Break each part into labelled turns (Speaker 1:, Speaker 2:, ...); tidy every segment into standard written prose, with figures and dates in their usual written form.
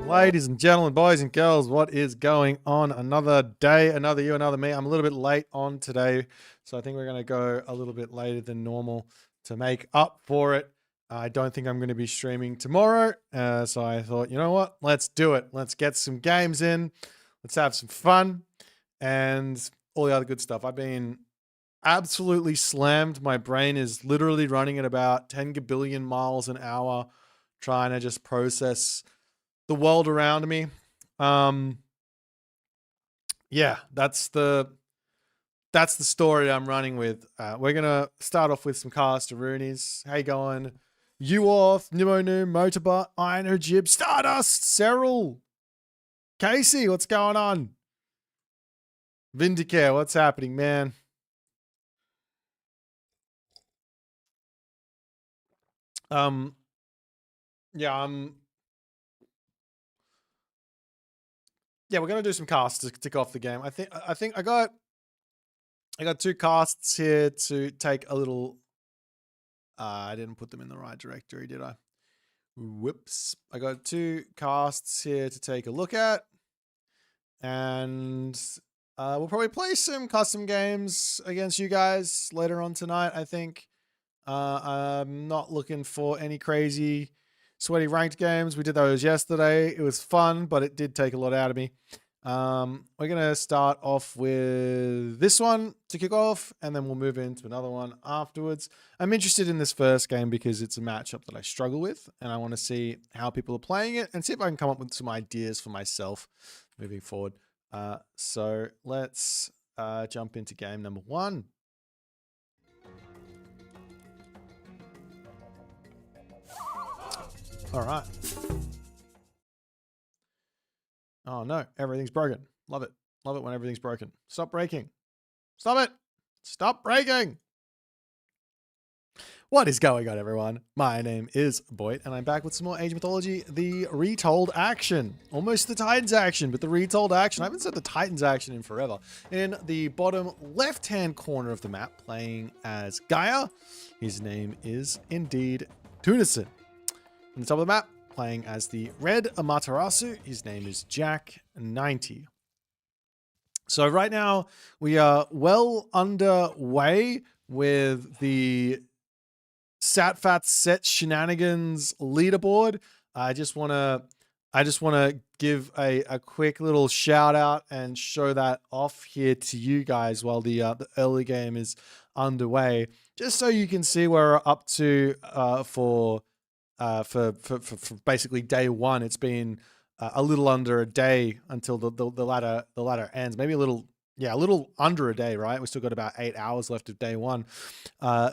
Speaker 1: Ladies and gentlemen, boys and girls, what is going on? Another day, another you, another me. I'm a little bit late on today, so I think we're going to go a little bit later than normal to make up for it. I don't think I'm going to be streaming tomorrow, so I thought, you know what? Let's do it. Let's get some games in. Let's have some fun and all the other good stuff. I've been absolutely slammed. My brain is literally running at about 10 billion miles an hour trying to just process the world around me. Yeah, that's the story I'm running with. We're gonna start off with some cast Roonies. How you going? You off, Nimonu, Motorbot, Iron Jib, Stardust, Cyril, Casey, what's going on? Vindicare, what's happening, man? Yeah, yeah, we're gonna do some casts to tick off the game. I think I got two casts here to take a little. I didn't put them in the right directory, did I? Whoops! I got two casts here to take a look at, and we'll probably play some custom games against you guys later on tonight. I think. I'm not looking for any crazy sweaty ranked games. We did those yesterday. It was fun, but it did take a lot out of me. We're going to start off with this one to kick off, and then we'll move into another one afterwards. I'm interested in this first game because it's a matchup that I struggle with, and I want to see how people are playing it and see if I can come up with some ideas for myself moving forward. So let's jump into game number one. All right. Oh no, everything's broken. Love it. Love it when everything's broken. Stop breaking. Stop it. Stop breaking. What is going on, everyone? My name is Boit, and I'm back with some more Age Mythology, the retold action. Almost the Titans action, but the retold action. I haven't said the Titans action in forever. In the bottom left-hand corner of the map, playing as Gaia. His name is indeed Tunison. On the top of the map, playing as the red Amaterasu, his name is Jack90. So right now, we are well underway with the SatFat Set Shenanigans leaderboard. I just want to give a quick little shout out and show that off here to you guys while the early game is underway, just so you can see where we're up to for basically day one. It's been a little under a day until the ladder ends. Maybe a little under a day, right? We still got about 8 hours left of day one.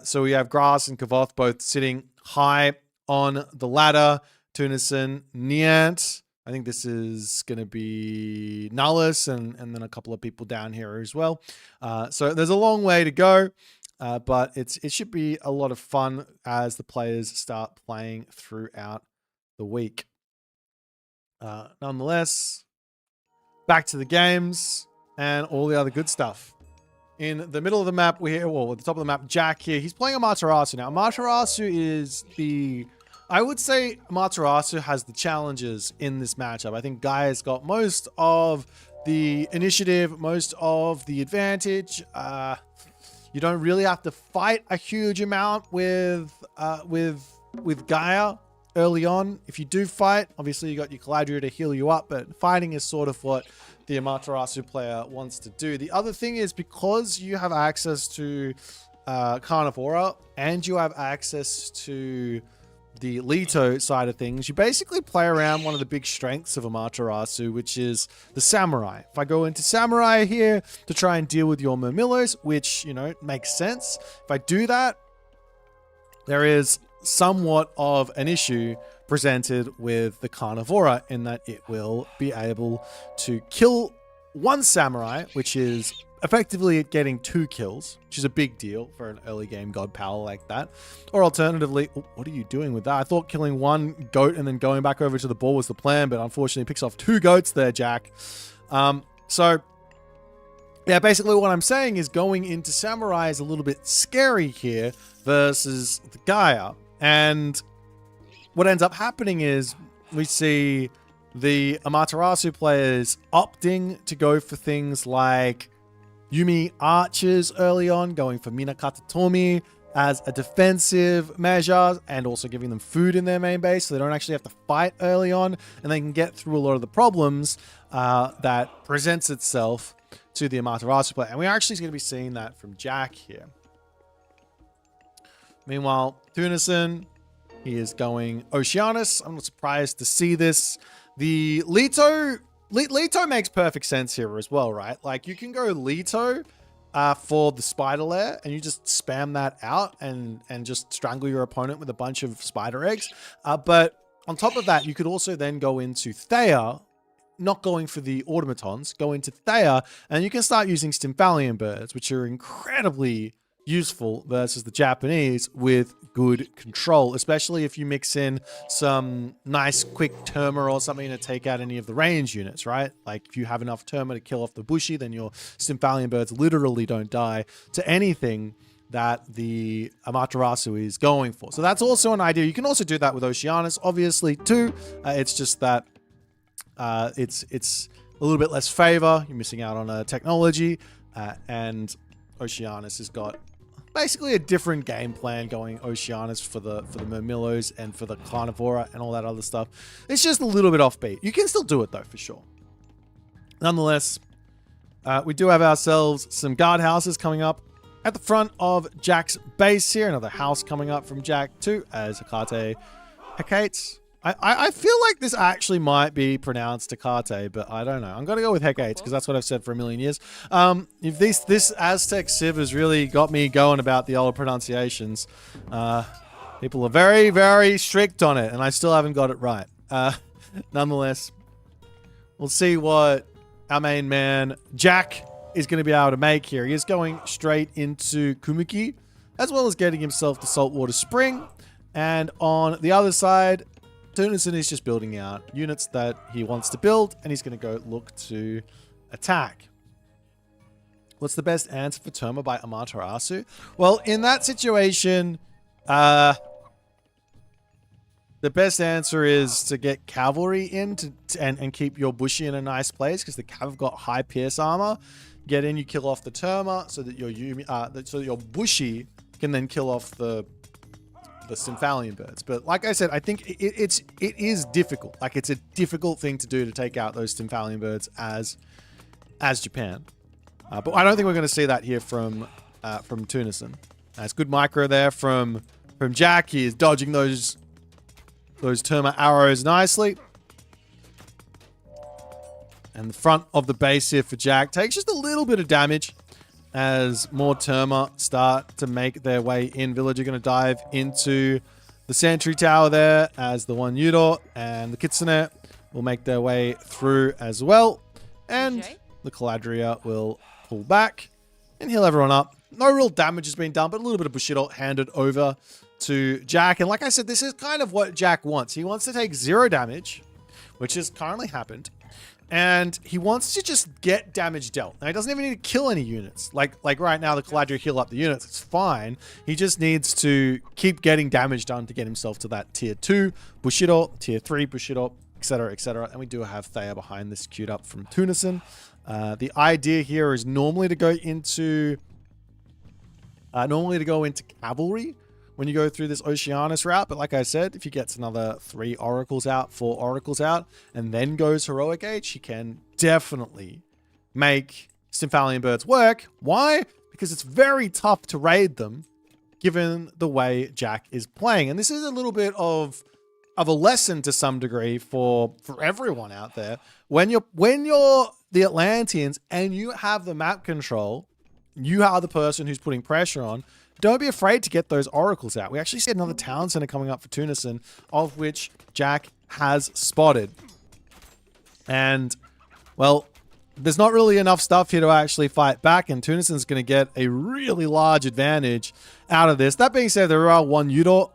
Speaker 1: So we have Grass and Kavoth both sitting high on the ladder. Tunison, Niant. I think this is going to be Nullus and then a couple of people down here as well. So there's a long way to go. But it should be a lot of fun as the players start playing throughout the week. Nonetheless, back to the games and all the other good stuff. In the middle of the map, at the top of the map, Jack here. He's playing Amaterasu. Now, Amaterasu is I would say Amaterasu has the challenges in this matchup. I think Gaia's got most of the initiative, most of the advantage. You don't really have to fight a huge amount with with Gaia early on. If you do fight, obviously you got your Caladria to heal you up, but fighting is sort of what the Amaterasu player wants to do. The other thing is, because you have access to Carnivora and you have access to the Leto side of things, you basically play around one of the big strengths of Amaterasu, which is the Samurai. If I go into Samurai here to try and deal with your Murmillos, which, you know, makes sense. If I do that, there is somewhat of an issue presented with the Carnivora in that it will be able to kill one Samurai, which is effectively getting 2 kills, which is a big deal for an early game god power like that. Or alternatively, what are you doing with that? I thought killing 1 goat and then going back over to the ball was the plan, but unfortunately picks off 2 goats there, Jack. So yeah, basically what I'm saying is going into Samurai is a little bit scary here versus the Gaia. And what ends up happening is we see the Amaterasu players opting to go for things like Yumi archers early on, going for Minakata Tomi as a defensive measure and also giving them food in their main base so they don't actually have to fight early on and they can get through a lot of the problems that presents itself to the Amaterasu player. And we're actually going to be seeing that from Jack here. Meanwhile, Tunison, he is going Oceanus. I'm not surprised to see this. The Leto makes perfect sense here as well, right? Like, you can go Leto for the spider lair and you just spam that out and just strangle your opponent with a bunch of spider eggs. But on top of that, you could also then go into Thea, not going for the automatons, go into Thea, and you can start using Stymphalian birds, which are incredibly useful versus the Japanese with good control, especially if you mix in some nice quick Terma or something to take out any of the range units, right? Like if you have enough Terma to kill off the Bushi, then your Stymphalian birds literally don't die to anything that the Amaterasu is going for. So that's also an idea. You can also do that with Oceanus, obviously, too. It's just that it's a little bit less favor. You're missing out on a technology, and Oceanus has got basically a different game plan going Oceanus for the Murmillos and for the Carnivora and all that other stuff. It's just a little bit offbeat. You can still do it though, for sure. Nonetheless, we do have ourselves some guard houses coming up at the front of Jack's base here. Another house coming up from Jack too, as Hecate Hecates. I feel like this actually might be pronounced Hecate, but I don't know. I'm going to go with Hecates because that's what I've said for a million years. If this Aztec Civ has really got me going about the old pronunciations. People are very, very strict on it, and I still haven't got it right. Nonetheless, we'll see what our main man, Jack, is going to be able to make here. He is going straight into Kumuki, as well as getting himself the Saltwater Spring. And on the other side, Tunison is just building out units that he wants to build, and he's going to go look to attack. What's the best answer for Terma by Amaterasu? Well, in that situation, the best answer is to get cavalry in and keep your Bushi in a nice place, because the Cav have got high pierce armor. Get in, you kill off the Terma so that your your Bushi can then kill off the Stymphalian birds. But like I said, I think it is difficult. Like, it's a difficult thing to do to take out those Stymphalian birds as Japan. But I don't think we're going to see that here from Tunison. It's good micro there from Jack. He is dodging those Terma arrows nicely. And the front of the base here for Jack takes just a little bit of damage as more Terma start to make their way in. Village are going to dive into the sentry tower there as the one Yudo and the Kitsune will make their way through as well. And the Caladria will pull back and heal everyone up. No real damage has been done, but a little bit of Bushido handed over to Jack. And like I said, this is kind of what Jack wants. He wants to take 0 damage, which has currently happened. And he wants to just get damage dealt. Now, he doesn't even need to kill any units. Like right now, the Caladria heal up the units. It's fine. He just needs to keep getting damage done to get himself to that tier 2 Bushido, tier 3 Bushido, etc., etc. And we do have Thea behind this queued up from Tunison. The idea here is normally to go into cavalry when you go through this Oceanus route. But like I said, if he gets another 3 oracles out, 4 oracles out, and then goes heroic age, he can definitely make Stymphalian birds work. Why? Because it's very tough to raid them given the way Jack is playing. And this is a little bit of a lesson to some degree for everyone out there. When you're the Atlanteans and you have the map control, you are the person who's putting pressure on, don't be afraid to get those oracles out. We actually see another town center coming up for Tunison, of which Jack has spotted. And, well, there's not really enough stuff here to actually fight back, and Tunison's going to get a really large advantage out of this. That being said, there are one Udor.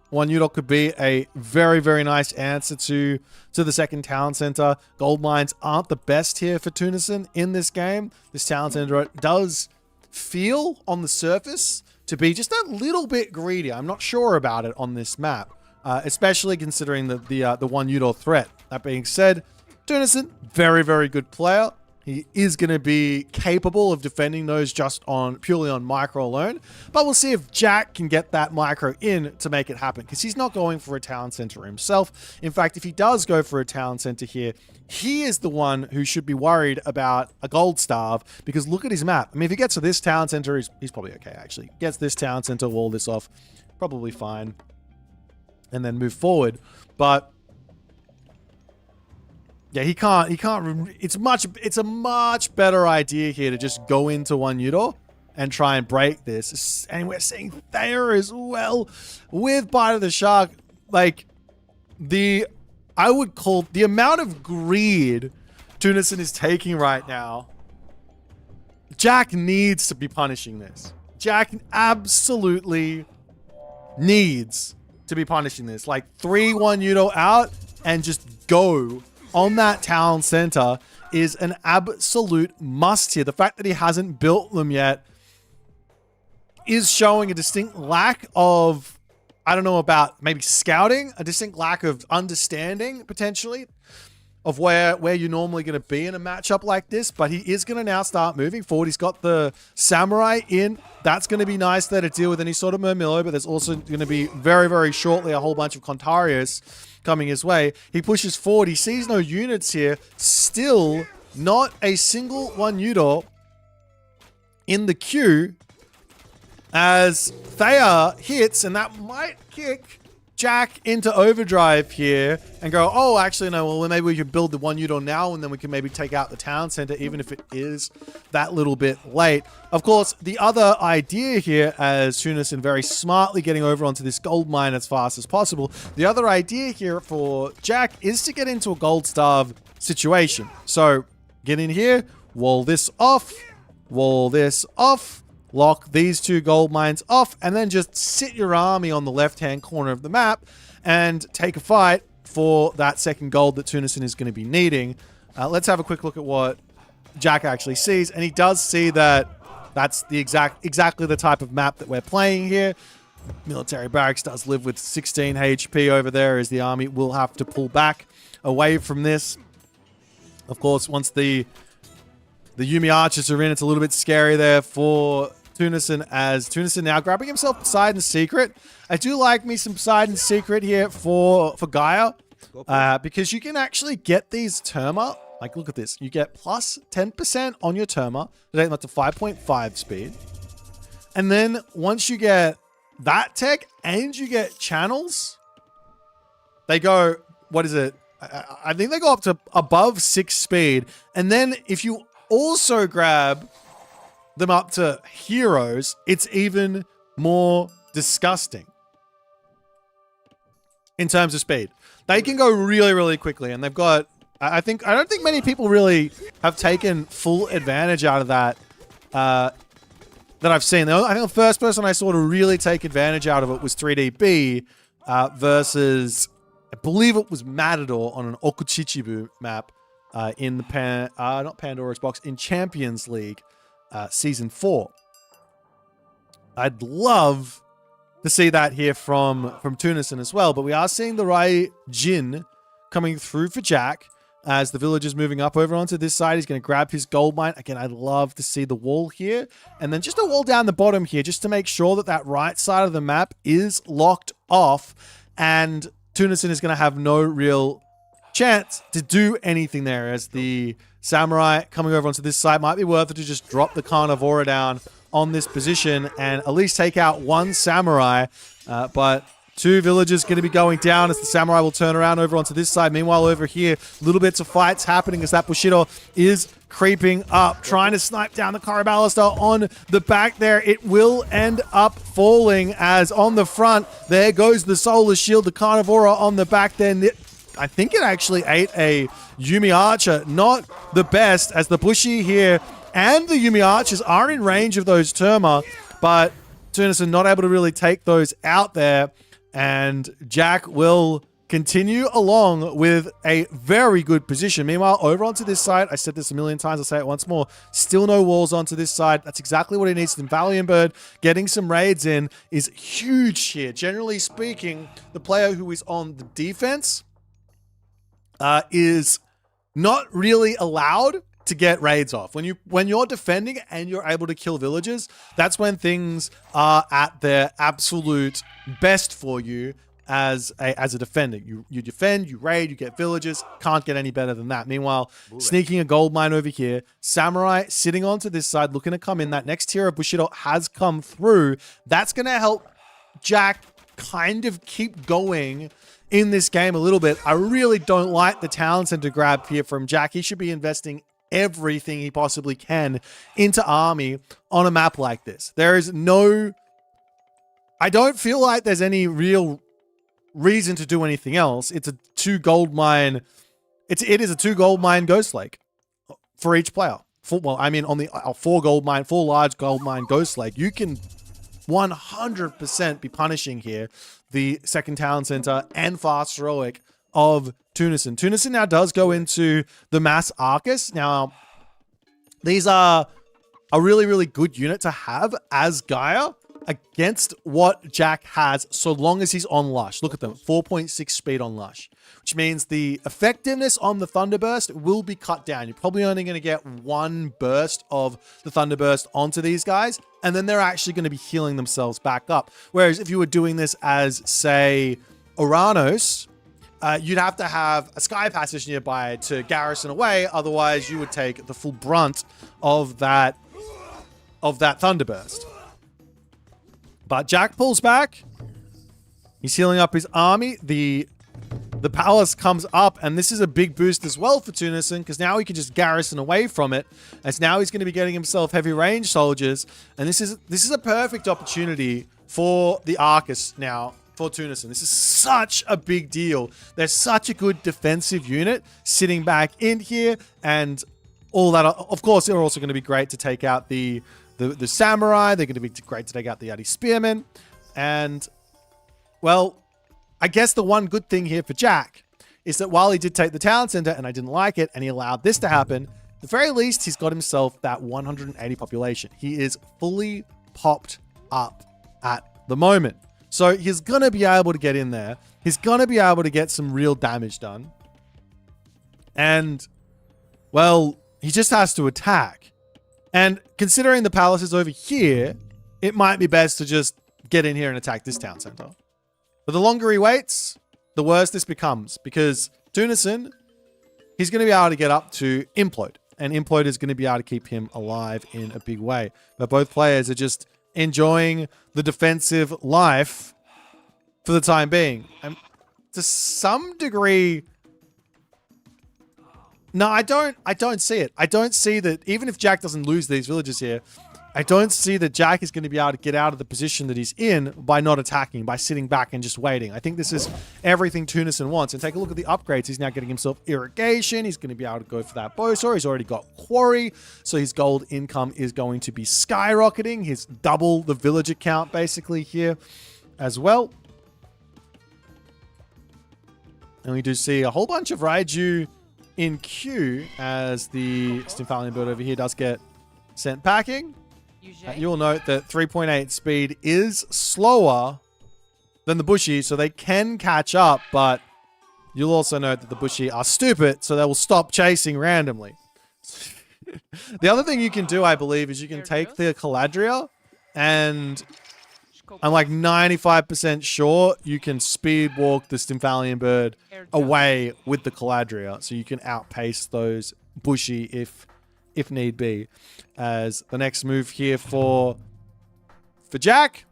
Speaker 1: One Udor could be a very, very nice answer to the second town center. Gold mines aren't the best here for Tunison in this game. This town center does feel on the surface to be just a little bit greedy. I'm not sure about it on this map, especially considering the one Udor threat. That being said, Tunison, very, very good player. He is going to be capable of defending those just purely on micro alone. But we'll see if Jack can get that micro in to make it happen, because he's not going for a town center himself. In fact, if he does go for a town center here, he is the one who should be worried about a gold starve, because look at his map. I mean, if he gets to this town center, he's probably okay, actually. Gets this town center, wall this off, probably fine, and then move forward. But yeah, he can't, it's a much better idea here to just go into one Udor and try and break this. And we're seeing Thayer as well with Bite of the Shark. Like, I would call the amount of greed Tunison is taking right now. Jack needs to be punishing this. Jack absolutely needs to be punishing this. Like, 3-1 Udor out and just go on that town center is an absolute must here. The fact that he hasn't built them yet is showing a distinct lack of, I don't know about maybe scouting, a distinct lack of understanding potentially of where you're normally going to be in a matchup like this. But he is going to now start moving forward. He's got the Samurai in. That's going to be nice there to deal with any sort of Murmillo, but there's also going to be very, very shortly a whole bunch of Contarius coming his way. He pushes forward. He sees no units here. Still not a single one Udor in the queue as Thayer hits, and that might kick Jack into overdrive here and go, oh, actually, no, well, maybe we could build the one Udor now, and then we can maybe take out the town center, even if it is that little bit late. Of course, the other idea here, as Tunison very smartly getting over onto this gold mine as fast as possible, the other idea here for Jack is to get into a gold starve situation. So get in here, wall this off, lock these 2 gold mines off, and then just sit your army on the left-hand corner of the map and take a fight for that second gold that Tunison is going to be needing. Let's have a quick look at what Jack actually sees, and he does see that that's the exactly the type of map that we're playing here. Military barracks does live with 16 HP over there, as the army will have to pull back away from this. Of course, once the Yumi archers are in, it's a little bit scary there for Tunison, as Tunison now grabbing himself Poseidon Secret. I do like me some Poseidon Secret here for Gaia, because you can actually get these Terma. Like, look at this. You get plus 10% on your Terma to take them up to 5.5 speed. And then once you get that tech and you get channels, they go, what is it? I think they go up to above 6 speed. And then if you also grab them up to heroes, it's even more disgusting in terms of speed. They can go really, really quickly, and they've got, I don't think many people really have taken full advantage out of that that I've seen. I think the first person I saw to really take advantage out of it was 3DB versus, I believe it was Matador on an Okuchichibu map in the not Pandora's Box, in Champions League Season 4. I'd love to see that here from Tunison as well, but we are seeing the Rai Jin coming through for Jack. as the villager's moving up over onto this side. He's going to grab his gold mine. Again, I'd love to see the wall here. And then just a wall down the bottom here just to make sure that that right side of the map is locked off. And Tunison is going to have no real chance to do anything there, as the samurai coming over onto this side. Might be worth it to just drop the carnivora down on this position and at least take out one samurai. But two villagers going to be going down as the samurai will turn around over onto this side. Meanwhile, over here, little bits of fights happening as that Bushido is creeping up, trying to snipe down the Karabalista on the back there. It will end up falling, as on the front, there goes the Solar Shield, the Carnivora on the back there. I think it actually ate a Yumi Archer. Not the best, as the Bushi here and the Yumi Archers are in range of those Terma, but Tunison not able to really take those out there. And Jack will continue along with a very good position. Meanwhile, over onto this side, I said this a million times, I'll say it once more, still no walls onto this side. That's exactly what he needs. And Valiant Bird getting some raids in is huge here. Generally speaking, the player who is on the defense is not really allowed to get raids off. When you're defending and you're able to kill villagers, that's when things are at their absolute best for you as a defender. You defend, you raid, you get villagers. Can't get any better than that. Meanwhile, sneaking a gold mine over here. Samurai sitting onto this side, looking to come in. That next tier of Bushido has come through. That's going to help Jack kind of keep going in this game a little bit. I really don't like the town center grab here from Jack. He should be investing everything he possibly can into army on a map like this. There is I don't feel like there's any real reason to do anything else. It's a 2 gold mine. It is a 2 gold mine Ghost Lake for each player. On the 4 large gold mine Ghost Lake, you can 100% be punishing here the second town center and fast heroic of Tunison. Tunison now does go into the Mass Arcus. Now, these are a really, really good unit to have as Gaia against what Jack has, so long as he's on Lush. Look at them, 4.6 speed on Lush, which means the effectiveness on the Thunderburst will be cut down. You're probably only going to get 1 burst of the Thunderburst onto these guys, and then they're actually going to be healing themselves back up. Whereas if you were doing this as, say, Oranos, you'd have to have a Sky Passage nearby to garrison away. Otherwise, you would take the full brunt of that Thunderburst. But Jack pulls back. He's healing up his army. The palace comes up, and this is a big boost as well for Tunison, because now he can just garrison away from it, as now he's going to be getting himself heavy range soldiers. And this is a perfect opportunity for the Arcus now for Tunison. This is such a big deal. They're such a good defensive unit sitting back in here, and all that. Of course, they're also going to be great to take out the samurai. They're going to be great to take out the Yati spearmen. And, well, I guess the one good thing here for Jack is that while he did take the town center and I didn't like it, and he allowed this to happen, at the very least, he's got himself that 180 population. He is fully popped up at the moment. So he's going to be able to get in there. He's going to be able to get some real damage done. And, well, he just has to attack. And considering the palace is over here, it might be best to just get in here and attack this town center. But the longer he waits, the worse this becomes. Because Tunison, he's going to be able to get up to Implode. And Implode is going to be able to keep him alive in a big way. But both players are just enjoying the defensive life for the time being. And to some degree, no, I don't see it. I don't see that, even if Jack doesn't lose these villages here, I don't see that Jack is going to be able to get out of the position that he's in by not attacking, by sitting back and just waiting. I think this is everything Tunison wants. And take a look at the upgrades. He's now getting himself irrigation. He's going to be able to go for that bow saw. He's already got quarry. So his gold income is going to be skyrocketing. He's double the villager count basically here as well. And we do see a whole bunch of Raiju in queue as the Stimphalian build over here does get sent packing. You'll note that 3.8 speed is slower than the Bushi, so they can catch up, but you'll also note that the Bushi are stupid, so they will stop chasing randomly. The other thing you can do, I believe, is you can take the Caladria, and I'm like 95% sure you can speed walk the Stymphalian bird away with the Caladria, so you can outpace those Bushi if need be. As the next move here for Jack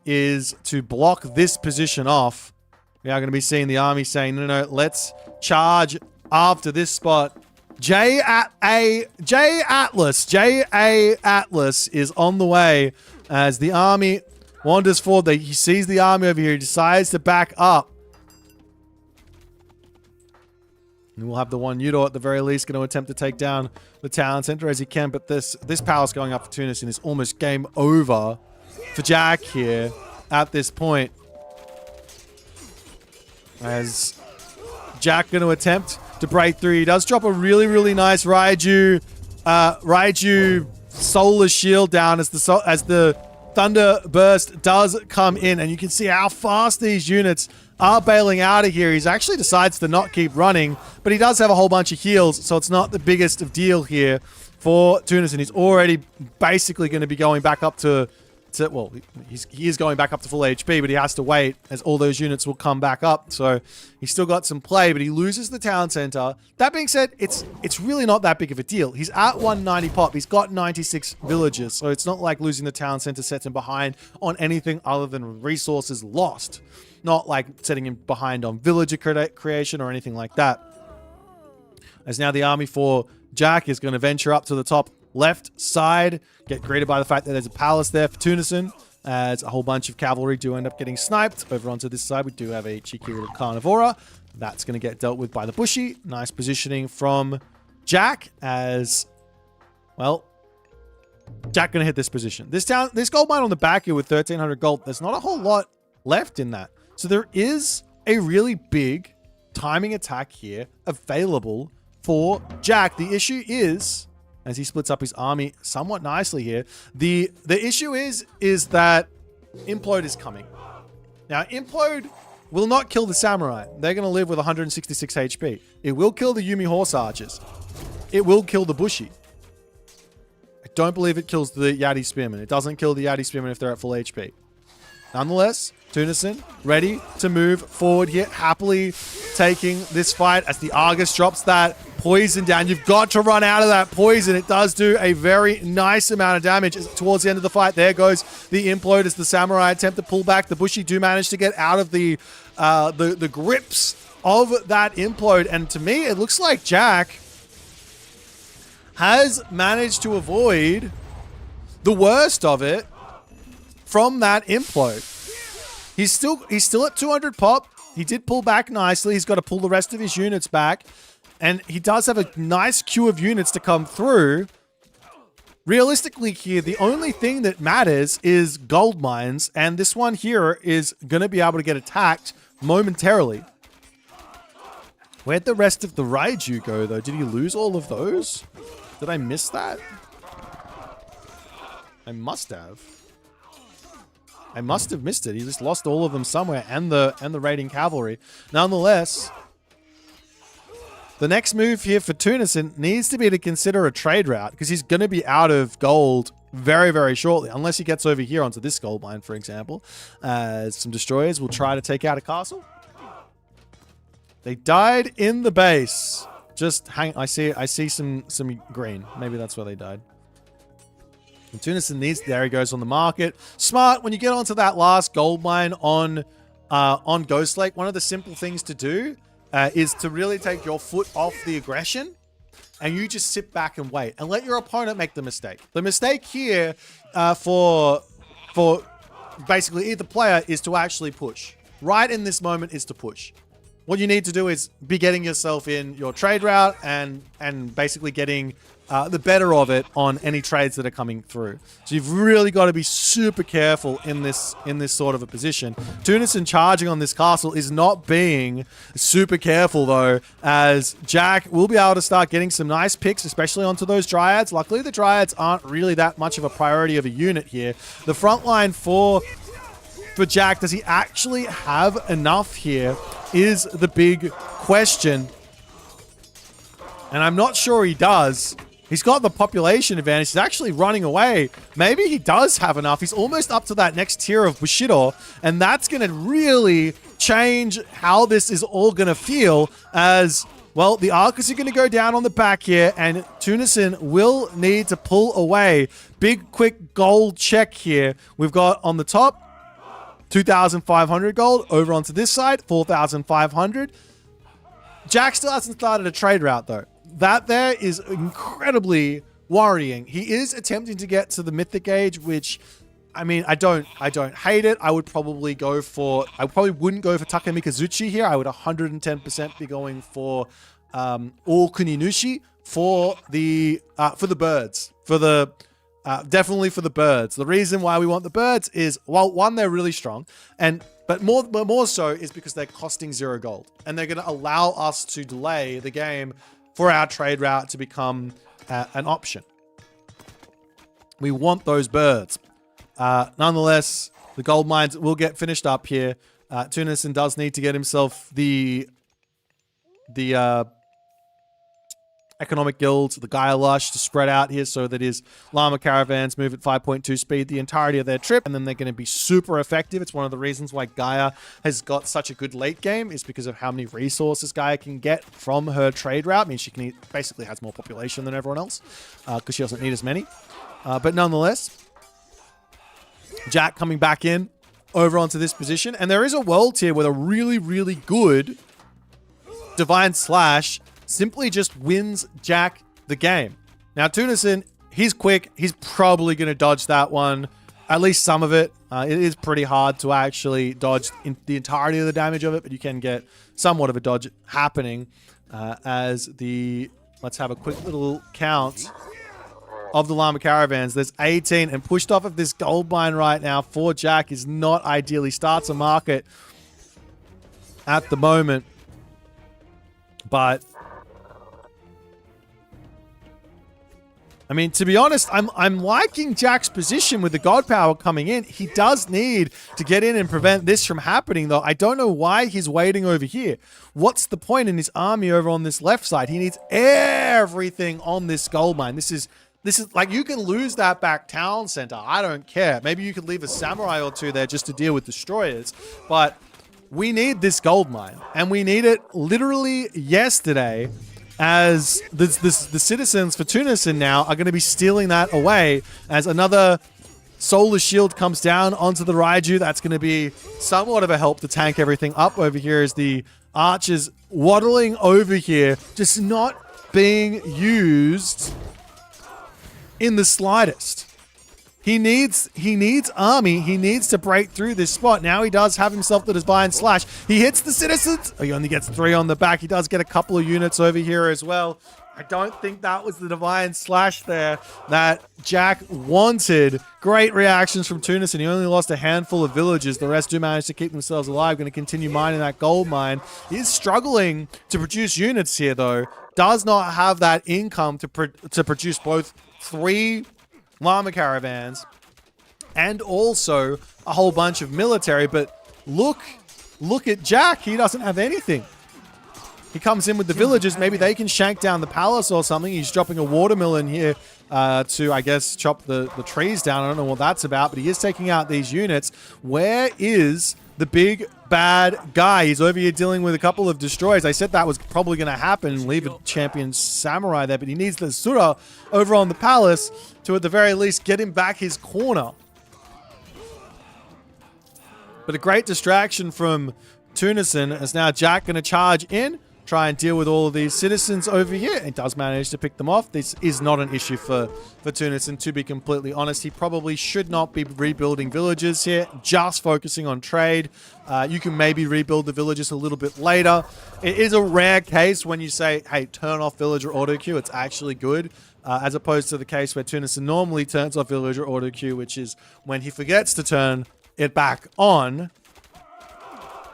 Speaker 1: is to block this position off. We are going to be seeing the army saying, no, let's charge after this spot. J.A. Atlas is on the way as the army wanders forward. He sees the army over here. He decides to back up. And we'll have the one Yudo at the very least going to attempt to take down the town center as he can. But this power's going up for Tunis and it's almost game over for Jack here at this point. As Jack going to attempt to break through. He does drop a really, really nice Raiju solar shield down as the Thunder Burst does come in. And you can see how fast these units are bailing out of here. He's actually decides to not keep running, but he does have a whole bunch of heals, so it's not the biggest of deal here for Tunis. And he's already basically going to be going back up to well, he is going back up to full HP, but he has to wait as all those units will come back up. So he's still got some play, but he loses the town center. That being said, it's really not that big of a deal. He's at 190 pop. He's got 96 villagers, so it's not like losing the town center sets him behind on anything other than resources lost. Not like setting him behind on villager creation or anything like that. As now the army for Jack is going to venture up to the top left side, get greeted by the fact that there's a palace there for Tunison, as a whole bunch of cavalry do end up getting sniped. Over onto this side, we do have a cheeky little Carnivora. That's going to get dealt with by the Bushi. Nice positioning from Jack as, well, Jack going to hit this position. This gold mine on the back here with 1,300 gold, there's not a whole lot left in that. So there is a really big timing attack here available for Jack. The issue is, as he splits up his army somewhat nicely here, the issue is that Implode is coming. Now, Implode will not kill the Samurai. They're going to live with 166 HP. It will kill the Yumi Horse Archers. It will kill the Bushi. I don't believe it kills the Yati Spearmen. It doesn't kill the Yati Spearmen if they're at full HP. Nonetheless, Tunison ready to move forward here, happily taking this fight as the Argus drops that poison down. You've got to run out of that poison. It does do a very nice amount of damage towards the end of the fight. There goes the Implode as the Samurai attempt to pull back. The Bushi do manage to get out of the grips of that Implode. And to me, it looks like Jack has managed to avoid the worst of it from that Implode. He's still at 200 pop. He did pull back nicely. He's got to pull the rest of his units back. And he does have a nice queue of units to come through. Realistically here, the only thing that matters is gold mines. And this one here is going to be able to get attacked momentarily. Where'd the rest of the Raiju go, though? Did he lose all of those? Did I miss that? I must have. I must have missed it. He just lost all of them somewhere, and the raiding cavalry. Nonetheless, the next move here for Tunison needs to be to consider a trade route, because he's going to be out of gold very, very shortly, unless he gets over here onto this gold mine, for example. Some destroyers will try to take out a castle. They died in the base. Just hang. I see some green. Maybe that's where they died. And Tunison needs, there he goes on the market. Smart, when you get onto that last gold mine on Ghost Lake, one of the simple things to do is to really take your foot off the aggression and you just sit back and wait and let your opponent make the mistake. The mistake here for basically either player is to actually push. Right in this moment is to push. What you need to do is be getting yourself in your trade route and basically getting the better of it on any trades that are coming through. So you've really got to be super careful in this sort of a position. Tunison charging on this castle is not being super careful though, as Jack will be able to start getting some nice picks, especially onto those Dryads. Luckily, the Dryads aren't really that much of a priority of a unit here. The front line for for Jack. Does he actually have enough here is the big question. And I'm not sure he does. He's got the population advantage. He's actually running away. Maybe he does have enough. He's almost up to that next tier of Bushido. And that's going to really change how this is all going to feel as, well, the Arcus are going to go down on the back here. And Tunison will need to pull away. Big, quick gold check here. We've got on the top, 2,500 gold. Over onto this side, 4,500. Jack still hasn't started a trade route, though. That there is incredibly worrying. He is attempting to get to the Mythic Age, which, I mean, I don't hate it. I probably wouldn't go for Take Mikazuchi here. I would 110% be going for all Kuninushi for the birds. Definitely for the birds. The reason why we want the birds is, well, one, they're really strong, but more so is because they're costing 0 gold, and they're going to allow us to delay the game for our trade route to become an option. We want those birds. Nonetheless, the gold mines will get finished up here. Tunison does need to get himself the economic guilds, the Gaia Lush, to spread out here so that his llama caravans move at 5.2 speed the entirety of their trip, and then they're going to be super effective. It's one of the reasons why Gaia has got such a good late game, is because of how many resources Gaia can get from her trade route. I mean, she can basically has more population than everyone else because she doesn't need as many. But nonetheless, Jack coming back in over onto this position, and there is a world here with a really, really good Divine Slash simply just wins Jack the game. Now, Tunison, he's quick. He's probably going to dodge that one, at least some of it. It is pretty hard to actually dodge the entirety of the damage of it, but you can get somewhat of a dodge happening let's have a quick little count of the llama caravans. There's 18, and pushed off of this gold mine right now for Jack is not ideal. He starts a market at the moment, but I mean, to be honest, I'm liking Jack's position with the God Power coming in. He does need to get in and prevent this from happening, though. I don't know why he's waiting over here. What's the point in his army over on this left side? He needs everything on this gold mine. This is like, you can lose that back town center. I don't care. Maybe you could leave a samurai or two there just to deal with destroyers, but we need this gold mine, and we need it literally yesterday, as the citizens for Tunison now are going to be stealing that away as another Solar Shield comes down onto the Raiju. That's going to be somewhat of a help to tank everything up over here as the archers waddling over here, just not being used in the slightest. He needs army. He needs to break through this spot. Now he does have himself the Divine Slash. He hits the citizens. Oh, he only gets 3 on the back. He does get a couple of units over here as well. I don't think that was the Divine Slash there that Jack wanted. Great reactions from Tunison. He only lost a handful of villages. The rest do manage to keep themselves alive. Going to continue mining that gold mine. He is struggling to produce units here, though. Does not have that income to produce both 3 llama caravans and also a whole bunch of military. But look at Jack. He doesn't have anything. He comes in with the villagers. Maybe they can shank down the palace or something. He's dropping a watermelon here to, I guess, chop the trees down. I don't know what that's about, but he is taking out these units. Where is the big bad guy? He's over here dealing with a couple of destroyers. I said that was probably going to happen, leave a champion samurai there, but he needs the Sura over on the palace to, at the very least, get him back his corner. But a great distraction from Tunison as now Jack going to charge in, try and deal with all of these citizens over here. He does manage to pick them off. This is not an issue for Tunison, to be completely honest. He probably should not be rebuilding villages here, just focusing on trade. You can maybe rebuild the villages a little bit later. It is a rare case when you say, hey, turn off villager auto queue. It's actually good, as opposed to the case where Tunison normally turns off villager auto queue, which is when he forgets to turn it back on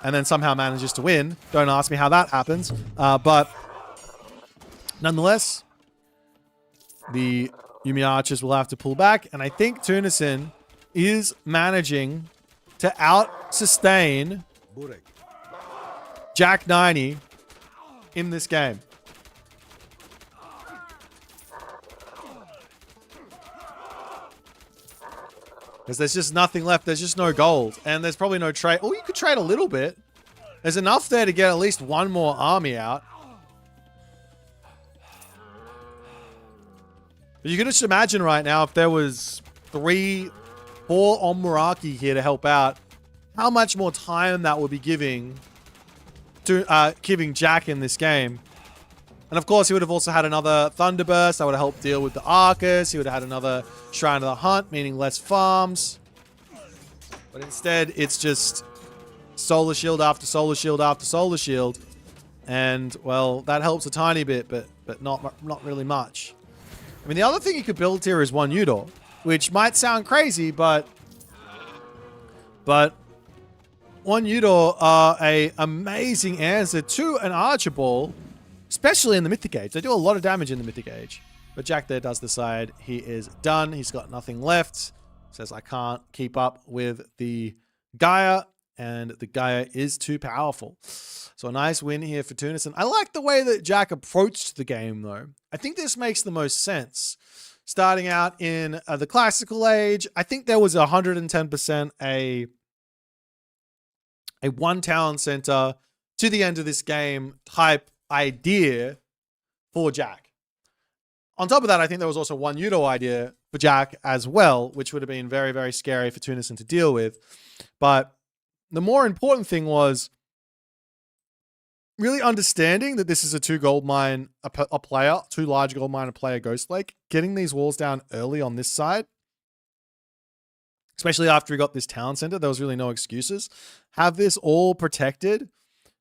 Speaker 1: and then somehow manages to win. Don't ask me how that happens. But nonetheless, the Yumi Archers will have to pull back. And I think Tunison is managing to out-sustain Jack 90 in this game. Because there's just nothing left. There's just no gold. And there's probably no trade. Oh, you could trade a little bit. There's enough there to get at least one more army out. But you can just imagine right now if there was 3, 4 on Meraki here to help out, how much more time that would be giving to giving Jack in this game. And of course, he would have also had another Thunderburst that would have helped deal with the Arcus. He would have had another Shrine of the Hunt, meaning less farms. But instead, it's just Solar Shield after Solar Shield after Solar Shield. And, well, that helps a tiny bit, but not really much. I mean, the other thing you could build here is one Udor, which might sound crazy, but one Udor are a amazing answer to an Archer Ball, especially in the Mythic Age. They do a lot of damage in the Mythic Age. But Jack there does decide he is done. He's got nothing left. Says, I can't keep up with the Gaia. And the Gaia is too powerful. So a nice win here for Tunison. I like the way that Jack approached the game, though. I think this makes the most sense. Starting out in the Classical Age, I think there was 110% a one town center to the end of this game type idea for Jack. On top of that, I think there was also one Udo idea for Jack as well, which would have been very, very scary for Tunison to deal with. But the more important thing was really understanding that this is a 2 gold mine a player, 2 large gold mine a player Ghost Lake, getting these walls down early on this side, especially after he got this town center, there was really no excuses. Have this all protected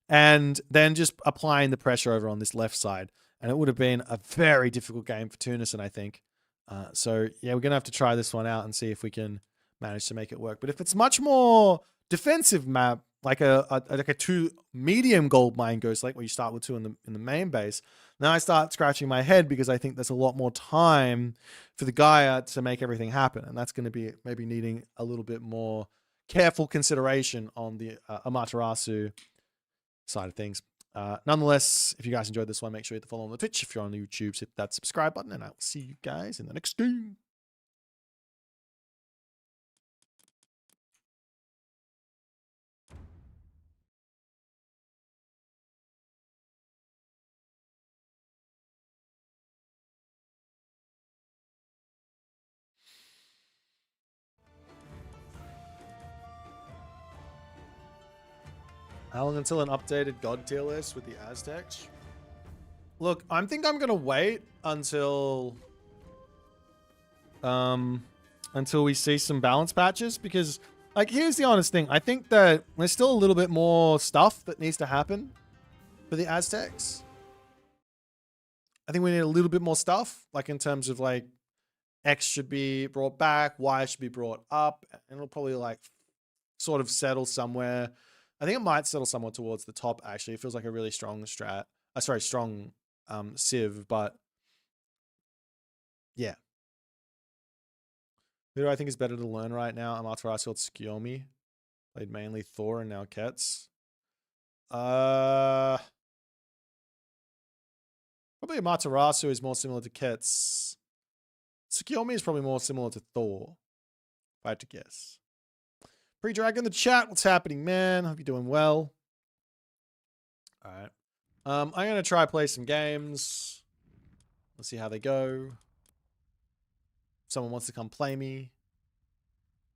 Speaker 1: and then just applying the pressure over on this left side. And it would have been a very difficult game for Tunison, I think. So, yeah, we're going to have to try this one out and see if we can manage to make it work. But if it's much more defensive map, like a 2 medium gold mine Ghost Lake, where you start with 2 in the main base, now I start scratching my head because I think there's a lot more time for the Gaia to make everything happen. And that's going to be maybe needing a little bit more careful consideration on the Amaterasu side of things. Nonetheless, if you guys enjoyed this one, make sure you hit the follow on the Twitch. If you're on YouTube, hit that subscribe button, and I will see you guys in the next game. How long until an updated God tier list with the Aztecs? Look, I think I'm gonna wait until we see some balance patches, because, like, here's the honest thing. I think that there's still a little bit more stuff that needs to happen for the Aztecs. I think we need a little bit more stuff, like in terms of like X should be brought back, Y should be brought up, and it'll probably like sort of settle somewhere. I think it might settle somewhere towards the top, actually. It feels like a really strong strat. Strong Civ, but yeah. Who do I think is better to learn right now? Amaterasu or Tsukiyomi? Played mainly Thor and now Kets. Probably Amaterasu is more similar to Kets. Tsukiyomi is probably more similar to Thor, if I had to guess. Pre-Drag in the chat. What's happening, man? Hope you're doing well. All right. I'm going to try play some games. Let's see how they go. If someone wants to come play me,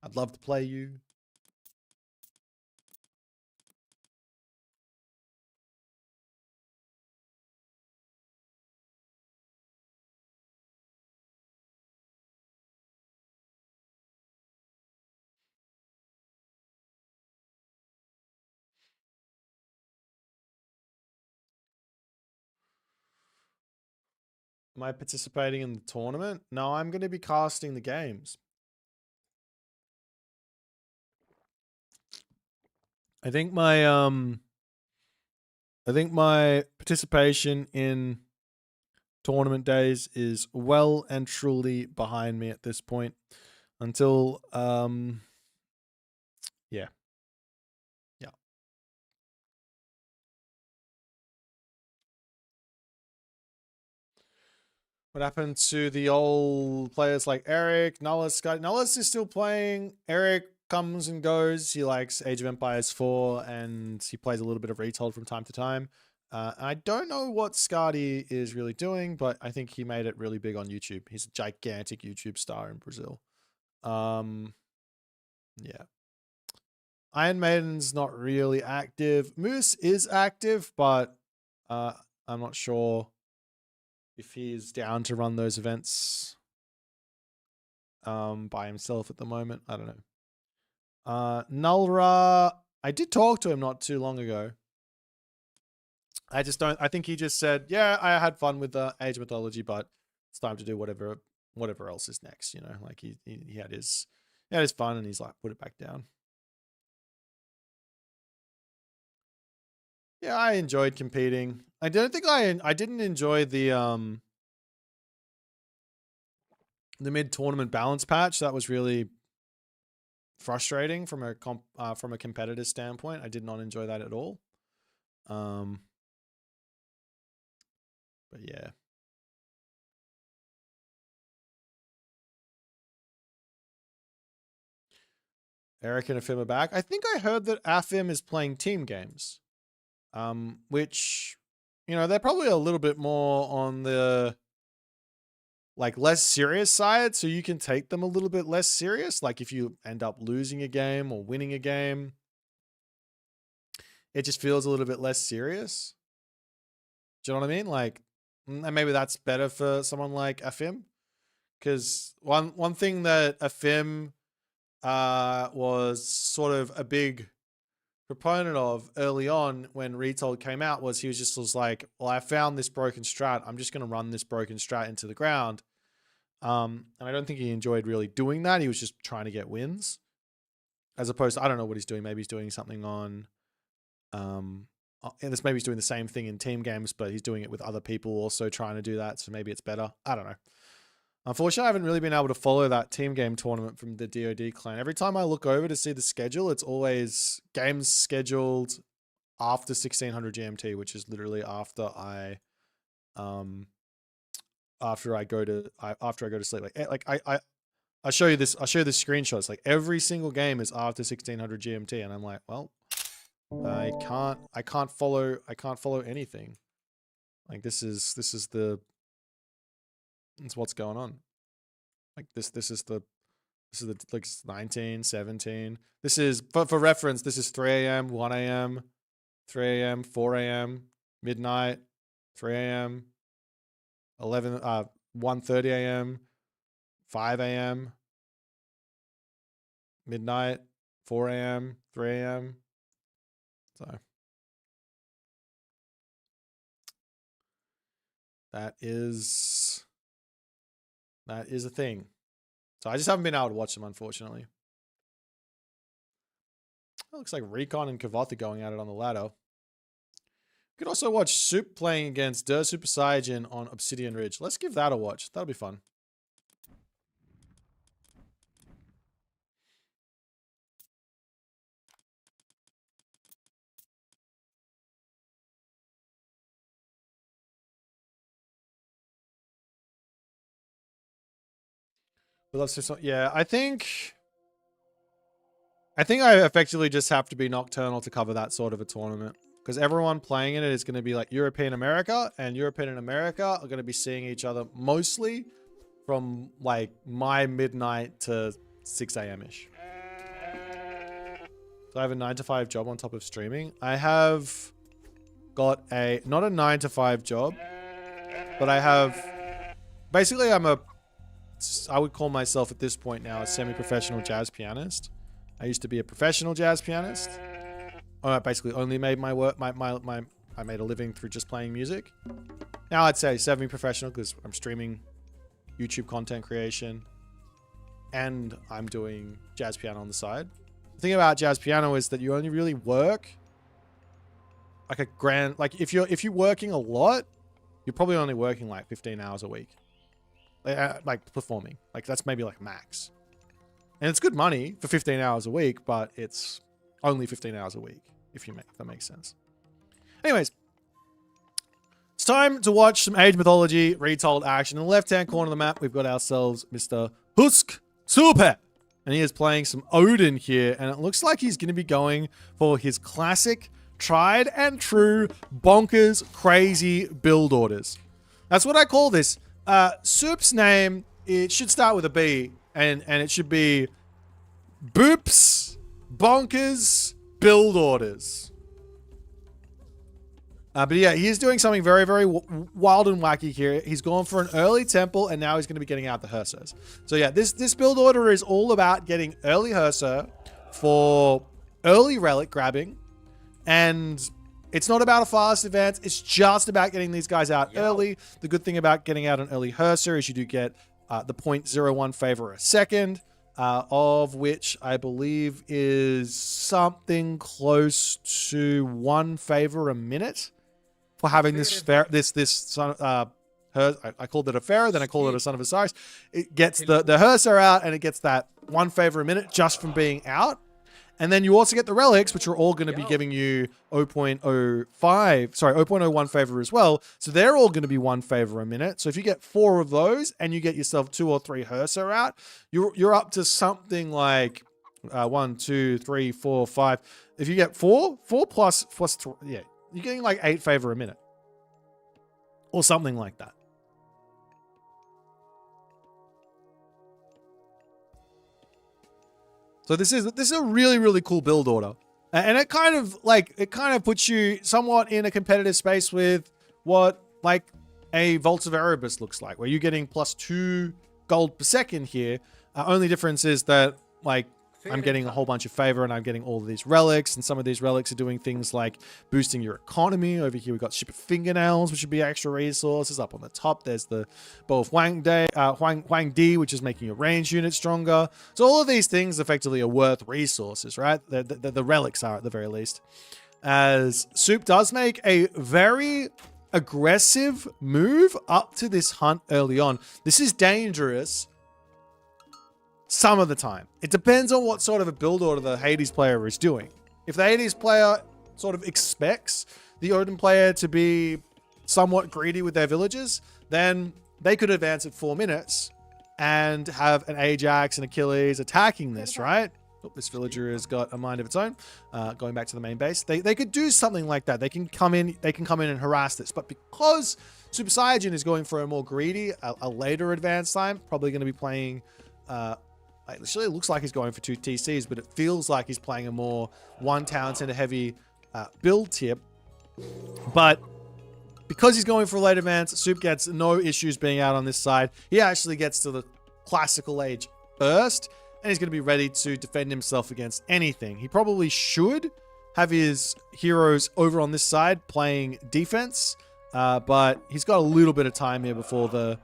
Speaker 1: I'd love to play you. Am I participating in the tournament? No, I'm going to be casting the games. I think my participation in tournament days is well and truly behind me at this point. Until yeah. What happened to the old players like Eric, Nullis, Scott? Nullis is still playing. Eric comes and goes. He likes Age of Empires 4 and he plays a little bit of Retold from time to time. I don't know what Scotty is really doing, but I think he made it really big on YouTube. He's a gigantic YouTube star in Brazil. Yeah. Iron Maiden's not really active. Moose is active, but I'm not sure if he's down to run those events by himself at the moment. I don't know. Nulra, I did talk to him not too long ago. I think he just said, yeah, I had fun with the Age of Mythology, but it's time to do whatever else is next, you know? Like he had his fun and he's like, put it back down. Yeah, I enjoyed competing. I didn't enjoy the mid-tournament balance patch. That was really frustrating from a competitive standpoint. I did not enjoy that at all. But yeah. Eric and Afim are back. I think I heard that Afim is playing team games. Which, you know, they're probably a little bit more on the like less serious side, so you can take them a little bit less serious. Like if you end up losing a game or winning a game, it just feels a little bit less serious. Do you know what I mean? Like, and maybe that's better for someone like Afim, because one thing that Afim was sort of a big proponent of early on when Retold came out was he was like, well, I found this broken strat. I'm just going to run this broken strat into the ground. And I don't think he enjoyed really doing that. He was just trying to get wins as opposed to, I don't know what he's doing. Maybe he's doing something on, and maybe he's doing the same thing in team games, but he's doing it with other people also trying to do that. So maybe it's better. I don't know. Unfortunately, I haven't really been able to follow that team game tournament from the DoD clan. Every time I look over to see the schedule, it's always games scheduled after 1600 GMT, which is literally after I go to sleep. I'll show you this. I'll show you the screenshots. Like every single game is after 1600 GMT, and I'm like, well, I can't follow anything. Like this is what's going on. Like this is the like 19, 17. This is for reference, this is 3 a.m., 1 a.m., 3 a.m., 4 a.m., midnight, 3 a.m., 1:30 a.m., 5 a.m., midnight, 4 a.m., 3 a.m. So that is a thing. So I just haven't been able to watch them, unfortunately. It looks like Recon and Kavoth are going at it on the ladder. You could also watch Soup playing against Der Super Saiyan on Obsidian Ridge. Let's give that a watch. That'll be fun. Yeah, I think I effectively just have to be Nocturnal to cover that sort of a tournament. Because everyone playing in it is going to be like European America, and European and America are going to be seeing each other mostly from like my midnight to 6 a.m.-ish. So I have a 9-to-5 job on top of streaming. I have got not a 9-to-5 job, but I have, basically I would call myself at this point now a semi-professional jazz pianist. I used to be a professional jazz pianist. I basically only made my work, I made a living through just playing music. Now I'd say semi-professional because I'm streaming YouTube content creation and I'm doing jazz piano on the side. The thing about jazz piano is that you only really work like if you're working a lot, you're probably only working like 15 hours a week. Like performing. Like that's maybe like max. And it's good money for 15 hours a week, but it's only 15 hours a week, if that makes sense. Anyways, It's time to watch some Age Mythology retold action. In the left-hand corner of the map, we've got ourselves Mr. Husk Super. And he is playing some Odin here, and it looks like he's going to be going for his classic, tried and true, bonkers, crazy build orders. That's what I call this. Soup's name, it should start with a B, and it should be Boops Bonkers Build Orders. But yeah, he is doing something very, very wild and wacky here. He's gone for an early temple, and now he's going to be getting out the Hersers. So yeah, this build order is all about getting early Herser for early relic grabbing. And it's not about a fast advance. It's just about getting these guys out early. The good thing about getting out an early Herser is you do get the 0.01 favor a second, of which I believe is something close to 1 favor a minute. For having this son, I called it a pharaoh, then I called it a son of Osiris. It gets the Herser out, and it gets that 1 favor a minute just from being out. And then you also get the relics, which are all going to be giving you 0.01 favor as well. So they're all going to be 1 favor a minute. So if you get 4 of those and you get yourself 2 or 3 Herser out, you're up to something like 1, 2, 3, 4, 5. If you get 4 plus 3, yeah. You're getting like 8 favor a minute. Or something like that. So this is a really, really cool build order. And it kind of puts you somewhat in a competitive space with what like a Vault of Erebus looks like, where you're getting +2 gold per second here. Only difference is that like I'm getting a whole bunch of favor, and I'm getting all of these relics, and some of these relics are doing things like boosting your economy. Over here, we've got Ship of Fingernails, which would be extra resources. Up on the top, there's the Bow of Huang Di, which is making your range unit stronger. So all of these things effectively are worth resources, right? The relics are at the very least. As Soup does make a very aggressive move up to this hunt early on. This is dangerous some of the time. It depends on what sort of a build order the Hades player is doing. If the Hades player sort of expects the Odin player to be somewhat greedy with their villages, then they could advance at 4 minutes and have an Ajax and Achilles attacking this, right? Oh, this villager has got a mind of its own. Going back to the main base, they could do something like that. They can come in and harass this. But because Super Saiyan is going for a more greedy, a later advance time, probably going to be playing. Actually, it looks like he's going for 2 TCs, but it feels like he's playing a more 1 town center heavy build tip. But because he's going for a late advance, Soup gets no issues being out on this side. He actually gets to the classical age first, and he's going to be ready to defend himself against anything. He probably should have his heroes over on this side playing defense, but he's got a little bit of time here before the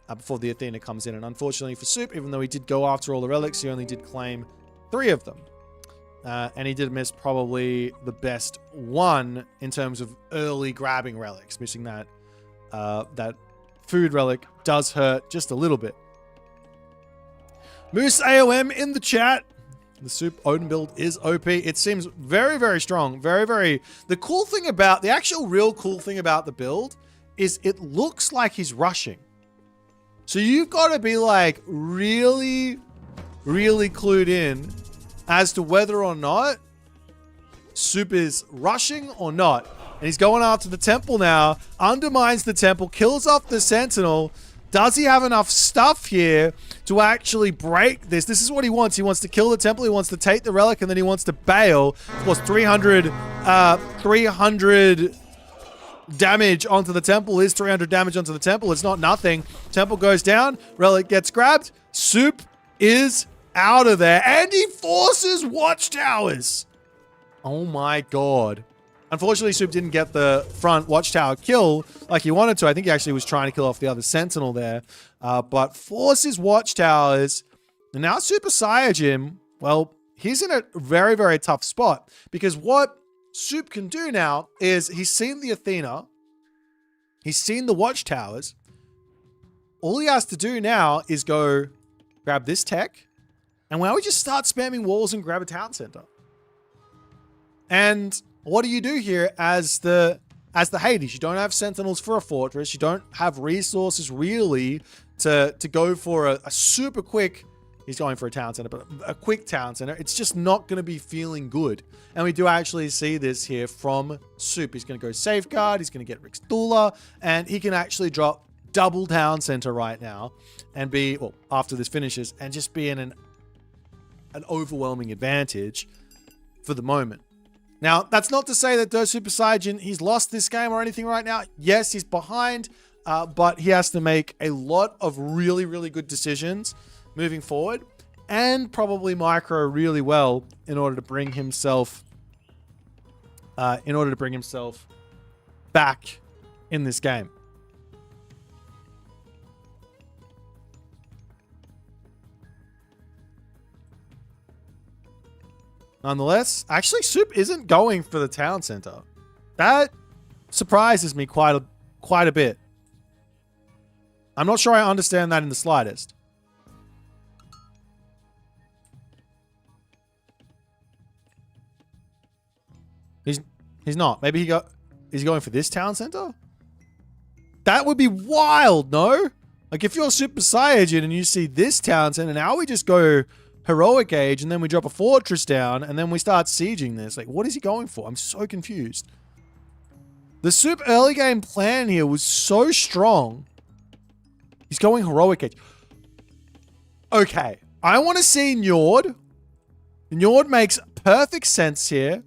Speaker 1: Athena comes in. And unfortunately for Soup, even though he did go after all the relics, he only did claim 3 of them. And he did miss probably the best one in terms of early grabbing relics. Missing that food relic does hurt just a little bit. Moose AOM in the chat. The Soup Odin build is OP. It seems very, very strong. Very, very... The actual real cool thing about the build is it looks like he's rushing. So you've got to be like really, really clued in as to whether or not Soup is rushing or not. And he's going after the temple now, undermines the temple, kills off the sentinel. Does he have enough stuff here to actually break this? This is what he wants. He wants to kill the temple, he wants to take the relic, and then he wants to bail. Of course, 300 damage onto the temple is 300 damage onto the temple. It's not nothing. Temple goes down. Relic gets grabbed. Soup is out of there. And he forces watchtowers. Oh my god. Unfortunately, Soup didn't get the front watchtower kill like he wanted to. I think he actually was trying to kill off the other sentinel there. But forces watchtowers. And now Super Saiyajin, well, he's in a very, very tough spot. Because what Soup can do now is he's seen the Athena. He's seen the watchtowers. All he has to do now is go grab this tech. And now we just start spamming walls and grab a town center. And what do you do here as the as the Hades. You don't have sentinels for a fortress. You don't have resources really to go for a super quick, he's going for a town center, but a quick town center. It's just not going to be feeling good. And we do actually see this here from Soup. He's going to go Safeguard. He's going to get Rick's Dula, and he can actually drop double town center right now and be, well, after this finishes, and just be in an overwhelming advantage for the moment. Now, that's not to say that Super Saiyan, he's lost this game or anything right now. Yes, he's behind, but he has to make a lot of really, really good decisions moving forward, and probably micro really well in order to bring himself back in this game. Nonetheless, actually, Soup isn't going for the town center. That surprises me quite a bit. I'm not sure I understand that in the slightest. He's not. Maybe is he going for this town center? That would be wild, no? Like, if you're Super Saiyan and you see this town center, now we just go heroic age, and then we drop a fortress down, and then we start sieging this. Like, what is he going for? I'm so confused. The Soup early game plan here was so strong. He's going heroic age. Okay, I want to see Njord. Njord makes perfect sense here.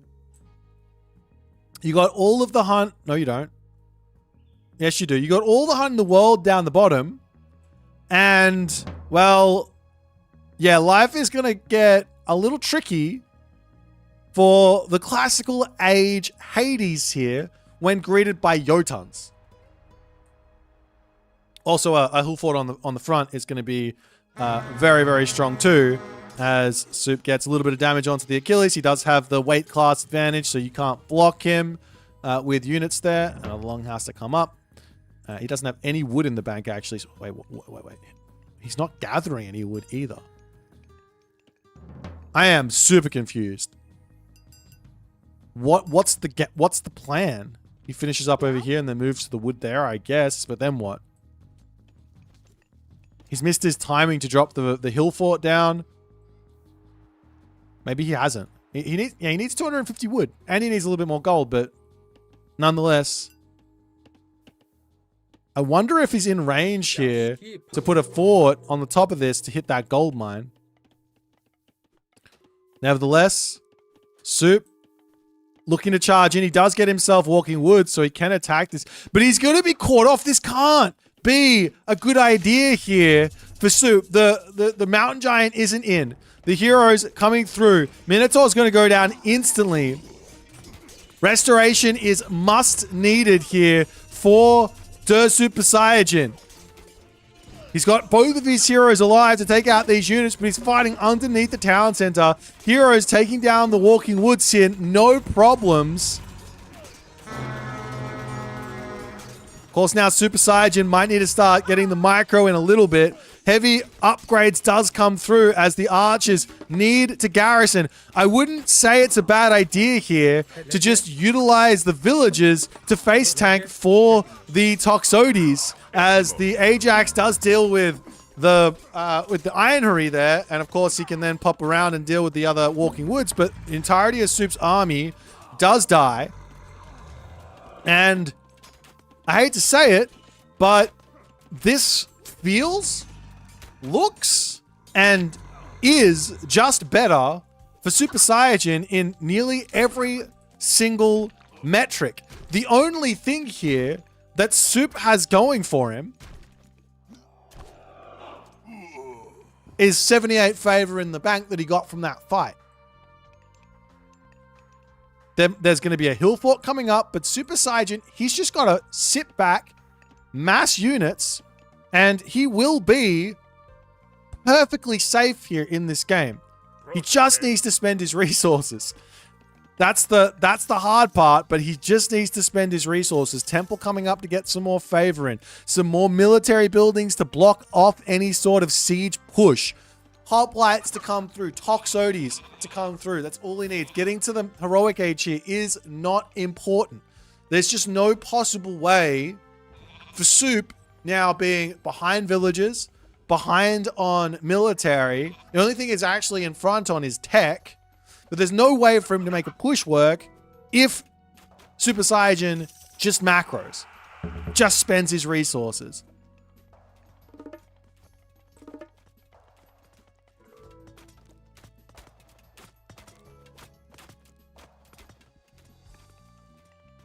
Speaker 1: You got all of the hunt. No, you don't. Yes, you do. You got all the hunt in the world down the bottom. And, well, yeah, life is going to get a little tricky for the classical age Hades here when greeted by Jotuns. Also, a hill fort on the front is going to be very, very strong too, as Soup gets a little bit of damage onto the Achilles. He does have the weight class advantage, so you can't block him with units there. Another longhouse to come up. He doesn't have any wood in the bank, actually. So, wait. He's not gathering any wood either. I am super confused. What's the plan? He finishes up over here and then moves to the wood there, I guess. But then what? He's missed his timing to drop the hill fort down. Maybe he hasn't. He needs 250 wood, and he needs a little bit more gold. But nonetheless, I wonder if he's in range here to put a fort on the top of this to hit that gold mine. Nevertheless, Soup looking to charge in. He does get himself walking wood, so he can attack this. But he's going to be caught off. This can't be a good idea here for Soup. The mountain giant isn't in. The heroes coming through. Minotaur's going to go down instantly. Restoration is must needed here for Super Saiyan. He's got both of his heroes alive to take out these units, but he's fighting underneath the town center. Heroes taking down the walking woods here, no problems. Of course, now Super Saiyan might need to start getting the micro in a little bit. Heavy upgrades does come through as the archers need to garrison. I wouldn't say it's a bad idea here to just utilize the villagers to face tank for the Toxotes, as the Ajax does deal with the Ironhurry there, and of course he can then pop around and deal with the other walking woods, but the entirety of Soup's army does die. And I hate to say it, but this feels, looks, and is just better for Super Saiyan in nearly every single metric. The only thing here that Soup has going for him is 78 favor in the bank that he got from that fight. There's going to be a hill fort coming up, but Super Saiyan, he's just got to sit back, mass units, and he will be perfectly safe here in this game. He just needs to spend his resources. That's the hard part, but he just needs to spend his resources. Temple coming up to get some more favor in. Some more military buildings to block off any sort of siege push. Hoplites to come through. Toxotes to come through. That's all he needs. Getting to the heroic age here is not important. There's just no possible way for Soup now being behind villagers, behind on military. The only thing is actually in front on is tech. But there's no way for him to make a push work if Super Saiyan just macros. Just spends his resources.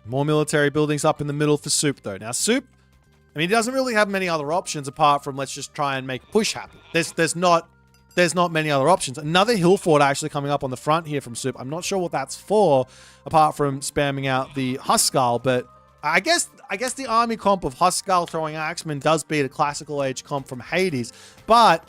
Speaker 1: More military buildings up in the middle for Soup, though. Now, Soup, I mean, he doesn't really have many other options apart from let's just try and make a push happen. There's not many other options. Another hill fort actually coming up on the front here from Soup. I'm not sure what that's for, apart from spamming out the Huskal, but I guess the army comp of Huskal throwing Axeman does beat a classical age comp from Hades, but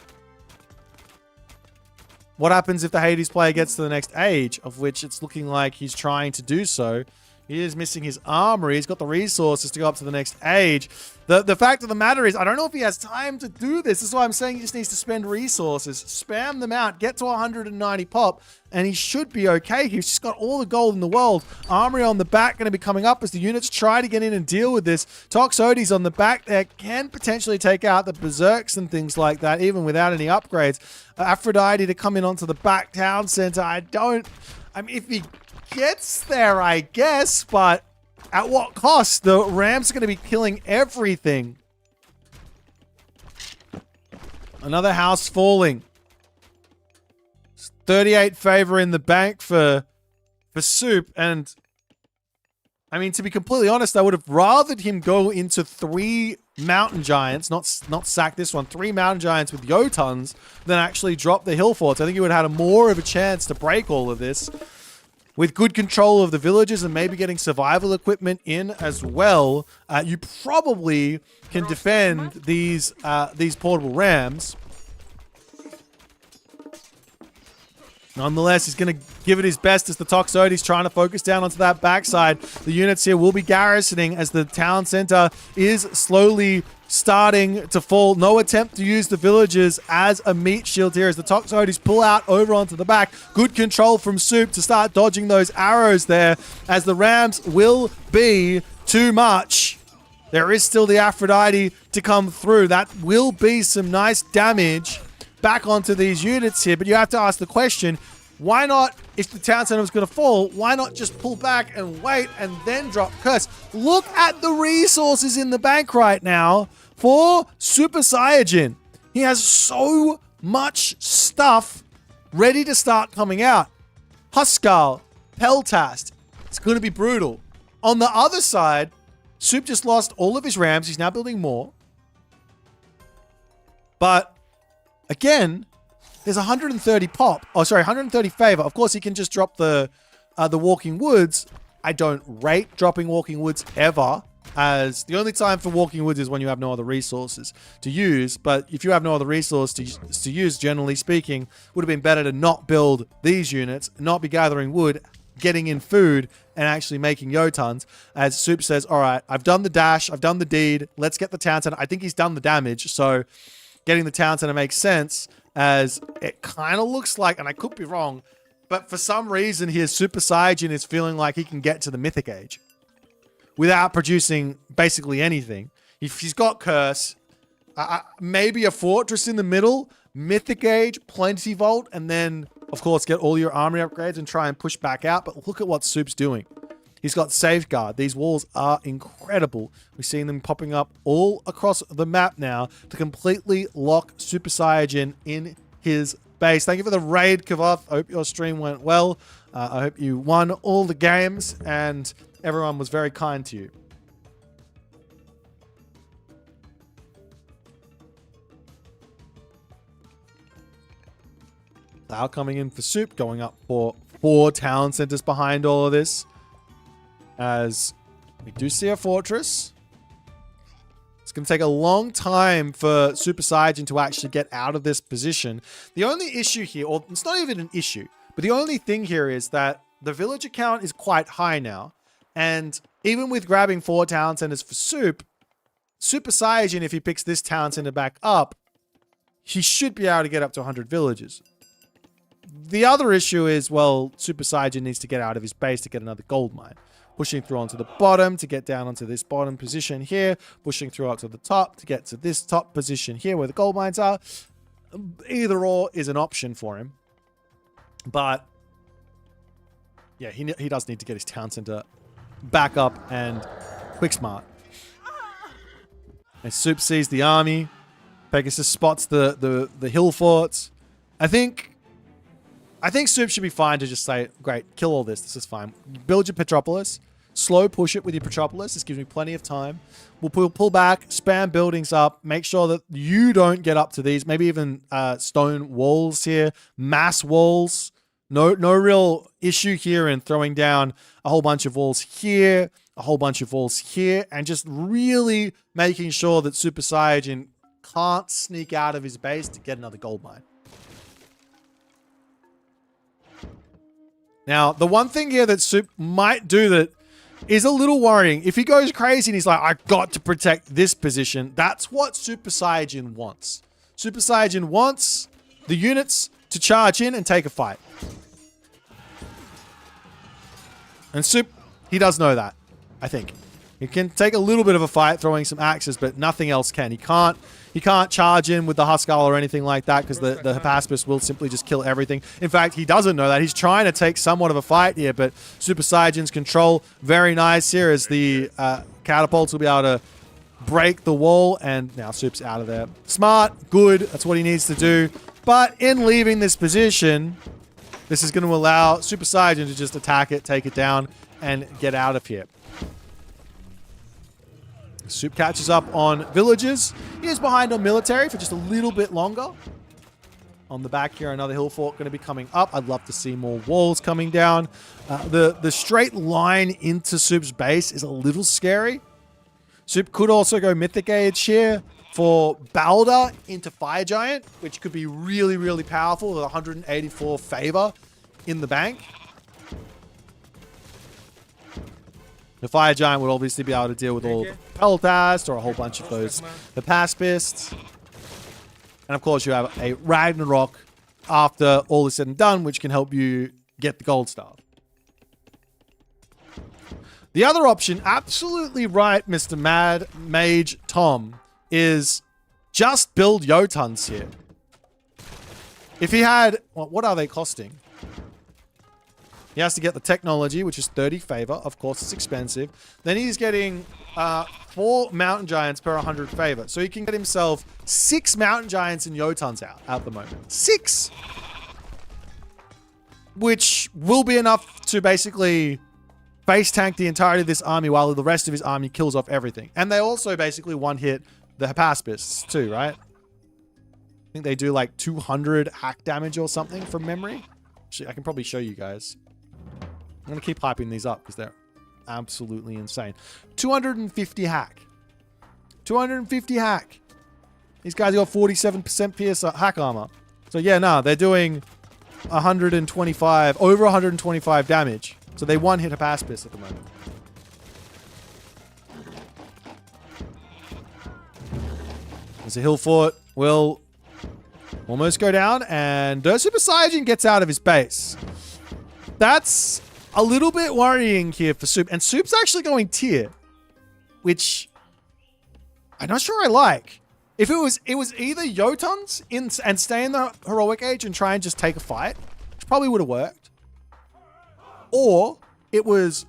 Speaker 1: what happens if the Hades player gets to the next age, of which it's looking like he's trying to do so? He is missing his armory. He's got the resources to go up to the next age. The fact of the matter is, I don't know if he has time to do this. This is why I'm saying he just needs to spend resources, spam them out, get to 190 pop, and he should be okay. He's just got all the gold in the world. Armory on the back going to be coming up as the units try to get in and deal with this. Toxotes on the back there can potentially take out the Berserks and things like that, even without any upgrades. Aphrodite to come in onto the back town center. I mean, if he gets there, I guess, but at what cost? The Rams are going to be killing everything. Another house falling. 38 favor in the bank for Soup, and I mean, to be completely honest, I would have rathered him go into 3 mountain giants, not sack this one, 3 mountain giants with Jotuns, than actually drop the hill forts. I think he would have had more of a chance to break all of this. With good control of the villages and maybe getting survival equipment in as well, you probably can defend these portable rams. Nonetheless, he's going to give it his best as the Toxotes trying to focus down onto that backside. The units here will be garrisoning as the town center is slowly starting to fall. No attempt to use the villagers as a meat shield here as the Toxotes pull out over onto the back. Good control from Soup to start dodging those arrows there as the Rams will be too much. There is still the Aphrodite to come through. That will be some nice damage back onto these units here, but you have to ask the question, why not, if the town center was going to fall, why not just pull back and wait and then drop Curse? Look at the resources in the bank right now for Super Saiyajin. He has so much stuff ready to start coming out. Huskal, Peltast, it's going to be brutal. On the other side, Soup just lost all of his Rams. He's now building more. But again, there's 130 pop. Oh, sorry, 130 favor. Of course, he can just drop the Walking Woods. I don't rate dropping Walking Woods ever, as the only time for Walking Woods is when you have no other resources to use. But if you have no other resource to use, generally speaking, would have been better to not build these units, not be gathering wood, getting in food, and actually making Jotuns. As Soup says, all right, I've done the dash, I've done the deed, let's get the town center. I think he's done the damage, so getting the town center makes sense, as it kind of looks like, and I could be wrong, but for some reason here, Super Saiyajin is feeling like he can get to the Mythic Age without producing basically anything. If he's got Curse, maybe a Fortress in the middle, Mythic Age, Plenty Vault, and then, of course, get all your armory upgrades and try and push back out. But look at what Soup's doing. He's got Safeguard. These walls are incredible. We're seeing them popping up all across the map now to completely lock Super Saiyajin in his base. Thank you for the raid, Kavoth. I hope your stream went well. I hope you won all the games and everyone was very kind to you. Now coming in for Soup, going up for 4 town centers behind all of this. As we do see a fortress. It's going to take a long time for Super Saiyajin to actually get out of this position. The only issue here, or it's not even an issue, but the only thing here is that the villager count is quite high now. And even with grabbing 4 town centers for Soup, Super Saiyajin, if he picks this town center back up, he should be able to get up to 100 villages. The other issue is, well, Super Saiyajin needs to get out of his base to get another gold mine, pushing through onto the bottom to get down onto this bottom position here, pushing through up to the top to get to this top position here where the gold mines are. Either or is an option for him. But yeah, he does need to get his town center back up and quick smart. And Soup sees the army. Pegasus spots the hill forts. I think Soup should be fine to just say, great, kill all this. This is fine. Build your Petropolis. Slow push it with your Petropolis. This gives me plenty of time. We'll pull back, spam buildings up, make sure that you don't get up to these. Maybe even stone walls here, mass walls. No real issue here in throwing down a whole bunch of walls here, a whole bunch of walls here, and just really making sure that Super Saiyajin can't sneak out of his base to get another gold mine. Now, the one thing here that Soup might do that is a little worrying, if he goes crazy and he's like, I've got to protect this position, that's what Super Saiyajin wants. Super Saiyajin wants the units to charge in and take a fight. And Soup, he does know that, I think. He can take a little bit of a fight throwing some axes, but nothing else can. He can't charge in with the Huskal or anything like that because the Hephaestus will simply just kill everything. In fact, he doesn't know that. He's trying to take somewhat of a fight here, but Super Saiyajin's control, very nice here as the catapults will be able to break the wall, and now Soup's out of there. Smart, good, that's what he needs to do. But in leaving this position, this is going to allow Super Saiyajin to just attack it, take it down, and get out of here. Soup catches up on villagers. He is behind on military for just a little bit longer. On the back here, another hill fort going to be coming up. I'd love to see more walls coming down. The straight line into Soup's base is a little scary. Soup could also go Mythic Age here for Balder into Fire Giant, which could be really, really powerful with 184 favor in the bank. The Fire Giant would obviously be able to deal with all the Peltast or a whole bunch of those Hephaespists. And of course you have a Ragnarok after all is said and done, which can help you get the gold star. The other option, absolutely right, Mr. Mad Mage Tom, is just build Jotuns here. If he had, well, what are they costing? He has to get the technology, which is 30 favor. Of course, it's expensive. Then he's getting 4 mountain giants per 100 favor. So he can get himself 6 mountain giants and Jotuns out at the moment. 6! Which will be enough to basically face tank the entirety of this army while the rest of his army kills off everything. And they also basically one-hit the Hephaespists too, right? I think they do like 200 hack damage or something from memory. Actually, I can probably show you guys. I'm going to keep hyping these up because they're absolutely insane. 250 hack. 250 hack. These guys got 47% PS hack armor. So yeah, no, they're doing 125, over 125 damage. So they one-hit Hephaestus at the moment. There's a hill fort. Will almost go down, and Super Saiyajin gets out of his base. That's a little bit worrying here for Soup. And Soup's actually going tier, which I'm not sure I like. If it was either Jotuns and stay in the heroic age and try and just take a fight, which probably would have worked. Or it was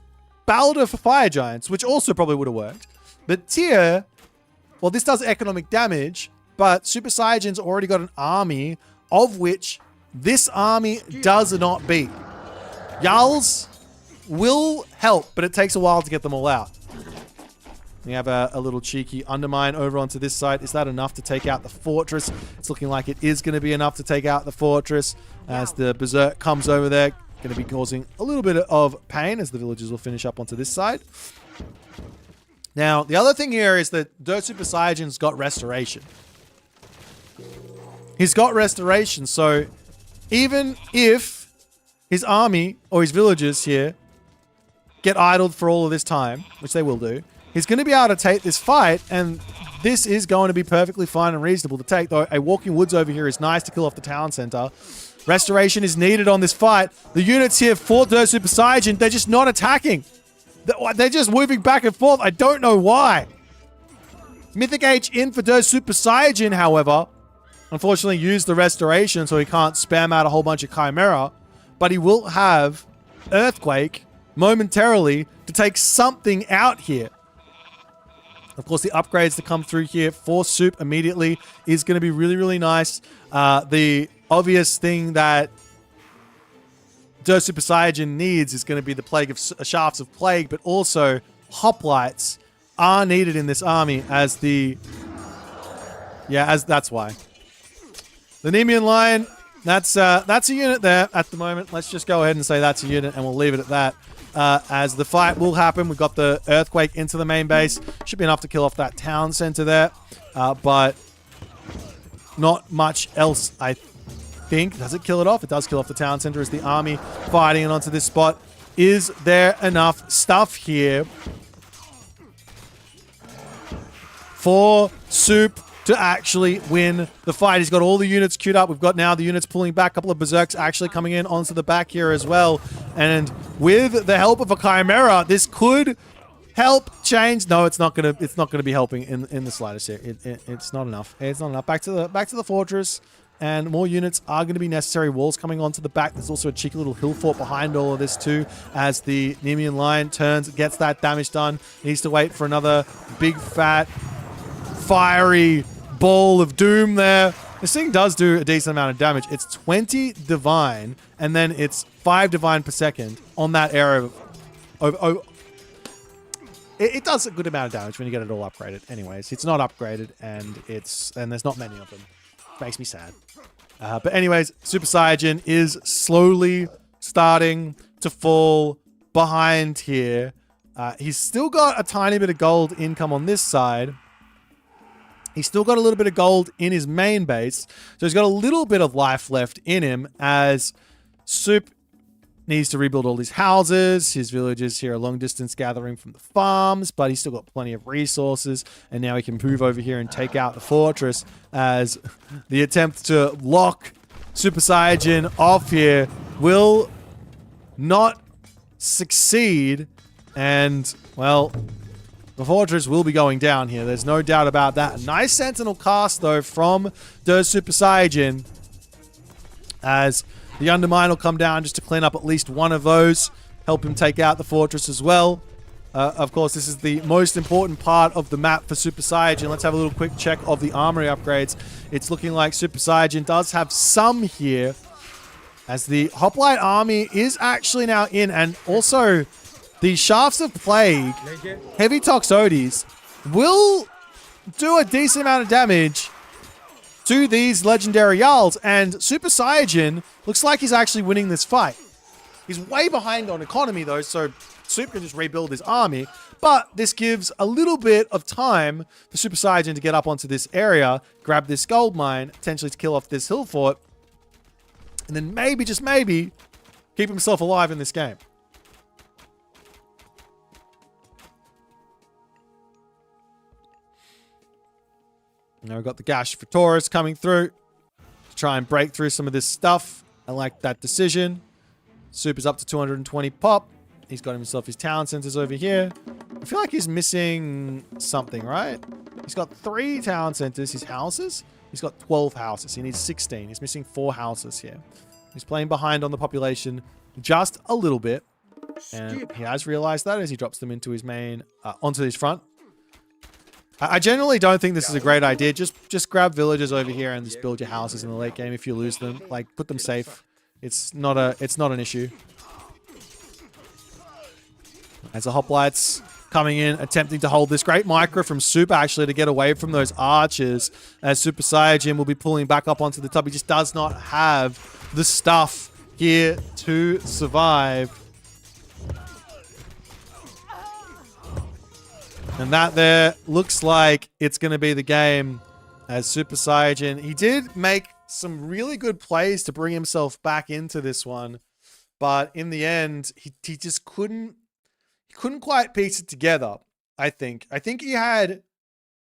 Speaker 1: Balder for Fire Giants, which also probably would have worked. But tier, well, this does economic damage, but Super Saiyajin's already got an army of which this army does not beat. Jarls will help, but it takes a while to get them all out. We have a little cheeky undermine over onto this side. Is that enough to take out the fortress? It's looking like it is going to be enough to take out the fortress as the Berserk comes over there. Going to be causing a little bit of pain as the villagers will finish up onto this side. Now, the other thing here is that Dirt Super Saiyajin's got restoration. He's got restoration, so even if his army or his villagers here get idled for all of this time, which they will do, he's going to be able to take this fight, and this is going to be perfectly fine and reasonable to take, though a Walking Woods over here is nice to kill off the town center. Restoration is needed on this fight. The units here for Dirt Super Saiyajin, they're just not attacking. They're just moving back and forth. I don't know why. Mythic H in for Der Super Saiyan, however, unfortunately used the restoration, so he can't spam out a whole bunch of Chimera, but he will have Earthquake momentarily to take something out here. Of course, the upgrades to come through here for Soup immediately is going to be really, really nice. The obvious thing that Der Super Saiyan needs is going to be the Plague of Shafts of Plague, but also Hoplites are needed in this army as the... Yeah, that's why. The Nemean line, that's a unit there at the moment. Let's just go ahead and say that's a unit, and we'll leave it at that. As the fight will happen, we've got the Earthquake into the main base. Should be enough to kill off that town center there, but not much else, I think. Does it kill it off? It does kill off the town center as the army fighting it onto this spot. Is there enough stuff here for Soup to actually win the fight? He's got all the units queued up. We've got now the units pulling back. A couple of Berserks actually coming in onto the back here as well. And with the help of a Chimera, this could help change. No, it's not gonna be helping in the slightest here. It's not enough. It's not enough. Back to the fortress. And more units are going to be necessary. Walls coming onto the back. There's also a cheeky little hill fort behind all of this too, as the Nemean line turns, gets that damage done. Needs to wait for another big fat fiery ball of doom there. This thing does do a decent amount of damage. It's 20 divine, and then it's 5 divine per second on that area. It does a good amount of damage when you get it all upgraded. Anyways, it's not upgraded, and there's not many of them. Makes me sad. But anyways, Super Saiyan is slowly starting to fall behind here. He's still got a tiny bit of gold income on this side. He's still got a little bit of gold in his main base. So he's got a little bit of life left in him as Soup needs to rebuild all his houses. His villages here are long distance gathering from the farms, but he's still got plenty of resources. And now he can move over here and take out the fortress as the attempt to lock Super Saiyan off here will not succeed. And, well, the fortress will be going down here. There's no doubt about that. A nice sentinel cast, though, from the Super Saiyan as the Undermine will come down just to clean up at least one of those. Help him take out the fortress as well. Of course, this is the most important part of the map for Super Saiyan. Let's have a little quick check of the armory upgrades. It's looking like Super Saiyan does have some here, as the Hoplite army is actually now in, and also the Shafts of Plague, Heavy Toxotes, will do a decent amount of damage to these legendary Jarls, and Super Saiyan looks like he's actually winning this fight. He's way behind on economy though, so Soup can just rebuild his army, but this gives a little bit of time for Super Saiyan to get up onto this area, grab this gold mine, potentially to kill off this hill fort, and then maybe, just maybe, keep himself alive in this game. Now we've got the Gash for Taurus coming through to try and break through some of this stuff. I like that decision. Soup is up to 220 pop. He's got himself his town centers over here. I feel like he's missing something, right? He's got 3 town centers. His houses? He's got 12 houses. He needs 16. He's missing 4 houses here. He's playing behind on the population just a little bit. And he has realized that as he drops them into his main, onto his front. I generally don't think this is a great idea. Just grab villagers over here and just build your houses in the late game if you lose them. Like, put them safe. It's not an issue. As the Hoplites coming in, attempting to hold this great micro from Soup actually to get away from those archers, as Super Saiyan will be pulling back up onto the top. He just does not have the stuff here to survive. And that there looks like it's going to be the game as Super Saiyan. He did make some really good plays to bring himself back into this one, but in the end, he just couldn't quite piece it together. I think he had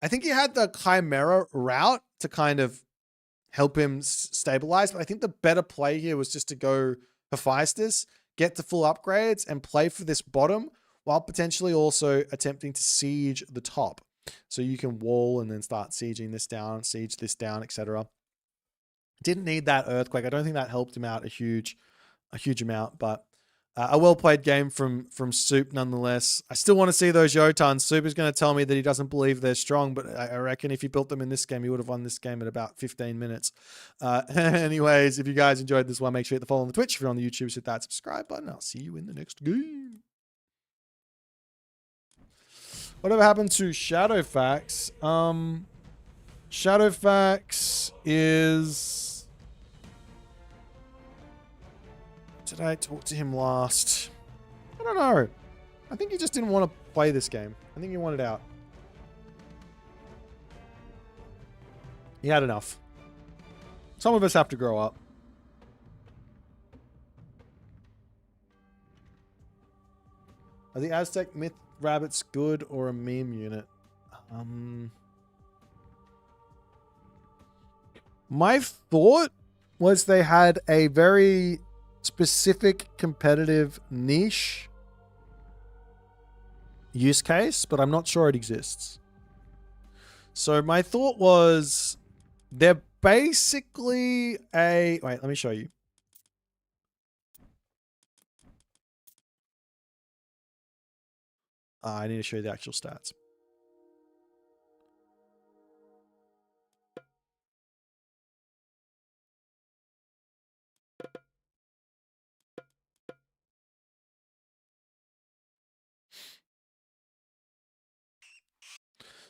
Speaker 1: the Chimera route to kind of help him stabilize, but I think the better play here was just to go Hephaestus, get to full upgrades, and play for this bottom while potentially also attempting to siege the top. So you can wall and then start sieging this down, siege this down, etc. Didn't need that earthquake. I don't think that helped him out a huge amount, but a well-played game from Soup nonetheless. I still want to see those Jotuns. Soup is going to tell me that he doesn't believe they're strong, but I reckon if he built them in this game, he would have won this game in about 15 minutes. Anyways, if you guys enjoyed this one, make sure you hit the follow on the Twitch. If you're on the YouTube, hit that subscribe button. I'll see you in the next game. Whatever happened to Shadowfax? Shadowfax is... Did I talk to him last? I don't know. I think he just didn't want to play this game. I think he wanted out. He had enough. Some of us have to grow up. Are the Aztec myth rabbits good or a meme unit? My thought was they had a very specific competitive niche use case, but I'm not sure it exists. So my thought was they're basically a... Wait, let me show you. I need to show you the actual stats.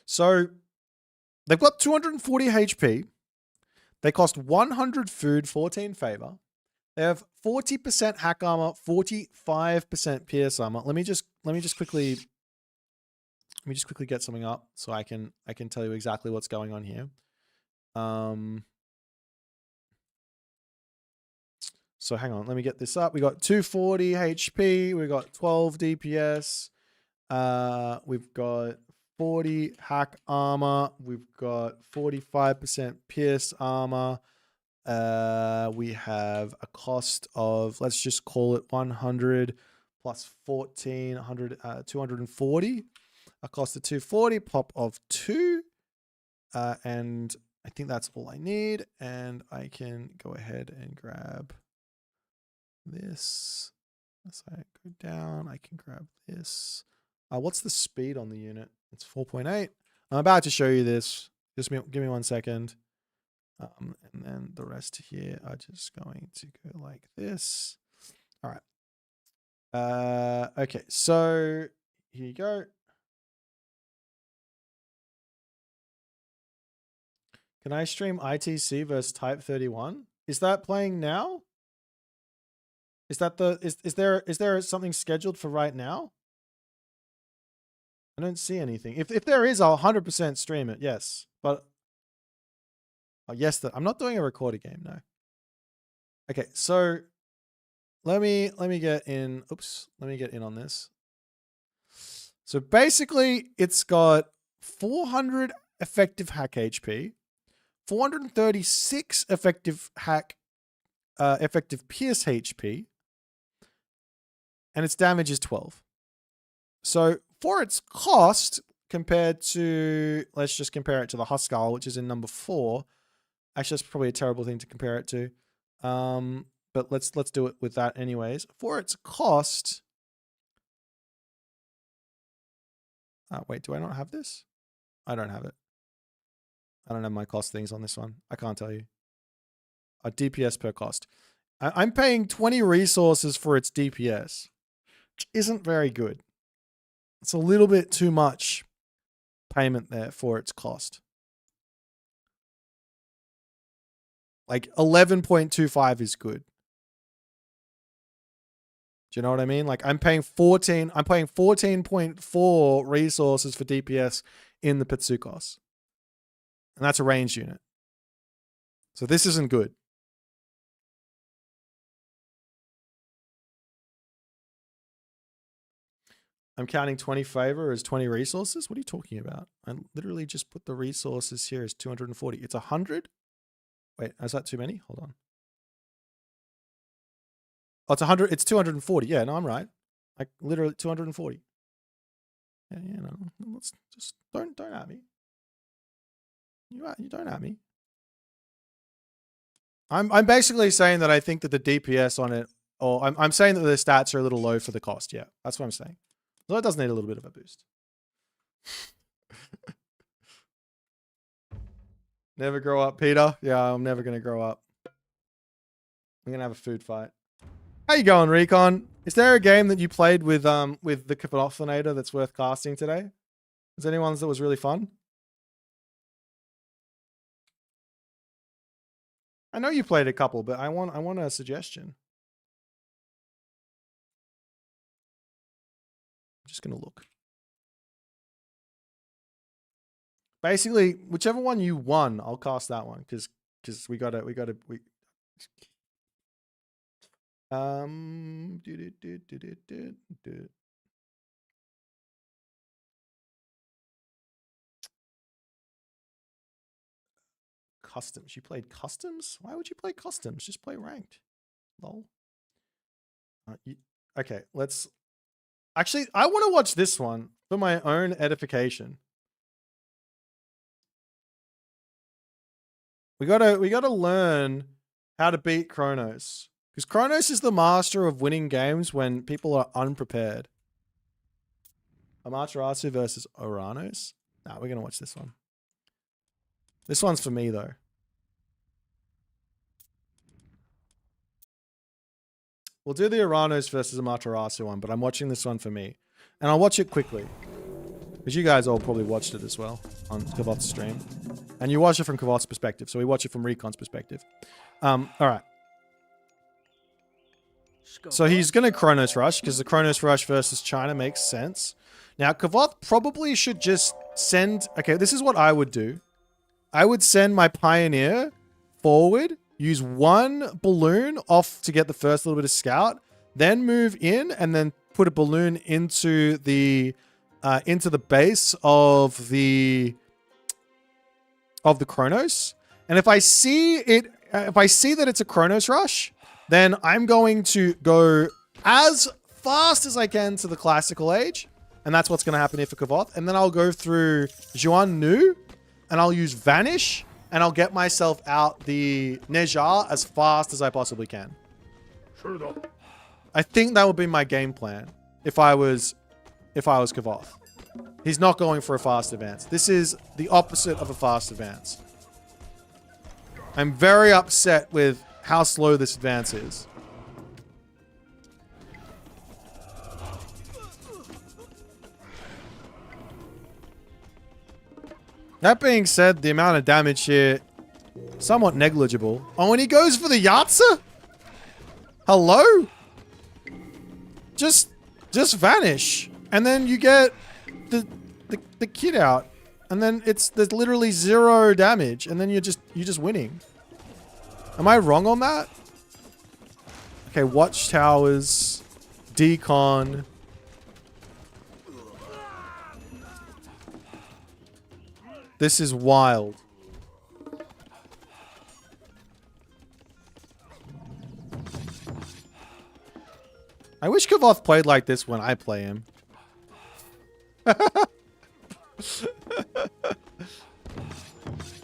Speaker 1: So they've got 240 HP. They cost 100 food, 14 favor. They have 40% hack armor, 45% pierce armor. Let me just quickly get something up so I can tell you exactly what's going on here. So hang on, let me get this up. We got 240 HP, we got 12 DPS, we've got 40 hack armor, we've got 45% pierce armor. We have a cost of, let's just call it 100 plus 14, 100, 240. A cost of 240, pop of 2. And I think that's all I need. And I can go ahead and grab this. As I go down, I can grab this. What's the speed on the unit? It's 4.8. I'm about to show you this. Just give me 1 second. And then the rest here are just going to go like this. All right. Okay, so here you go. Can I stream ITC versus Type 31? Is that playing now? Is that the is there something scheduled for right now? I don't see anything. If there is, I'll 100% stream it. Yes, but oh, yes, I'm not doing a recorded game, no. Okay, so let me get in. Oops, let me get in on this. So basically, it's got 400 effective hack HP, 436 effective hack, effective pierce HP, and its damage is 12. So for its cost, compared to, let's just compare it to the Huskar, which is in number 4. Actually, that's probably a terrible thing to compare it to. But let's do it with that anyways. For its cost, wait, do I not have this? I don't have it. I don't have my cost things on this one. I can't tell you. A DPS per cost. I'm paying 20 resources for its DPS, which isn't very good. It's a little bit too much payment there for its cost. Like 11.25 is good. Do you know what I mean? Like I'm paying 14.4 resources for DPS in the Pitsukos. And that's a ranged unit. So this isn't good. I'm counting 20 favor as 20 resources. What are you talking about? I literally just put the resources here as 240. It's 100. Wait, is that too many? Hold on. Oh, it's 100. It's 240. Yeah, no, I'm right. Like literally 240. Yeah, no, let's just don't at me. You don't at me. I'm basically saying that I think that the DPS on it, or I'm saying that the stats are a little low for the cost. Yeah, that's what I'm saying. So it does need a little bit of a boost. Never grow up, Peter. Yeah, I'm never gonna grow up. I'm gonna have a food fight. How you going, Recon? Is there a game that you played with the Cacophinator that's worth casting today? Is there anyone that was really fun? I know you played a couple, but I want a suggestion. I'm just gonna look. Basically, whichever one you won, I'll cast that one because we gotta Customs. You played customs? Why would you play customs? Just play ranked. Lol. Okay, let's... Actually, I want to watch this one for my own edification. We gotta learn how to beat Kronos. Because Kronos is the master of winning games when people are unprepared. Amaterasu versus Oranos? Nah, we're gonna watch this one. This one's for me, though. We'll do the Oranos versus Amaterasu one, but I'm watching this one for me. And I'll watch it quickly. Because you guys all probably watched it as well on Kavoth's stream. And you watch it from Kavoth's perspective, so we watch it from Recon's perspective. Alright. So he's going to Kronos Rush, because the Kronos Rush versus China makes sense. Now, Kavoth probably should just send... Okay, this is what I would do. I would send my Pioneer forward, use one balloon off to get the first little bit of scout, then move in, and then put a balloon into the base of the Kronos. And if I see that it's a Kronos Rush, then I'm going to go as fast as I can to the classical age. And that's what's going to happen here for Kavoth. And then I'll go through Zhuan Nu, and I'll use Vanish, and I'll get myself out the Nejar as fast as I possibly can. I think that would be my game plan if I was Kavoth. He's not going for a fast advance. This is the opposite of a fast advance. I'm very upset with how slow this advance is. That being said, the amount of damage here, somewhat negligible. Oh, and he goes for the Yatsa? Hello? Just vanish. And then you get the kid out. And then there's literally 0 damage. And then you're just winning. Am I wrong on that? Okay, Watchtowers, Decon. This is wild. I wish Kavoth played like this when I play him.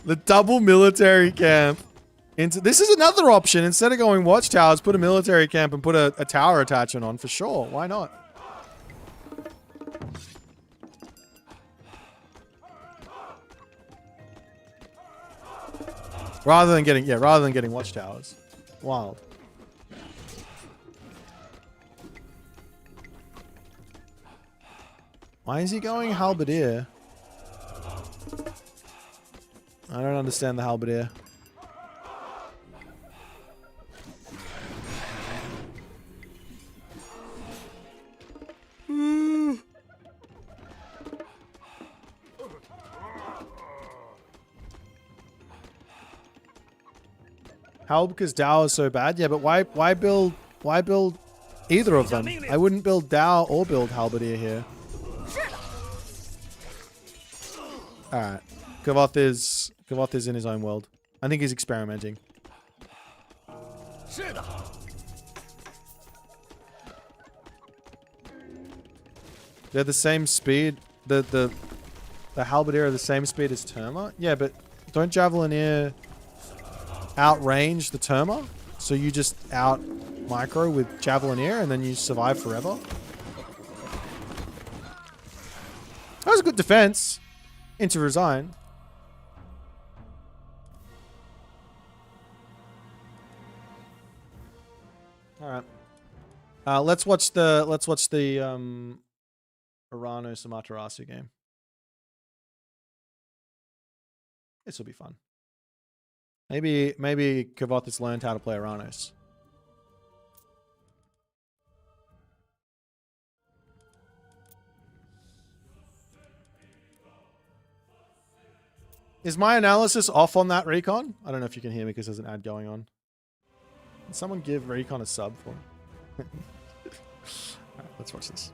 Speaker 1: The double military camp. This is another option. Instead of going Watchtowers, put a military camp and put a tower attachment on for sure. Why not? Rather than getting Watchtowers. Wild. Why is he going Halberdier? I don't understand the Halberdier. How? Because Dao is so bad? Yeah, but why build either of them? I wouldn't build Dao or build Halberdier here. Alright. Kavoth is in his own world. I think he's experimenting. They're the same speed. the halberdier the same speed as Terma? Yeah, but don't Javelineer outrange the Terma? So you just out micro with Javelineer and then you survive forever? That was a good defense. Into resign. Alright. Let's watch the Uranos Amaterasu game. This will be fun. Maybe Kavoth has learned how to play Uranos. Is my analysis off on that recon? I don't know if you can hear me because there's an ad going on. Can someone give recon a sub for me? Alright, let's watch this.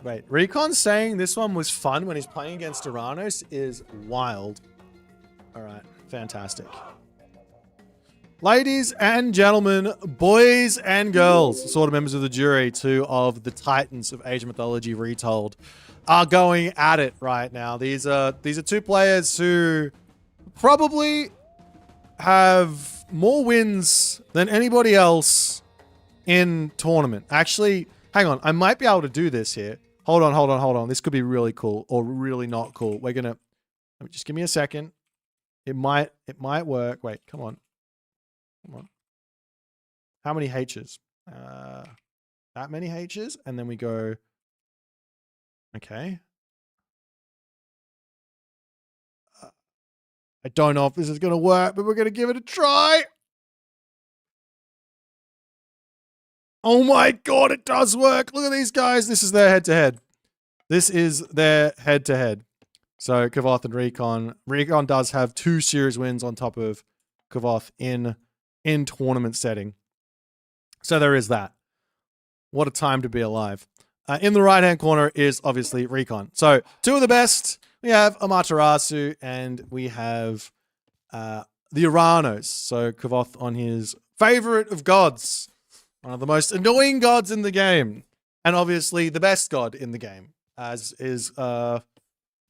Speaker 1: Wait, Recon saying this one was fun when he's playing against Uranos is wild. Alright, fantastic. Ladies and gentlemen, boys and girls, sort of members of the jury, two of the titans of Age of Mythology Retold are going at it right now. These are two players who probably have more wins than anybody else in tournament. Actually, hang on, I might be able to do this here. Hold on. This could be really cool or really not cool. We're gonna just give me a second. It might work. Wait, come on. How many H's? That many H's, and then we go. Okay. I don't know if this is gonna work, but we're gonna give it a try. Oh my god, it does work. Look at these guys. This is their head-to-head. This is their head-to-head. So Kavoth and Recon. Recon does have 2 series wins on top of Kavoth in tournament setting. So there is that. What a time to be alive. In the right-hand corner is obviously Recon. So 2 of the best. We have Amaterasu and we have the Uranos. So Kavoth on his favorite of gods. One of the most annoying gods in the game. And obviously the best god in the game. As is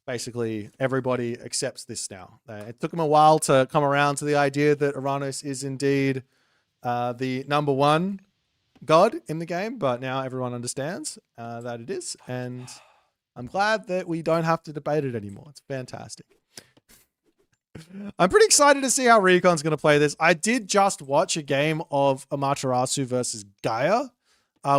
Speaker 1: basically everybody accepts this now. It took him a while to come around to the idea that Uranos is indeed the #1 god in the game. But now everyone understands that it is. And I'm glad that we don't have to debate it anymore. It's fantastic. I'm pretty excited to see how Recon's going to play this. I did just watch a game of Amaterasu versus Gaia,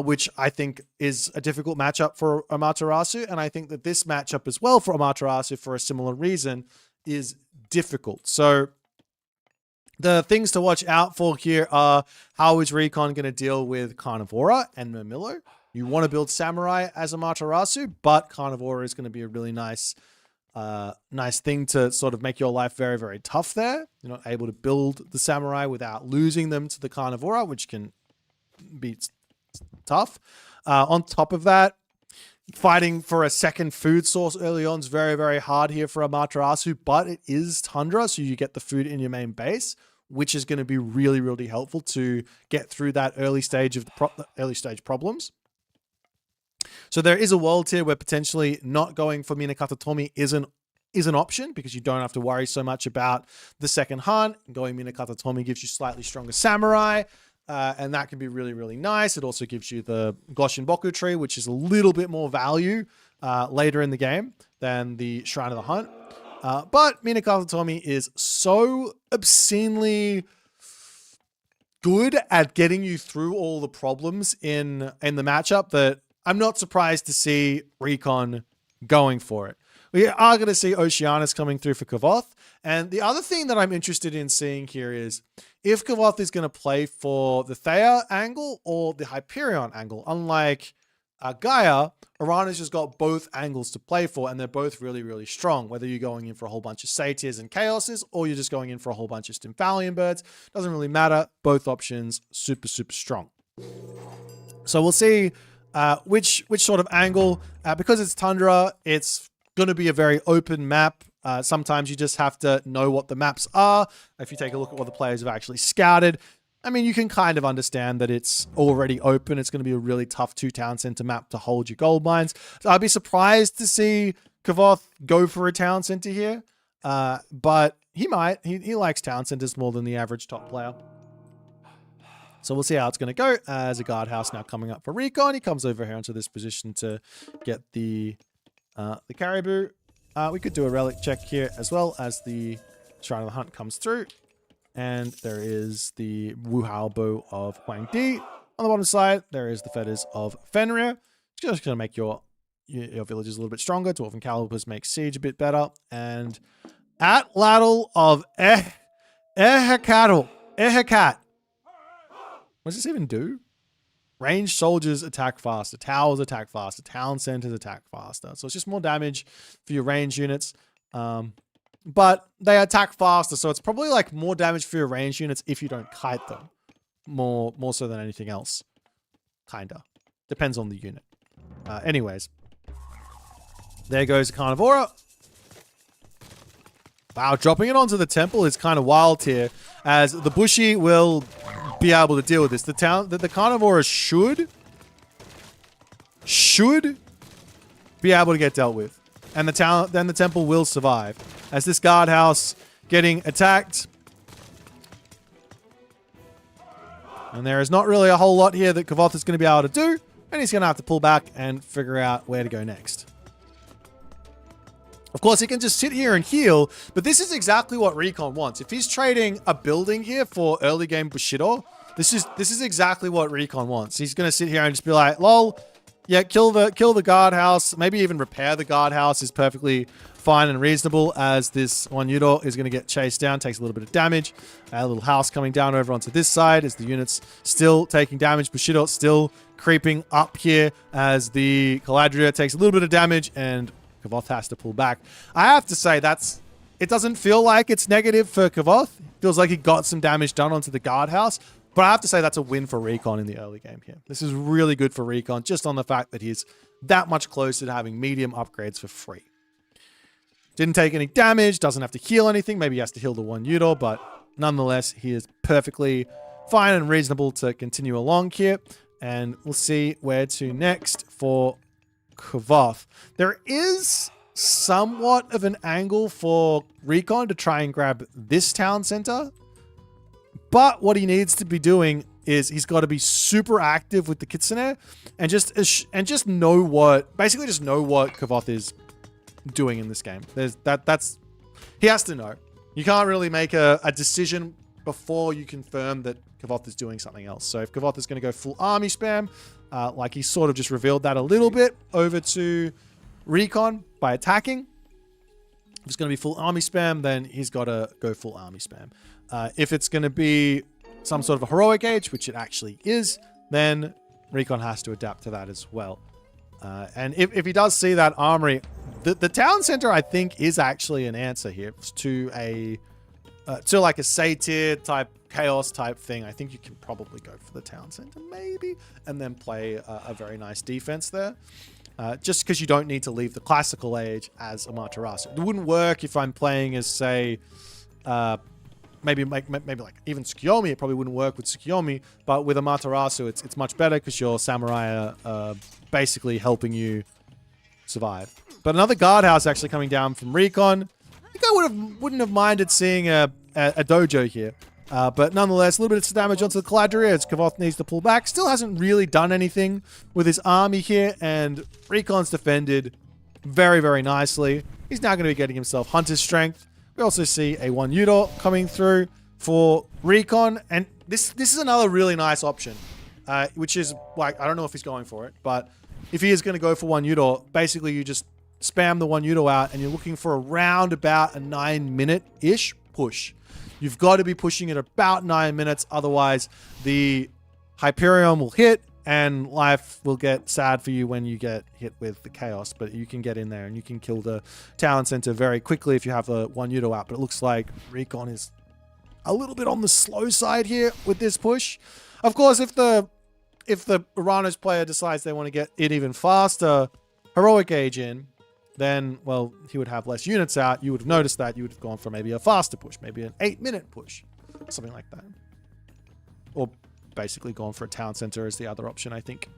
Speaker 1: which I think is a difficult matchup for Amaterasu. And I think that this matchup as well for Amaterasu, for a similar reason, is difficult. So the things to watch out for here are, how is Recon going to deal with Carnivora and Murmillo? You want to build Samurai as Amaterasu, but Carnivora is going to be a really nice thing to sort of make your life very, very tough there. You're not able to build the Samurai without losing them to the Carnivora, which can be tough. On top of that, fighting for a second food source early on is very, very hard here for Amaterasu, but it is Tundra, so you get the food in your main base, which is going to be really, really helpful to get through that early stage of the early stage problems. So there is a world here where potentially not going for Minakata Tomi is an option, because you don't have to worry so much about the second hunt. Going Minakata Tomi gives you slightly stronger Samurai, and that can be really, really nice. It also gives you the Goshin Boku tree, which is a little bit more value later in the game than the Shrine of the Hunt. But Minakata Tomi is so obscenely good at getting you through all the problems in the matchup that I'm not surprised to see Recon going for it. We are going to see Oceanus coming through for Kavoth. And the other thing that I'm interested in seeing here is if Kavoth is going to play for the Thea angle or the Hyperion angle. Unlike Gaia, Uranus has got both angles to play for, and they're both really, really strong. Whether you're going in for a whole bunch of Satyrs and Chaoses, or you're just going in for a whole bunch of Stymphalian birds, doesn't really matter. Both options, super, super strong. So we'll see which sort of angle. Because it's Tundra, it's going to be a very open map. Sometimes you just have to know what the maps are. If you take a look at what the players have actually scouted, I mean, you can kind of understand that it's already open. It's going to be a really tough 2 town center map to hold your gold mines. So I'd be surprised to see Kavoth go for a town center here. But he might. He likes town centers more than the average top player. So we'll see how it's going to go. As a guardhouse now coming up for recon. He comes over here into this position to get the caribou. We could do a relic check here as well as the Shrine of the Hunt comes through. And there is the Wuhao bow of Huang Di. On the bottom side, there is the feathers of Fenrir. It's just going to make your villages a little bit stronger. Dwarven calibers make siege a bit better. And at Ladle of Ehekat. What does this even do? Ranged soldiers attack faster. Towers attack faster. Town centers attack faster. So it's just more damage for your ranged units. But they attack faster. So it's probably like more damage for your ranged units if you don't kite them. More so than anything else. Kinda. Depends on the unit. Anyways. There goes the Carnivora. Wow, dropping it onto the temple is kind of wild here. As the Bushi will be able to deal with this. The Carnivora should be able to get dealt with. And then the temple will survive. As this guardhouse getting attacked. And there is not really a whole lot here that Kavoth is going to be able to do. And he's going to have to pull back and figure out where to go next. Of course, he can just sit here and heal, but this is exactly what Recon wants. If he's trading a building here for early game Bushido, this is exactly what Recon wants. He's going to sit here and just be like, lol, yeah, kill the guardhouse, maybe even repair the guardhouse is perfectly fine and reasonable, as this one Yudo is going to get chased down, takes a little bit of damage. A little house coming down over onto this side as the unit's still taking damage. Bushido still creeping up here as the Caladria takes a little bit of damage and Kavoth has to pull back. I have to say it doesn't feel like it's negative for Kavoth. It feels like he got some damage done onto the guardhouse. But I have to say that's a win for Recon in the early game here. This is really good for Recon just on the fact that he's that much closer to having medium upgrades for free. Didn't take any damage, doesn't have to heal anything. Maybe he has to heal the one Yudo, but nonetheless, he is perfectly fine and reasonable to continue along here. And we'll see where to next for Kavoth. There is somewhat of an angle for Recon to try and grab this town center. But what he needs to be doing is he's got to be super active with the Kitsune and just know what Kavoth is doing in this game. He has to know. You can't really make a decision before you confirm that Kavoth is doing something else. So if Kavoth is going to go full army spam, like he sort of just revealed that a little bit over to Recon by attacking. If it's going to be full army spam, then he's got to go full army spam. If it's going to be some sort of a heroic age, which it actually is, then Recon has to adapt to that as well. And if he does see that armory, the town center, I think, is actually an answer here to like a satyr type, chaos type thing. I think you can probably go for the town center, maybe, and then play a very nice defense there. Just because you don't need to leave the classical age as Amaterasu. It wouldn't work if I'm playing as, say, maybe like even Tsukiyomi. It probably wouldn't work with Tsukiyomi, but with Amaterasu, it's much better because your samurai are basically helping you survive. But another guardhouse actually coming down from Recon. I think I wouldn't have minded seeing a dojo here. But nonetheless, a little bit of damage onto the Caladria as Kavoth needs to pull back. Still hasn't really done anything with his army here, and Recon's defended very, very nicely. He's now going to be getting himself Hunter's Strength. We also see a one Yudo coming through for Recon, and this is another really nice option, which is, like, I don't know if he's going for it, but if he is going to go for one Yudo, basically you just spam the one Yudo out, and you're looking for around about a 9-minute-ish push. You've got to be pushing it about 9 minutes, otherwise the Hyperion will hit and life will get sad for you when you get hit with the chaos. But you can get in there and you can kill the town center very quickly if you have a one Yudo out. But it looks like Recon is a little bit on the slow side here with this push. Of course, if the if the Uranus player decides they want to get it even faster, heroic age in, then, well, he would have less units out. You would have noticed that. You would have gone for maybe a faster push, maybe an 8-minute push, something like that. Or basically gone for a town center as the other option, I think.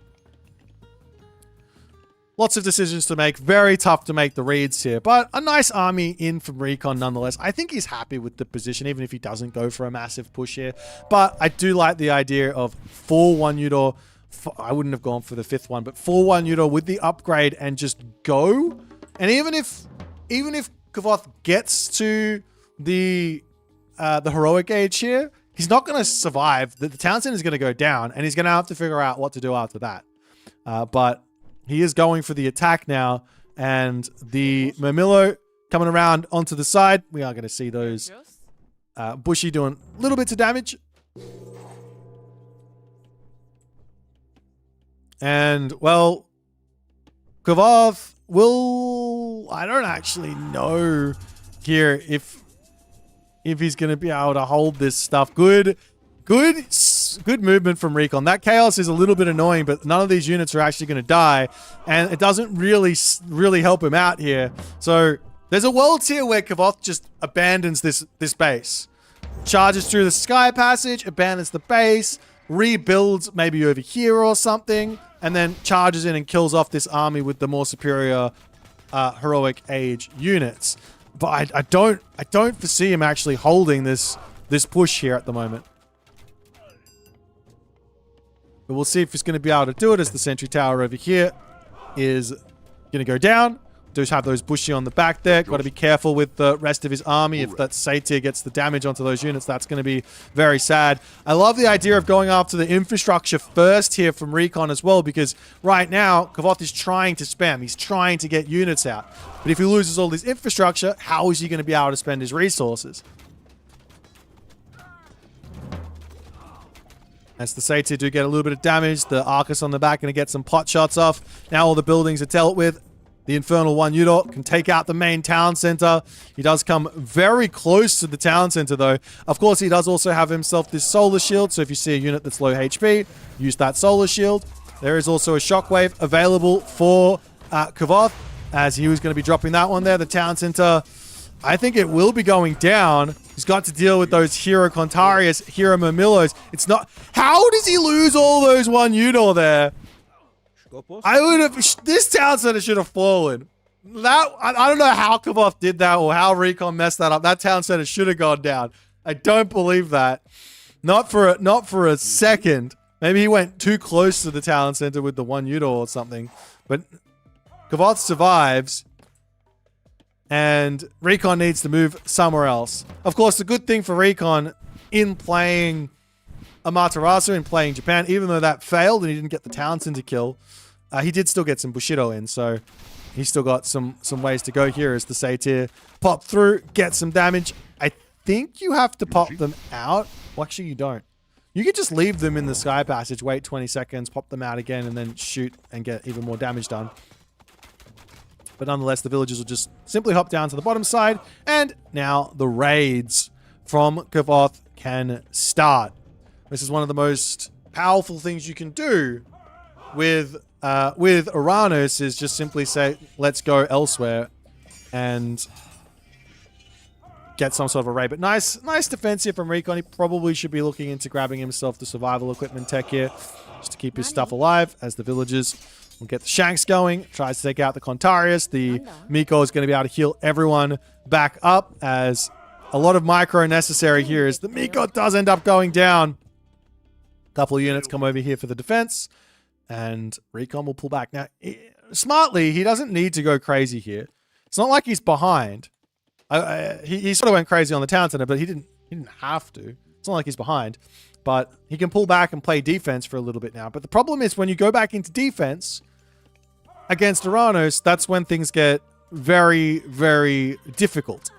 Speaker 1: Lots of decisions to make. Very tough to make the reads here, but a nice army in from Recon nonetheless. I think he's happy with the position, even if he doesn't go for a massive push here. But I do like the idea of 4-1 Udor. I wouldn't have gone for the 5th one, but 4-1 Udor with the upgrade and just go. And even if Kavoth gets to the heroic age here, he's not going to survive. The town center is going to go down, and he's going to have to figure out what to do after that. But he is going for the attack now, and the Murmillo coming around onto the side. We are going to see those Bushy doing little bits of damage. And, well, Kavoth will... I don't actually know here if he's going to be able to hold this stuff. Good movement from Recon. That chaos is a little bit annoying, but none of these units are actually going to die, and it doesn't really help him out here. So there's a world here where Kavoth just abandons this base, charges through the sky passage, abandons the base, rebuilds maybe over here or something, and then charges in and kills off this army with the more superior heroic age units. But I don't foresee him actually holding this push here at the moment. But we'll see if he's going to be able to do it, as the sentry tower over here is going to go down. Does have those Bushy on the back there. Got to be careful with the rest of his army. If that Satyr gets the damage onto those units, that's going to be very sad. I love the idea of going after the infrastructure first here from Recon as well, because right now, Kavoth is trying to spam. He's trying to get units out. But if he loses all this infrastructure, how is he going to be able to spend his resources? As the Satyr do get a little bit of damage, the Arcus on the back going to get some pot shots off. Now all the buildings are dealt with. The Infernal 1 Udor can take out the main town center. He does come very close to the town center, though. Of course, he does also have himself this solar shield, so if you see a unit that's low HP, use that solar shield. There is also a shockwave available for Kavoth, as he was going to be dropping that one there. The town center, I think it will be going down. He's got to deal with those Hero Contarius, Hero Murmillos. It's not... How does he lose all those 1 Udor there? I would have... This town center should have fallen. I don't know how Kavoth did that or how Recon messed that up. That town center should have gone down. I don't believe that. Not for a second. Maybe he went too close to the town center with the 1 Udor or something. But Kavoth survives. And Recon needs to move somewhere else. Of course, the good thing for Recon in playing Amaterasu, in playing Japan, even though that failed and he didn't get the town center kill, he did still get some Bushido in. So he's still got some ways to go here as the Satyr pop through, get some damage. I think you have to pop them out. Well, actually, you don't. You could just leave them in the sky passage, wait 20 seconds, pop them out again, and then shoot and get even more damage done. But nonetheless, the villagers will just simply hop down to the bottom side. And now the raids from Kavoth can start. This is one of the most powerful things you can do with Uranus, is just simply say, let's go elsewhere and get some sort of a raid. But nice defense here from Recon. He probably should be looking into grabbing himself the survival equipment tech here, just to keep his stuff alive, as the villagers will get the Shanks going. Tries to take out the Contarius. The Miko is going to be able to heal everyone back up, as a lot of micro necessary here, as the Miko does end up going down. A couple of units come over here for the defense, and Recon will pull back. Now, smartly, he doesn't need to go crazy here. It's not like he's behind. He sort of went crazy on the town center, but he didn't have to. It's not like he's behind. But he can pull back and play defense for a little bit now. But the problem is, when you go back into defense against Uranus, that's when things get very, very difficult.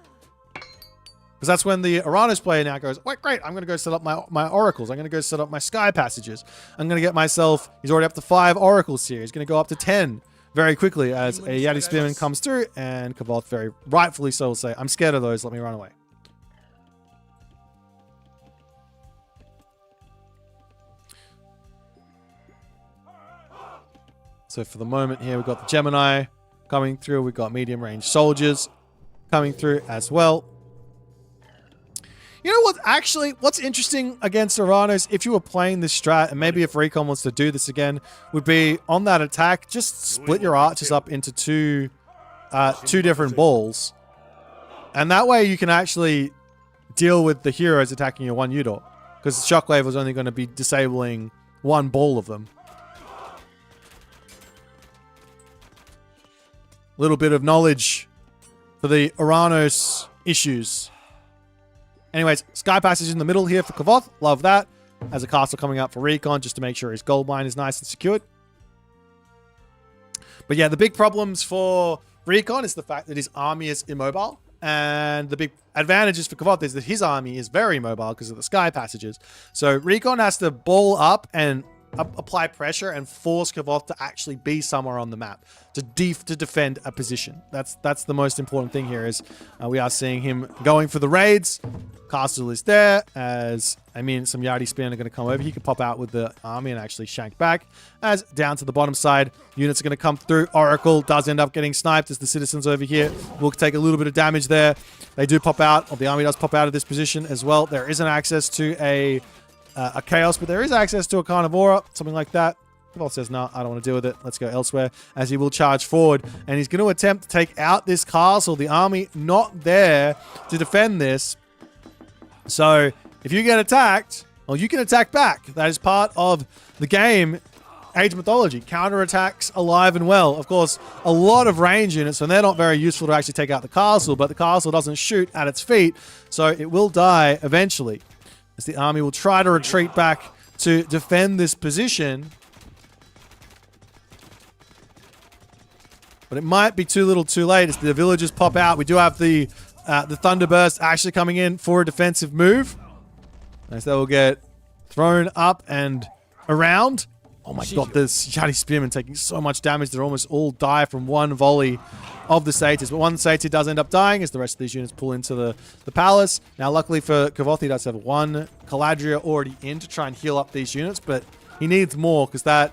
Speaker 1: Because that's when the Uranus player now goes, wait, great, I'm going to go set up my oracles. I'm going to go set up my sky passages. I'm going to get myself... He's already up to 5 oracles here. He's going to go up to 10 very quickly as a Yeti Spearman comes through, and Kavoth very rightfully so will say, I'm scared of those, let me run away. So for the moment here, we've got the Gemini coming through. We've got medium range soldiers coming through as well. You know what? Actually, what's interesting against Uranos, if you were playing this strat, and maybe if Recon wants to do this again, would be on that attack, just split your archers up into two different balls. And that way you can actually deal with the heroes attacking your one Udor. Because Shockwave was only going to be disabling one ball of them. Little bit of knowledge for the Uranos issues. Anyways, Sky Passage in the middle here for Kavoth. Love that. As a castle coming out for Recon, just to make sure his gold mine is nice and secured. But yeah, the big problems for Recon is the fact that his army is immobile. And the big advantages for Kavoth is that his army is very mobile because of the Sky Passages. So Recon has to ball up and apply pressure and force Kavoth to actually be somewhere on the map to defend a position. That's the most important thing here is we are seeing him going for the raids. Castle is there as, I mean, some Yardie Spearmen are going to come over. He can pop out with the army and actually shank back. As down to the bottom side, units are going to come through. Oracle does end up getting sniped as the citizens over here will take a little bit of damage there. They do pop out, or the army does pop out of this position as well. There isn't access to a Chaos, but there is access to a Carnivora, something like that. Kavoth says, no, I don't want to deal with it. Let's go elsewhere, as he will charge forward. And he's going to attempt to take out this castle. The army not there to defend this. So if you get attacked, well, you can attack back. That is part of the game. Age Mythology. Counterattacks alive and well. Of course, a lot of range units, and they're not very useful to actually take out the castle, but the castle doesn't shoot at its feet, so it will die eventually. As the army will try to retreat back to defend this position. But it might be too little too late as the villagers pop out. We do have the Thunderburst actually coming in for a defensive move. As they will get thrown up and around. Oh my god, this Yardie Spearmen taking so much damage. They're almost all die from one volley of the Satyrs. But one Satyr does end up dying as the rest of these units pull into the palace. Now, luckily for Kavoth, he does have one Caladria already in to try and heal up these units. But he needs more because that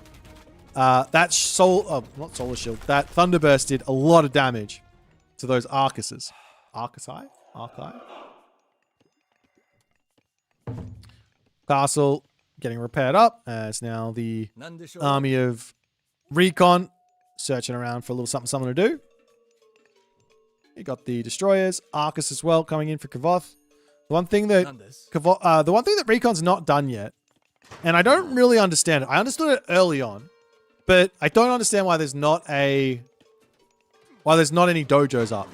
Speaker 1: Thunderburst did a lot of damage to those Arcuses. Arci? Castle getting repaired up as now the army of Recon searching around for a little something to do. You got the destroyers, Arcus as well coming in for Kavoth. The one thing that Recon's not done yet, and I don't really understand it. I understood it early on, but I don't understand why there's not any dojos up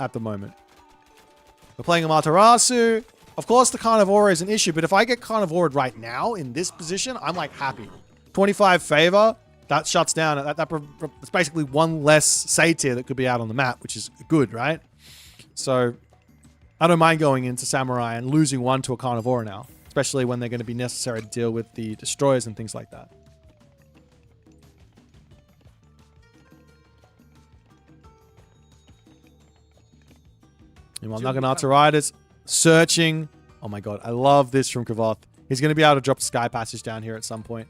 Speaker 1: at the moment. We're playing Amaterasu. Of course, the Carnivora is an issue, but if I get Carnivored right now in this position, I'm like happy. 25 favor, that shuts down. It's basically one less Satyr that could be out on the map, which is good, right? So I don't mind going into Samurai and losing one to a Carnivora now, especially when they're going to be necessary to deal with the destroyers and things like that. Meanwhile, Naginata Riders searching. Oh my god, I love this from Kavoth. He's going to be able to drop Sky Passage down here at some point.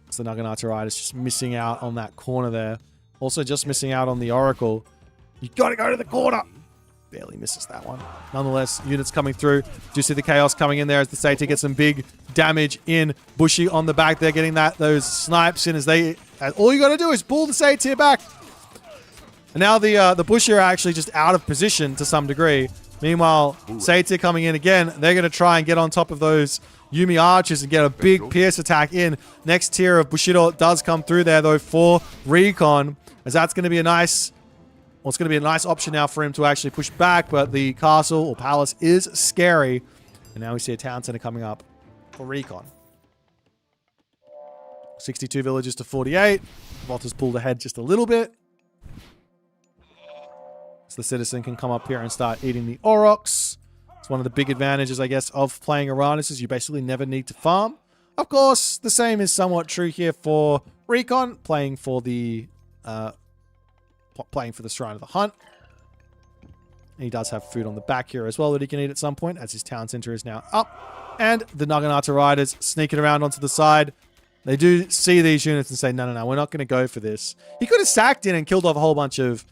Speaker 1: So the Naginata Riders just missing out on that corner there. Also just missing out on the Oracle. You got to go to the corner. Barely misses that one. Nonetheless, units coming through. Do you see the Chaos coming in there as the Satyr gets some big damage in. Bushy on the back. They're getting those snipes in as all you got to do is pull the Satyr back. And now the Bushy are actually just out of position to some degree. Meanwhile, Satyr coming in again. They're going to try and get on top of those Yumi archers and get a big pierce attack in. Next tier of Bushido does come through there, though, for Recon. As that's going to be a nice... Well, it's going to be a nice option now for him to actually push back. But the castle or palace is scary. And now we see a town center coming up for Recon. 62 villages to 48. Kavoth has pulled ahead just a little bit. The citizen can come up here and start eating the Aurochs. It's one of the big advantages, I guess, of playing Uranus is you basically never need to farm. Of course, the same is somewhat true here for Recon, playing for the Shrine of the Hunt. And he does have food on the back here as well that he can eat at some point, as his town center is now up. And the Naginata Riders sneaking around onto the side. They do see these units and say, no, no, no, we're not going to go for this. He could have sacked in and killed off a whole bunch of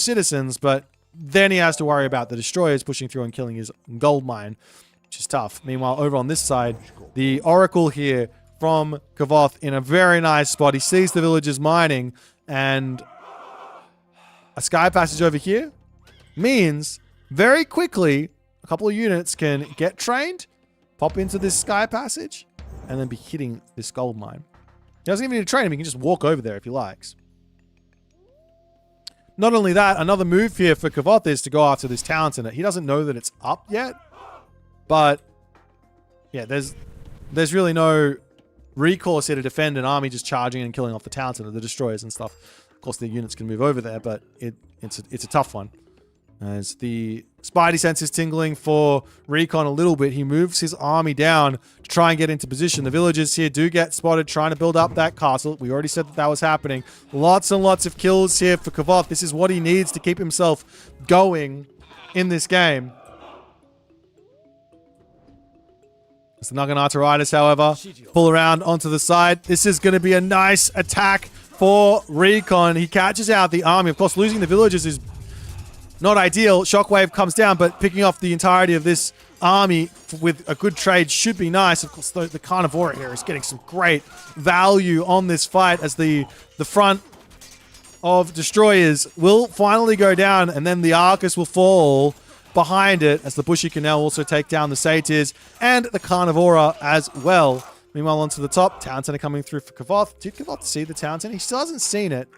Speaker 1: citizens, but then he has to worry about the destroyers pushing through and killing his gold mine, which is tough. Meanwhile, over on this side, the Oracle here from Kavoth in a very nice spot. He sees the villagers mining, and a sky passage over here means very quickly a couple of units can get trained, pop into this sky passage, and then be hitting this gold mine. He doesn't even need to train him. He can just walk over there if he likes. Not only that, another move here for Kavoth is to go after this town center. He doesn't know that it's up yet, but yeah, there's really no recourse here to defend an army just charging and killing off the town center, the destroyers and stuff. Of course, the units can move over there, but it's a tough one. As the Spidey sense is tingling for Recon a little bit, he moves his army down to try and get into position. The villagers here do get spotted trying to build up that castle. We already said that that was happening. Lots and lots of kills here for Kavoth. This is what he needs to keep himself going in this game. As the Naginatarites, however, pull around onto the side. This is going to be a nice attack for Recon. He catches out the army. Of course, losing the villagers is not ideal. Shockwave comes down, but picking off the entirety of this army with a good trade should be nice. Of course, the Carnivora here is getting some great value on this fight as the front of destroyers will finally go down, and then the Arcus will fall behind it as the Bushi can now also take down the Satyrs and the Carnivora as well. Meanwhile, onto the top, Town Center coming through for Kavoth. Did Kavoth see the Town Center? He still hasn't seen it,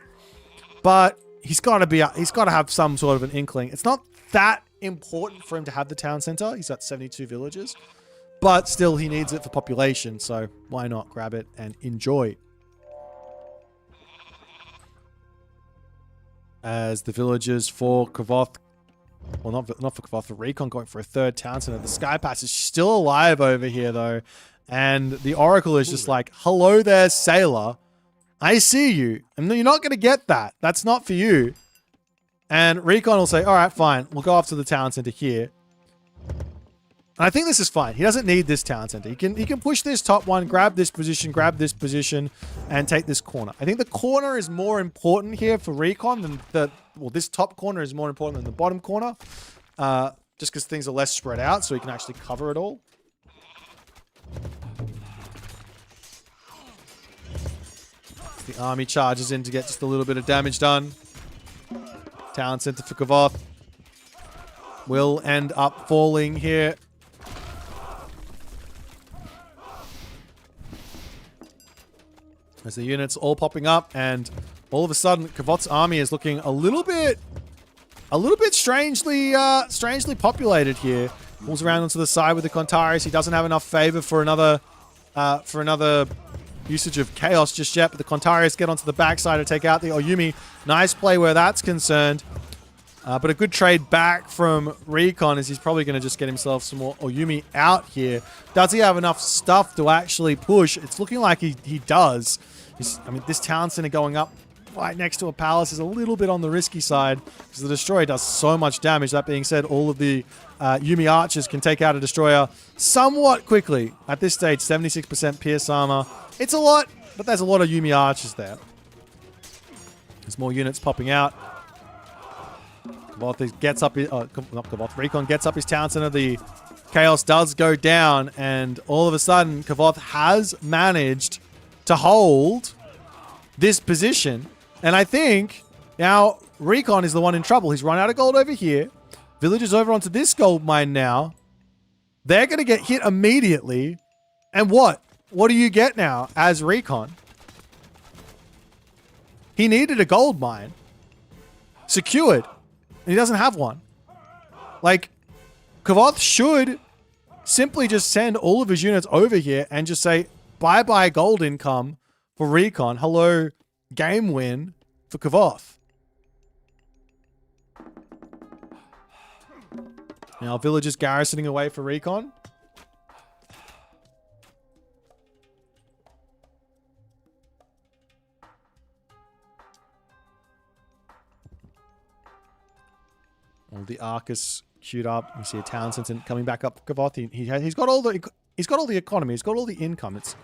Speaker 1: but he's got to have some sort of an inkling. It's not that important for him to have the town center. He's got 72 villages, but still he needs it for population. So why not grab it and enjoy? As the villagers for Kavoth, well, not for Kavoth, for Recon going for a third town center. The Sky Pass is still alive over here though. And the Oracle is just like, hello there, sailor. I see you. And you're not going to get that. That's not for you. And Recon will say, all right, fine. We'll go off to the town center here. And I think this is fine. He doesn't need this town center. He can push this top one, grab this position, and take this corner. I think the corner is more important here for Recon than this top corner is more important than the bottom corner. Just because things are less spread out, so he can actually cover it all. The army charges in to get just a little bit of damage done. Town center for Kavoth will end up falling here. As the units all popping up, and all of a sudden Kavoth's army is looking a little bit strangely populated here. Pulls around onto the side with the Contaris. He doesn't have enough favor for another usage of Chaos just yet, but the Contaris get onto the backside to take out the Oyumi. Nice play where that's concerned. But a good trade back from Recon as he's probably going to just get himself some more Oyumi out here. Does he have enough stuff to actually push? It's looking like he does. I mean, this town center going up right next to a palace is a little bit on the risky side because the destroyer does so much damage. That being said, all of the Yumi archers can take out a destroyer somewhat quickly. At this stage, 76% pierce armor. It's a lot, but there's a lot of Yumi archers there. There's more units popping out. Kavoth gets up his, not Kavoth, Recon gets up his town center. The Chaos does go down, and all of a sudden, Kavoth has managed to hold this position. And I think now Recon is the one in trouble. He's run out of gold over here. Villagers over onto this gold mine now. They're going to get hit immediately. And what? What do you get now as Recon? He needed a gold mine. Secured. And he doesn't have one. Like, Kavoth should simply just send all of his units over here and just say, bye-bye gold income for Recon. Hello, game win for Kavoth. Now, villagers garrisoning away for Recon. All the Arcus queued up. You see a town center coming back up for Kavoth. He's got all the economy. He's got all the income. It's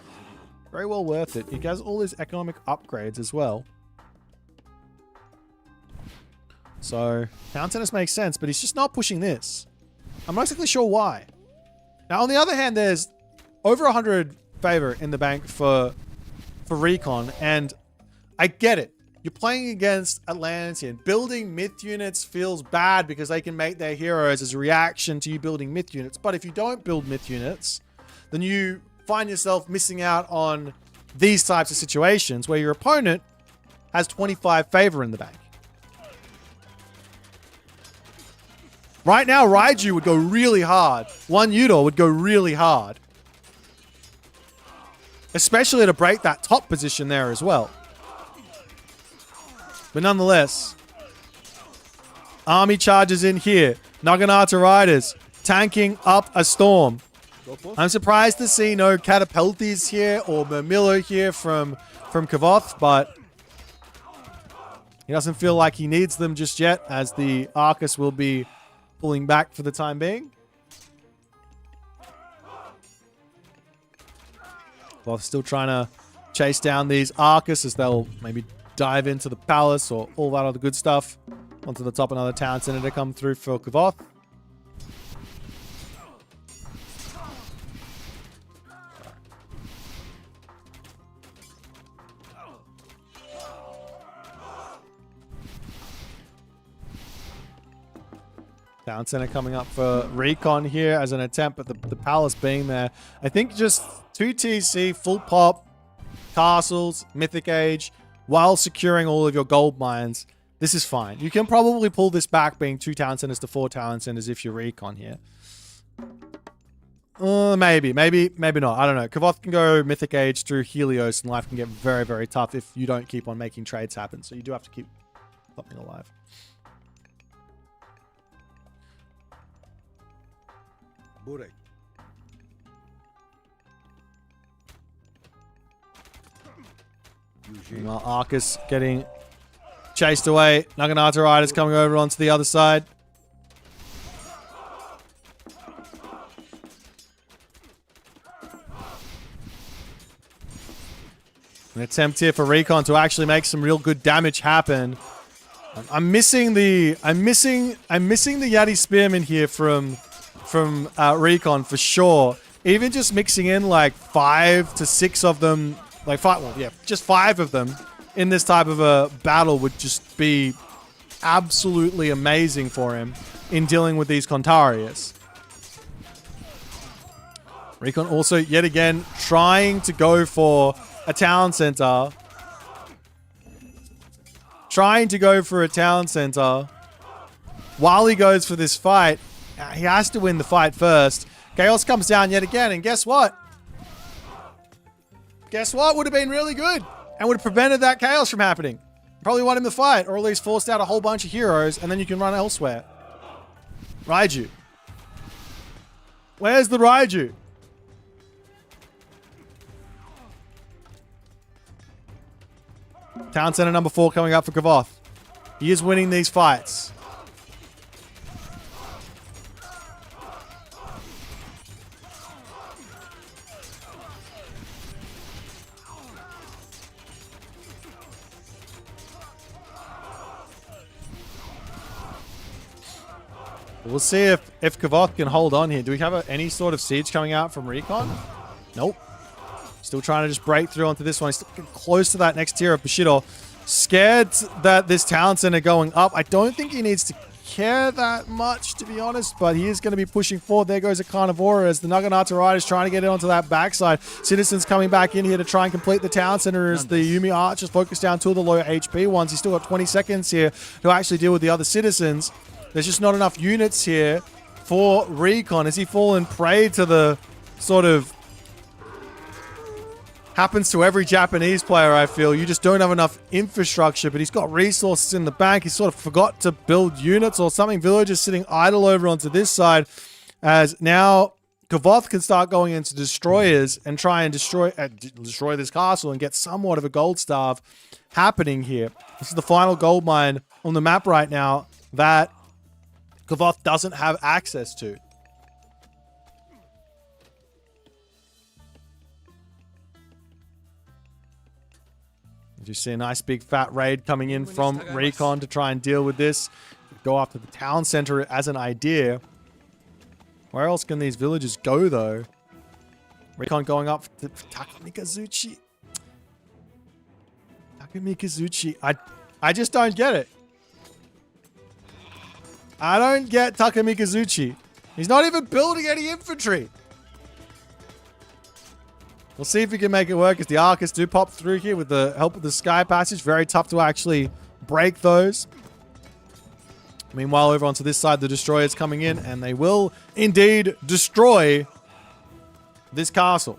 Speaker 1: Very well worth it. He has all his economic upgrades as well. So, town centers makes sense, but he's just not pushing this. I'm not exactly sure why. Now, on the other hand, there's over 100 favor in the bank for recon, and I get it. You're playing against Atlantean. Building myth units feels bad because they can make their heroes as a reaction to you building myth units. But if you don't build myth units, then you find yourself missing out on these types of situations where your opponent has 25 favor in the bank. Right now, Raiju would go really hard. One Udor would go really hard. Especially to break that top position there as well. But nonetheless, army charges in here. Naginata Riders tanking up a storm. I'm surprised to see no Catapultis here or Murmillo here from Kavoth, but he doesn't feel like he needs them just yet, as the Arcus will be pulling back for the time being. Kavoth still trying to chase down these Arcus as they'll maybe dive into the palace or all that other good stuff. Onto the top, another town center to come through for Kavoth. Town center coming up for recon here as an attempt at the palace being there. I think just 2 TC, full pop, castles, mythic age, while securing all of your gold mines. This is fine. You can probably pull this back being 2 town centers to 4 town centers if you recon here. Maybe not. I don't know. Kavoth can go mythic age through Helios and life can get very, very tough if you don't keep on making trades happen. So you do have to keep something alive.
Speaker 2: Boit.
Speaker 1: Meanwhile, Arcus getting chased away. Naginata Riders coming over onto the other side. An attempt here for recon to actually make some real good damage happen. I'm missing the Yati Spearman here from recon for sure. Even just mixing in like 5 to 6 of them. Like 5, well, yeah, just 5 of them in this type of a battle would just be absolutely amazing for him in dealing with these Contarius. Recon also, yet again, trying to go for a town center. Trying to go for a town center. While he goes for this fight, he has to win the fight first. Chaos comes down yet again, and guess what? Guess what? Would have been really good and would have prevented that chaos from happening. Probably won him the fight, or at least forced out a whole bunch of heroes, and then you can run elsewhere. Raiju. Where's the Raiju? Town center number 4 coming up for Kavoth. He is winning these fights. We'll see if Kavoth can hold on here. Do we have any sort of siege coming out from recon? Nope. Still trying to just break through onto this one. He's still getting close to that next tier of Bushido. Scared that this town center going up. I don't think he needs to care that much, to be honest, but he is going to be pushing forward. There goes a Carnivora as the Naginata Riders trying to get it onto that backside. Citizens coming back in here to try and complete the town center as the Yumi Archers focus down 2 of the low HP ones. He's still got 20 seconds here to actually deal with the other citizens. There's just not enough units here for recon. Has he fallen prey to the sort of happens to every Japanese player, I feel. You just don't have enough infrastructure, but he's got resources in the bank. He sort of forgot to build units or something. Villagers sitting idle over onto this side, as now Kavoth can start going into destroyers and try and destroy this castle and get somewhat of a gold starve happening here. This is the final gold mine on the map right now that Kavoth doesn't have access to. As you see a nice big fat raid coming in from Recon to try and deal with this. Go after the town center as an idea. Where else can these villagers go, though? Recon going up to Takamikazuchi. Takamikazuchi. I just don't get it. I don't get Takamikazuchi. He's not even building any infantry. We'll see if we can make it work as the Arcus do pop through here with the help of the Sky Passage. Very tough to actually break those. Meanwhile, over onto this side, the Destroyer's coming in, and they will indeed destroy this castle.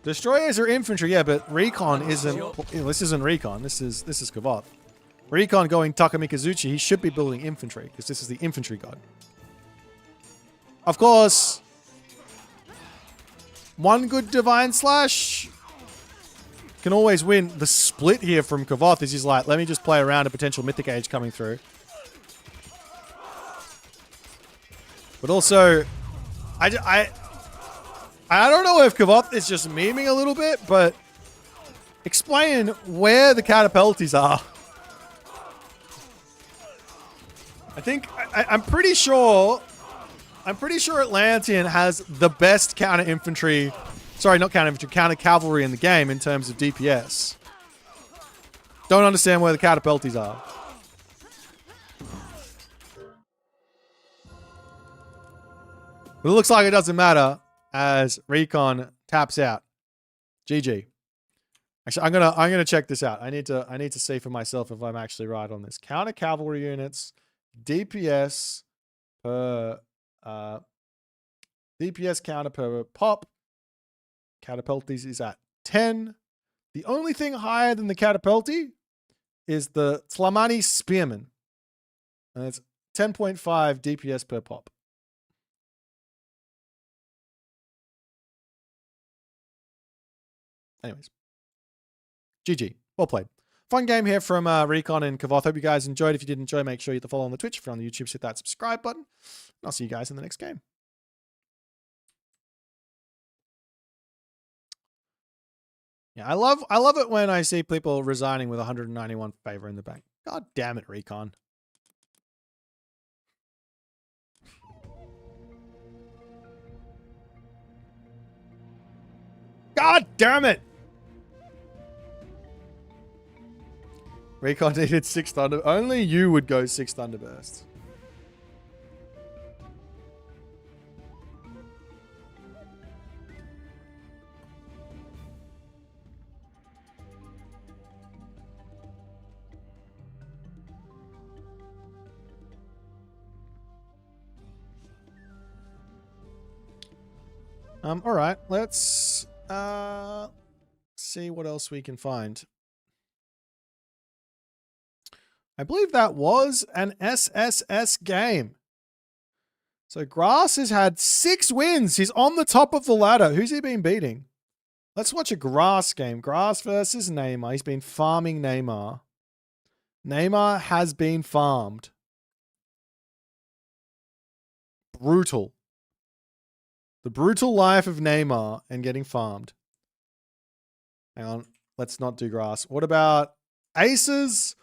Speaker 1: Destroyers are infantry, yeah, but Recon isn't... This isn't Recon. This is Kavoth. Recon going Takamikazuchi, he should be building infantry, because this is the infantry god. Of course, one good Divine Slash can always win. The split here from Kavoth is he's like, let me just play around a potential Mythic Age coming through. But also, I don't know if Kavoth is just memeing a little bit, but explain where the Catapulties are. I'm pretty sure Atlantean has the best counter infantry. Sorry, not counter infantry, counter cavalry in the game in terms of DPS. Don't understand where the Catapulties are. But it looks like it doesn't matter as Recon taps out. GG. Actually, I'm gonna check this out. I need to see for myself if I'm actually right on this. Counter cavalry units, DPS per DPS counter per pop. Catapulties is at 10. The only thing higher than the Catapulti is the Tlamani Spearman. And it's 10.5 DPS per pop. Anyways. GG. Well played. Fun game here from Recon and Kavoth. Hope you guys enjoyed. If you did enjoy, make sure you hit the follow on the Twitch. If you're on the YouTube, hit that subscribe button. And I'll see you guys in the next game. Yeah, I love it when I see people resigning with 191 favor in the bank. God damn it, Recon. God damn it! Recon needed 6 Thunder. Only you would go 6 Thunderbursts. All right, let's see what else we can find. I believe that was an SSS game. So Grass has had 6 wins. He's on the top of the ladder. Who's he been beating? Let's watch a Grass game. Grass versus Neymar. He's been farming Neymar. Neymar has been farmed. Brutal. The brutal life of Neymar and getting farmed. Hang on. Let's not do Grass. What about Aces?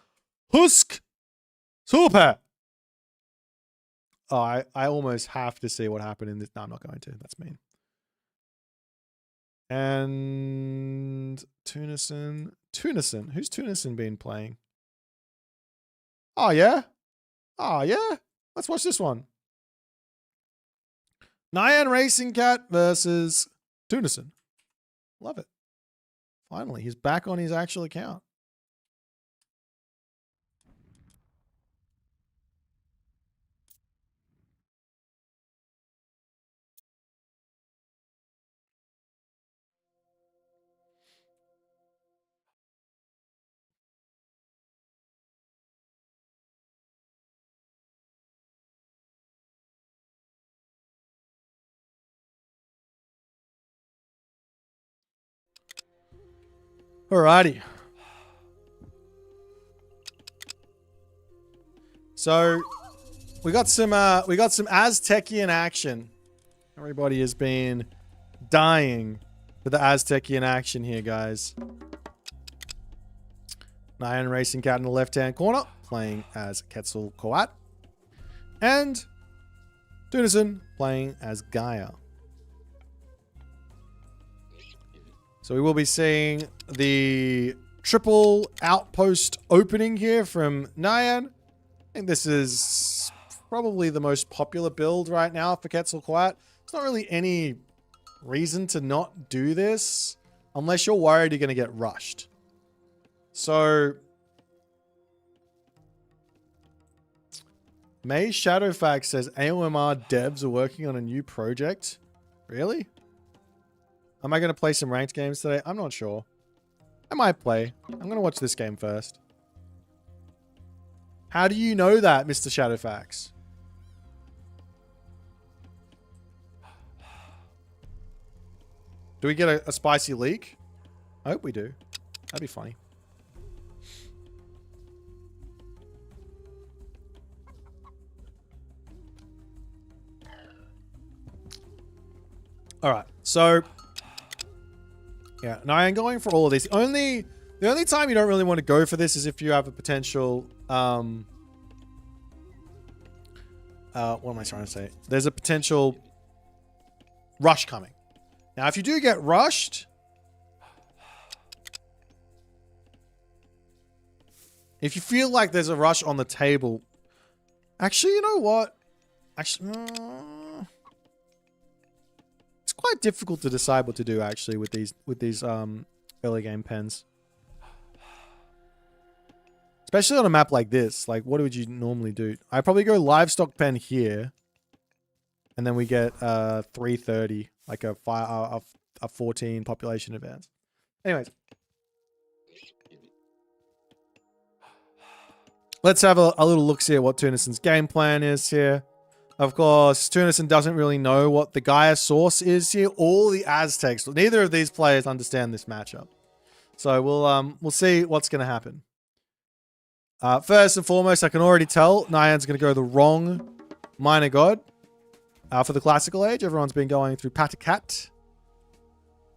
Speaker 1: Husk Super. Oh, I almost have to see what happened in this. No, I'm not going to. That's mean. And Tunison. Who's Tunison been playing? Oh, yeah? Oh, yeah? Let's watch this one. Nyan Racing Cat versus Tunison. Love it. Finally, he's back on his actual account. Alrighty. So we got some Aztecian action. Everybody has been dying for the Aztecian action here, guys. Nyan Racing Cat in the left-hand corner, playing as Quetzalcoatl. And Tunison playing as Gaia. So we will be seeing the triple outpost opening here from Nyan. I think this is probably the most popular build right now for Quetzalcoatl. There's not really any reason to not do this unless you're worried you're going to get rushed. So May Shadowfax says AOMR devs are working on a new project. Really? Am I going to play some ranked games today? I'm not sure. I might play. I'm going to watch this game first. How do you know that, Mr. Shadowfax? Do we get a spicy leak? I hope we do. That'd be funny. All right, so yeah, no, I'm going for all of these. The only time you don't really want to go for this is if you have a potential. What am I trying to say? There's a potential rush coming. Now, if you do get rushed, if you feel like there's a rush on the table, actually, you know what? Actually, it's quite difficult to decide what to do actually with these early game pens, especially on a map like this. Like, what would you normally do? I probably go livestock pen here, and then we get 330, like a 14 population advance. Anyways, let's have a little look see at what Tunison's game plan is here. Of course, Tunison doesn't really know what the Gaia source is here, or the Aztecs. Neither of these players understand this matchup. So we'll see what's going to happen. First and foremost, I can already tell Nyan's going to go the wrong minor god for the classical age. Everyone's been going through Patakat.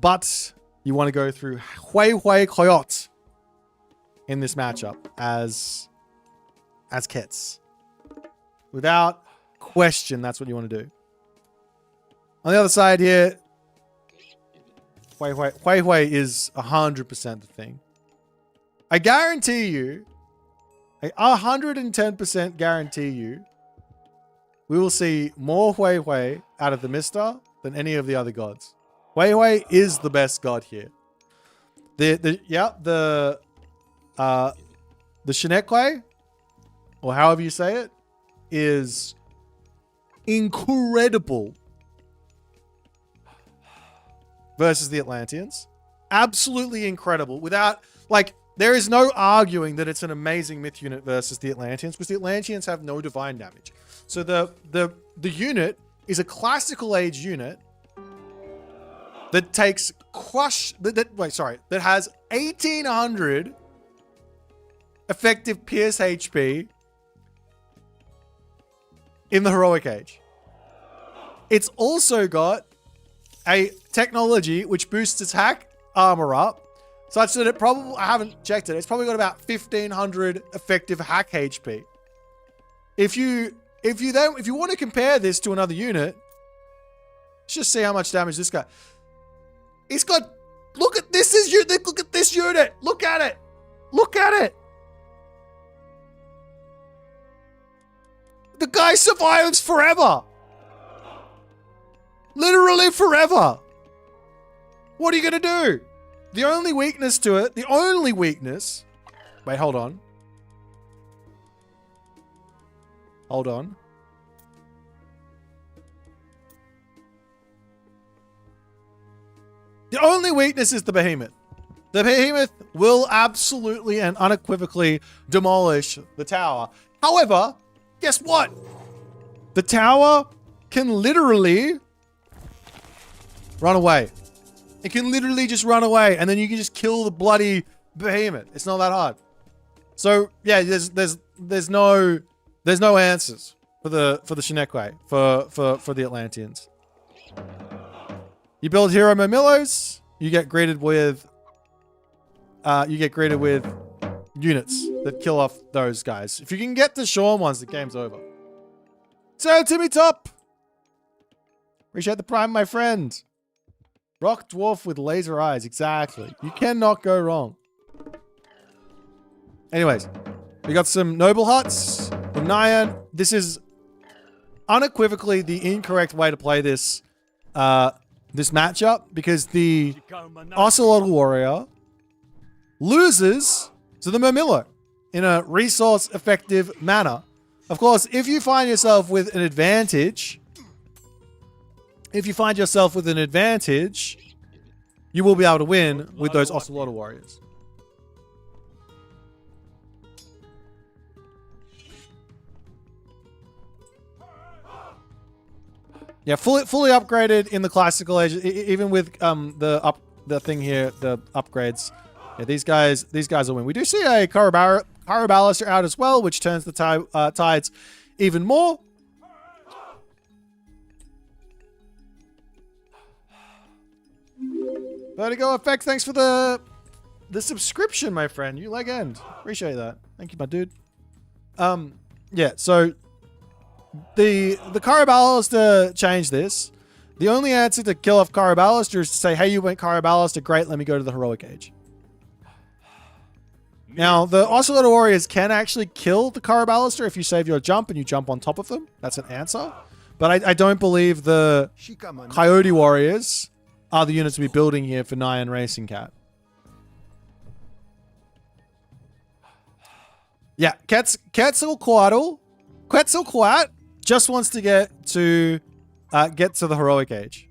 Speaker 1: But you want to go through Hui Coyote in this matchup as Kets. Without question, that's what you want to do. On the other side here, Hui is 100% the thing. I guarantee you, I 110% guarantee you, we will see more Hui out of the Mister than any of the other gods. Hui is the best god here. The Shinekwe, or however you say it, is incredible versus the Atlanteans. Absolutely incredible. Without, like, there is no arguing that it's an amazing myth unit versus the Atlanteans, because the Atlanteans have no divine damage. So the unit is a classical age unit that takes that has 1800 effective pierce HP in the heroic age. It's also got a technology which boosts attack armor up, such that it probably, I haven't checked it, it's probably got about 1500 effective hack HP. If you want to compare this to another unit, let's just see how much damage this guy. He's got, look at this unit, look at this unit, look at it. Look at it. The guy survives forever. Literally forever. What are you going to do? The only weakness to it, wait, hold on. Hold on. The only weakness is the behemoth. The behemoth will absolutely and unequivocally demolish the tower. However, guess what? The tower can literally run away. It can literally just run away, and then you can just kill the bloody behemoth. It's not that hard. So yeah, there's no answers for the Shinekwe, for the Atlanteans. You build Hero Momillos, you get greeted with units that kill off those guys. If you can get the Sean ones, the game's over. So Timmy Top. Appreciate the prime, my friend. Rock dwarf with laser eyes. Exactly. You cannot go wrong. Anyways, we got some noble huts in Nyan. This is unequivocally the incorrect way to play this this matchup, because the Ocelot Warrior loses to the Murmillo in a resource effective manner. Of course, if you find yourself with an advantage, you will be able to win with those Ocelot Warriors. Yeah, fully upgraded in the classical age, even with the thing here, the upgrades. Yeah, these guys will win. We do see a Caraballister out as well, which turns the tides even more. Vertigo Effects, thanks for the subscription, my friend. You legend. Appreciate that. Thank you, my dude. Yeah, so the Caraballister changed this. The only answer to kill off Caraballister is to say, hey, you went Caraballister, great, let me go to the heroic age. Now, the Ocelot Warriors can actually kill the Caraballister if you save your jump and you jump on top of them. That's an answer. But I don't believe the Coyote Warriors are the units to be building here for Nyan Racing Cat. Yeah, Quetzalcoatl just wants to get to the heroic age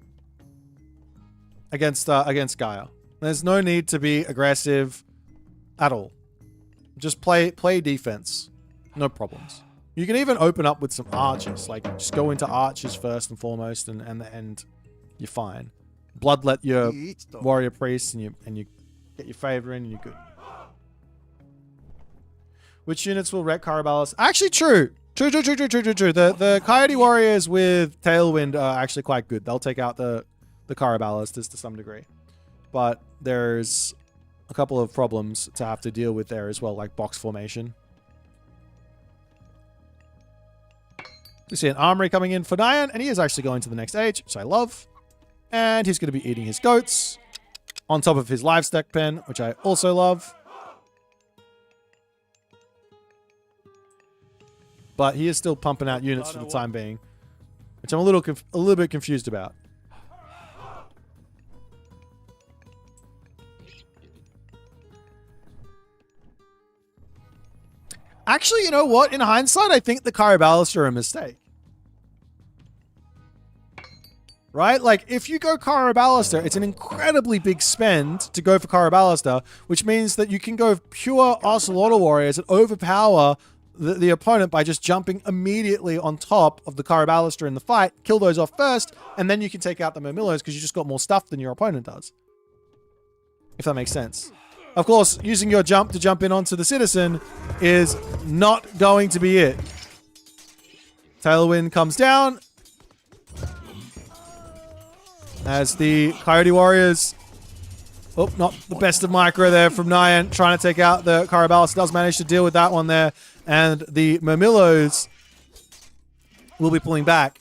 Speaker 1: against Gaia. There's no need to be aggressive at all. Just play defense. No problems. You can even open up with some archers. Like, just go into archers first and foremost, and you're fine. Bloodlet your warrior priests, and you get your favor in, and you're good. Which units will wreck Caraballis? Actually, true. The Coyote Warriors with Tailwind are actually quite good. They'll take out the Caraballis to some degree. But there's a couple of problems to have to deal with there as well, like box formation. You see an armory coming in for Nyan, and he is actually going to the next age, which I love. And he's going to be eating his goats on top of his livestock pen, which I also love. But he is still pumping out units for the time being, which I'm a little bit confused about. Actually, you know what? In hindsight, I think the Caraballister are a mistake. Right? Like, if you go Caraballister, it's an incredibly big spend to go for Caraballister, which means that you can go pure Ocelot Warriors and overpower the opponent by just jumping immediately on top of the Caraballister in the fight, kill those off first, and then you can take out the Murmillos because you just got more stuff than your opponent does. If that makes sense. Of course, using your jump to jump in onto the citizen is not going to be it. Tailwind comes down as the Coyote Warriors... Oh, not the best of micro there from Nyan, trying to take out the Caraballister. Does manage to deal with that one there. And the Murmillos will be pulling back.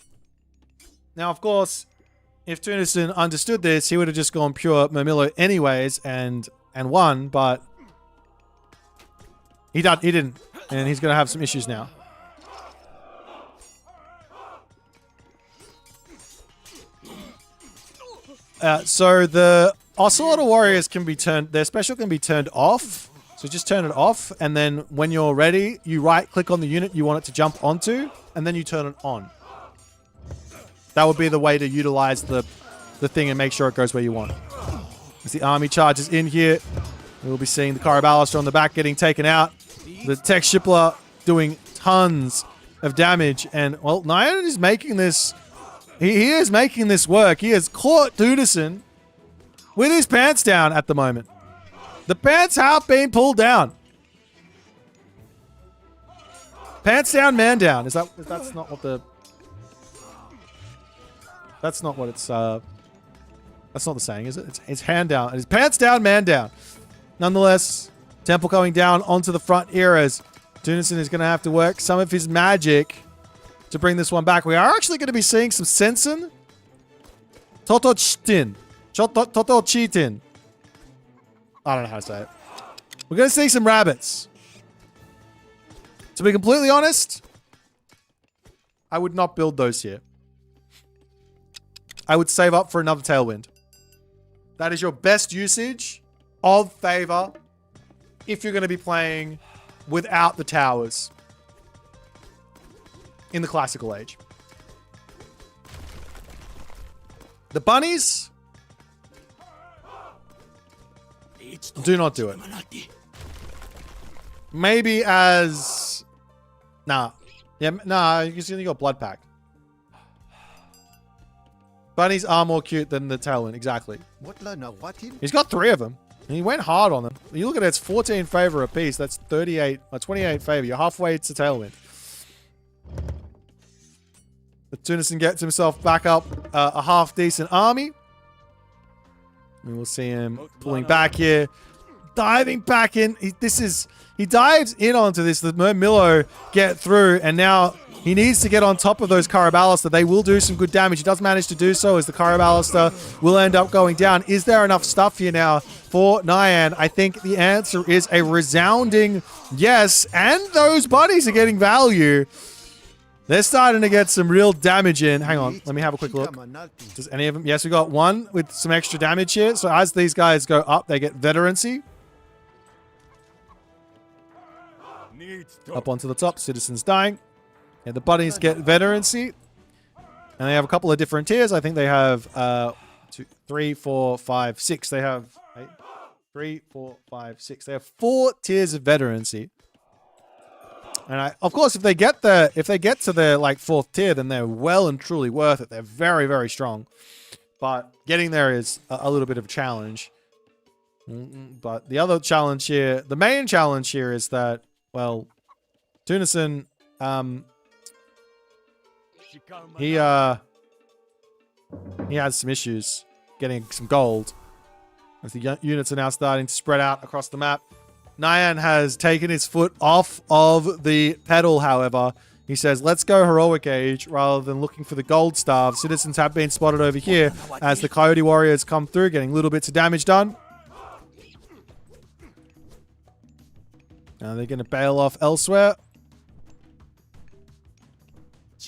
Speaker 1: Now, of course, if Tunison understood this, he would have just gone pure Murmillo anyways and won, but he didn't. And he's going to have some issues now. So the Ocelot Warriors can be turned, their special can be turned off. So just turn it off, and then when you're ready, you right-click on the unit you want it to jump onto, and then you turn it on. That would be the way to utilize the thing and make sure it goes where you want it. As the army charges in here, we'll be seeing the Caraballister on the back getting taken out. The Tech Shippler doing tons of damage, and, well, Nyan is making this... He is making this work. He has caught Dudison with his pants down at the moment. The pants have been pulled down. Pants down, man down. That's not what the... That's not what it's... That's not the saying, is it? It's hand down. It's pants down, man down. Nonetheless, Temple coming down onto the front here as Tunison is going to have to work some of his magic to bring this one back. We are actually going to be seeing some Sensen. Totochitin. Totochitin. I don't know how to say it. We're going to see some rabbits. To be completely honest, I would not build those here. I would save up for another Tailwind. That is your best usage of favor if you're going to be playing without the towers in the classical age. The bunnies, do not do it. Maybe as... Nah. Yeah, nah, you got Blood Pact. Bunnies are more cute than the Tailwind, exactly. He's got 3 of them. And he went hard on them. You look at it, it's 14 favor apiece. That's 28 favor. You're halfway to Tailwind. But Tunison gets himself back up a half-decent army. And we'll see him pulling back here. Diving back in. He dives in onto this. The Murmillo get through. And now he needs to get on top of those Caraballister. They will do some good damage. He does manage to do so as the Caraballister will end up going down. Is there enough stuff here now for Nyan? I think the answer is a resounding yes. And those buddies are getting value. They're starting to get some real damage in. Hang on. Let me have a quick look. Does any of them? Yes, we got one with some extra damage here. So as these guys go up, they get veterancy. Up onto the top. Citizens dying. Yeah, the buddies get veterancy. And they have a couple of different tiers. I think they have 2, 3, 4, 5, 6. They have 3, 4, 5, 6. They have 4 tiers of veterancy. And of course, if they get to the like 4th tier, then they're well and truly worth it. They're very, very strong. But getting there is a little bit of a challenge. But the other challenge here, the main challenge here is that, well, Tunison, he has some issues getting some gold. As the units are now starting to spread out across the map. Nyan has taken his foot off of the pedal, however. He says, let's go heroic age rather than looking for the gold staff. Citizens have been spotted over here as the Coyote Warriors come through, getting little bits of damage done. Now they're going to bail off elsewhere.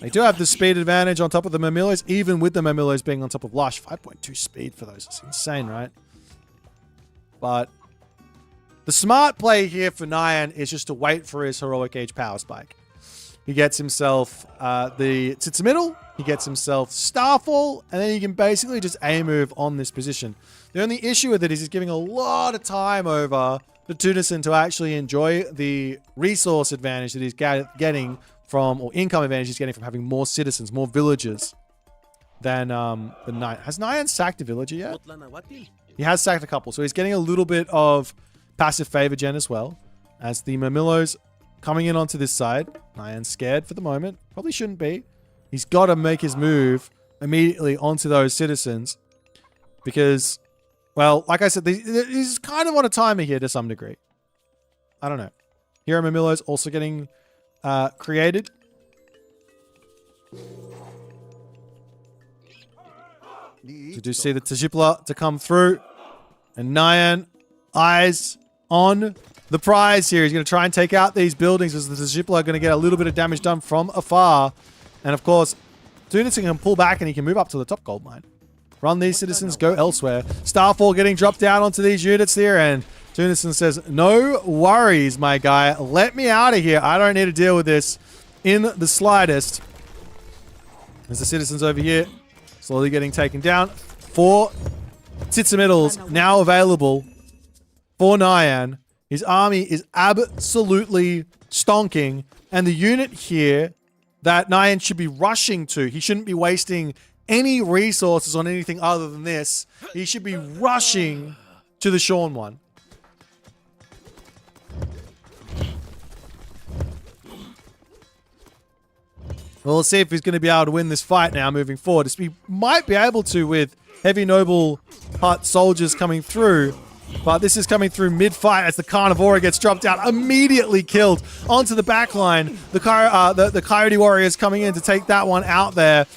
Speaker 1: They do have the speed advantage on top of the Murmillos, even with the Murmillos being on top of Lush. 5.2 speed for those. It's insane, right? But the smart play here for Nyan is just to wait for his heroic age power spike. He gets himself the Titsamiddle, he gets himself Starfall, and then he can basically just A-move on this position. The only issue with it is he's giving a lot of time over to Tunison to actually enjoy the resource advantage that he's getting from, or income advantage he's getting from having more citizens, more villagers than Nyan. Has Nyan sacked a villager yet? He has sacked a couple, so he's getting a little bit of passive favor gen as well. As the Murmillos coming in onto this side. Nyan's scared for the moment. Probably shouldn't be. He's got to make his move immediately onto those citizens. Because, well, like I said, he's kind of on a timer here to some degree. I don't know. Hero Murmillo's also getting created. You do see the Tajipla to come through. And Nyan, eyes on the prize here. He's going to try and take out these buildings as the Tajipla are going to get a little bit of damage done from afar. And of course, Tunison can pull back and he can move up to the top gold mine. Run these citizens, go elsewhere. Starfall getting dropped down onto these units here. And Tunison says, no worries, my guy. Let me out of here. I don't need to deal with this in the slightest. As the citizens over here slowly getting taken down. 4 Titsamiddles now available for Nyan. His army is absolutely stonking. And the unit here that Nyan should be rushing to, he shouldn't be wasting any resources on anything other than this. He should be rushing to the Sean one. Well, let's see if he's going to be able to win this fight now moving forward. He might be able to with Heavy Noble hut soldiers coming through. But this is coming through mid-fight as the Carnivora gets dropped down, immediately killed onto the back line. The Coyote Warriors coming in to take that one out there.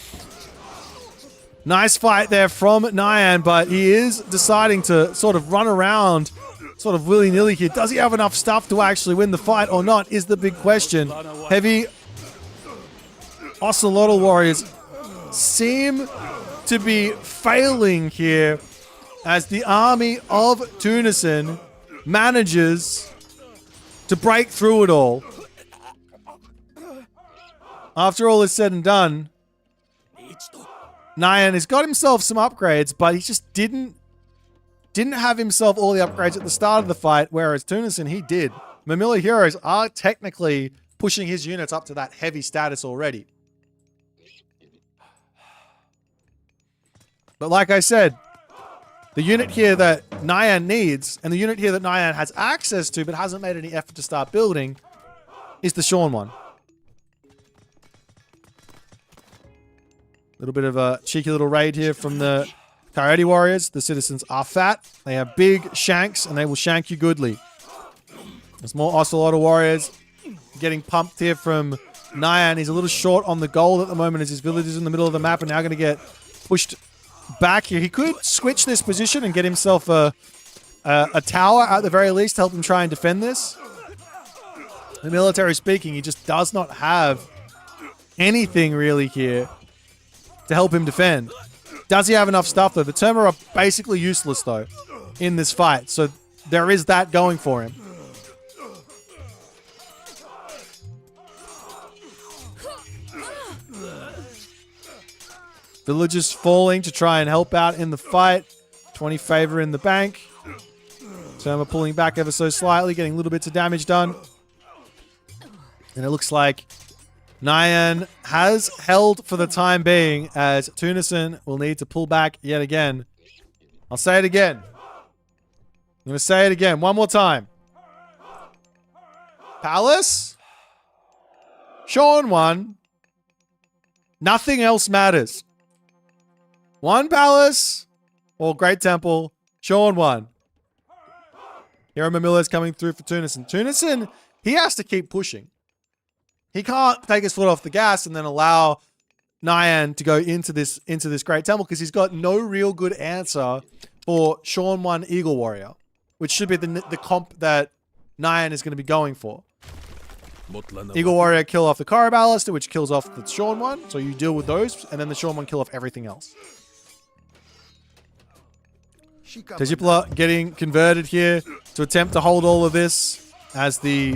Speaker 1: Nice fight there from Nyan, but he is deciding to sort of run around sort of willy-nilly here. Does he have enough stuff to actually win the fight or not is the big question. Heavy Ocelotl Warriors seem to be failing here as the army of Tunison manages to break through it all. After all is said and done, Nyan has got himself some upgrades, but he just didn't have himself all the upgrades at the start of the fight, whereas Tunison, he did. Mamilla Heroes are technically pushing his units up to that heavy status already. But like I said, the unit here that Nyan needs, and the unit here that Nyan has access to but hasn't made any effort to start building, is the Sean one. Little bit of a cheeky little raid here from the Coyote Warriors. The citizens are fat. They have big shanks, and they will shank you goodly. There's more Ocelotl Warriors getting pumped here from Nyan. He's a little short on the gold at the moment as his village is in the middle of the map and now going to get pushed back here. He could switch this position and get himself a tower at the very least to help him try and defend this. The military speaking, he just does not have anything really here to help him defend. Does he have enough stuff though? The Terma are basically useless though in this fight, so there is that going for him. Villagers falling to try and help out in the fight. 20 favor in the bank. Terma pulling back ever so slightly, getting little bits of damage done. And it looks like Nyan has held for the time being as Tunison will need to pull back yet again. I'll say it again. I'm going to say it again one more time. Palace. Sean won. Nothing else matters. One palace or Great Temple. Sean won. Hero Mamilla is coming through for Tunison. Tunison, he has to keep pushing. He can't take his foot off the gas and then allow Nyan to go into this Great Temple because he's got no real good answer for Sean 1 Eagle Warrior, which should be the comp that Nyan is going to be going for. Eagle Warrior kill off the Kara Ballista, which kills off the Sean 1, so you deal with those, and then the Sean 1 kill off everything else. Tejipla getting converted here to attempt to hold all of this. As the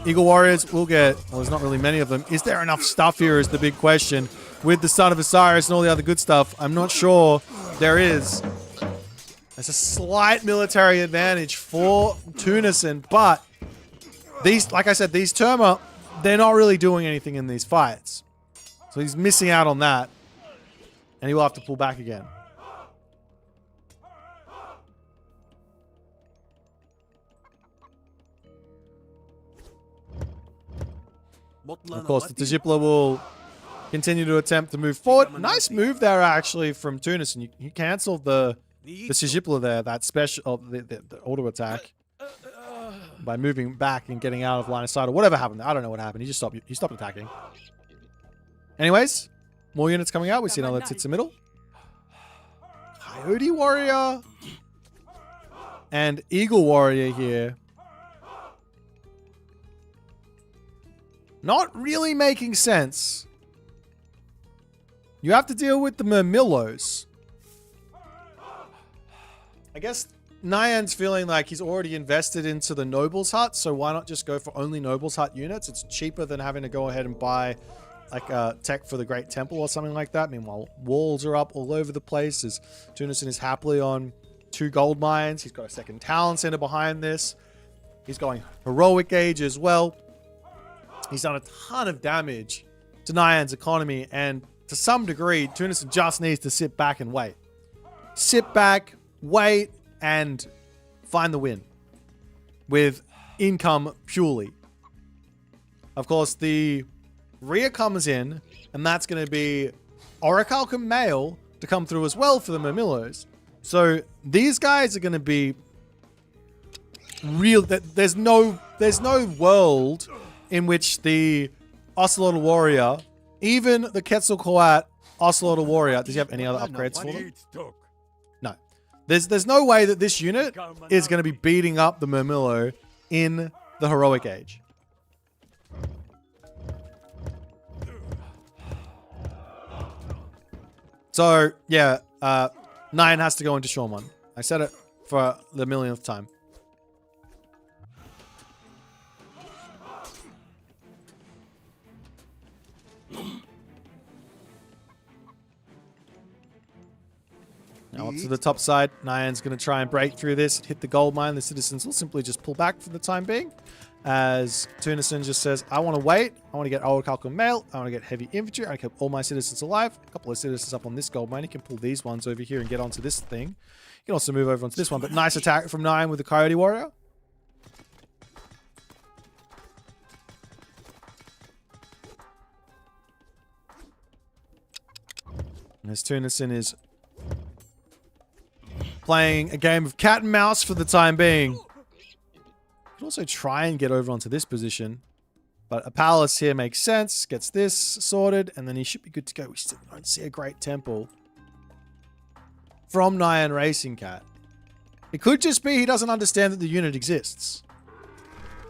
Speaker 1: Eagle Warriors will get, well, there's not really many of them. Is there enough stuff here is the big question. With the Son of Osiris and all the other good stuff, I'm not sure there is. There's a slight military advantage for Tunison, but these, like I said, these Terma, they're not really doing anything in these fights. So he's missing out on that. And he will have to pull back again. Of course, the Tejipla will continue to attempt to move forward. Nice move there, actually, from Tunison. You canceled the Tejipla there, that special, the auto attack, by moving back and getting out of line of sight or whatever happened. I don't know what happened. He just stopped. He stopped attacking. Anyways, more units coming out. We see another Titsa middle. Coyote Warrior and Eagle Warrior here. Not really making sense. You have to deal with the Murmillos. I guess Nyan's feeling like he's already invested into the Noble's Hut, so why not just go for only Noble's Hut units? It's cheaper than having to go ahead and buy like tech for the Great Temple or something like that. Meanwhile, walls are up all over the place as Tunison is happily on 2 gold mines. He's got a second talent center behind this. He's going heroic age as well. He's done a ton of damage to Nyan's economy, and to some degree, Tunison just needs to sit back and wait. Sit back, wait, and find the win with income purely. Of course, the Rhea comes in, and that's going to be Orichalcum Male to come through as well for the Murmillos. So these guys are going to be real. There's no world in which the Ocelot Warrior, even the Quetzalcoatl Ocelot Warrior, does he have any other upgrades for them? No. There's no way that this unit is going to be beating up the Murmillo in the Heroic Age. So, yeah, Nyan has to go into Shormon. I said it for the millionth time. Now up to the top side. Nyan's going to try and break through this, hit the gold mine. The citizens will simply just pull back for the time being. As Tunison just says, I want to wait. I want to get Old Kalkum Mail. I want to get heavy infantry. I want to keep all my citizens alive. A couple of citizens up on this gold mine. You can pull these ones over here and get onto this thing. You can also move over onto this one. But nice attack from Nyan with the Coyote Warrior. And as Tunison is playing a game of cat and mouse for the time being. Could also try and get over onto this position. But a palace here makes sense. Gets this sorted. And then he should be good to go. We still don't see a great temple from Nyan Racing Cat. It could just be he doesn't understand that the unit exists.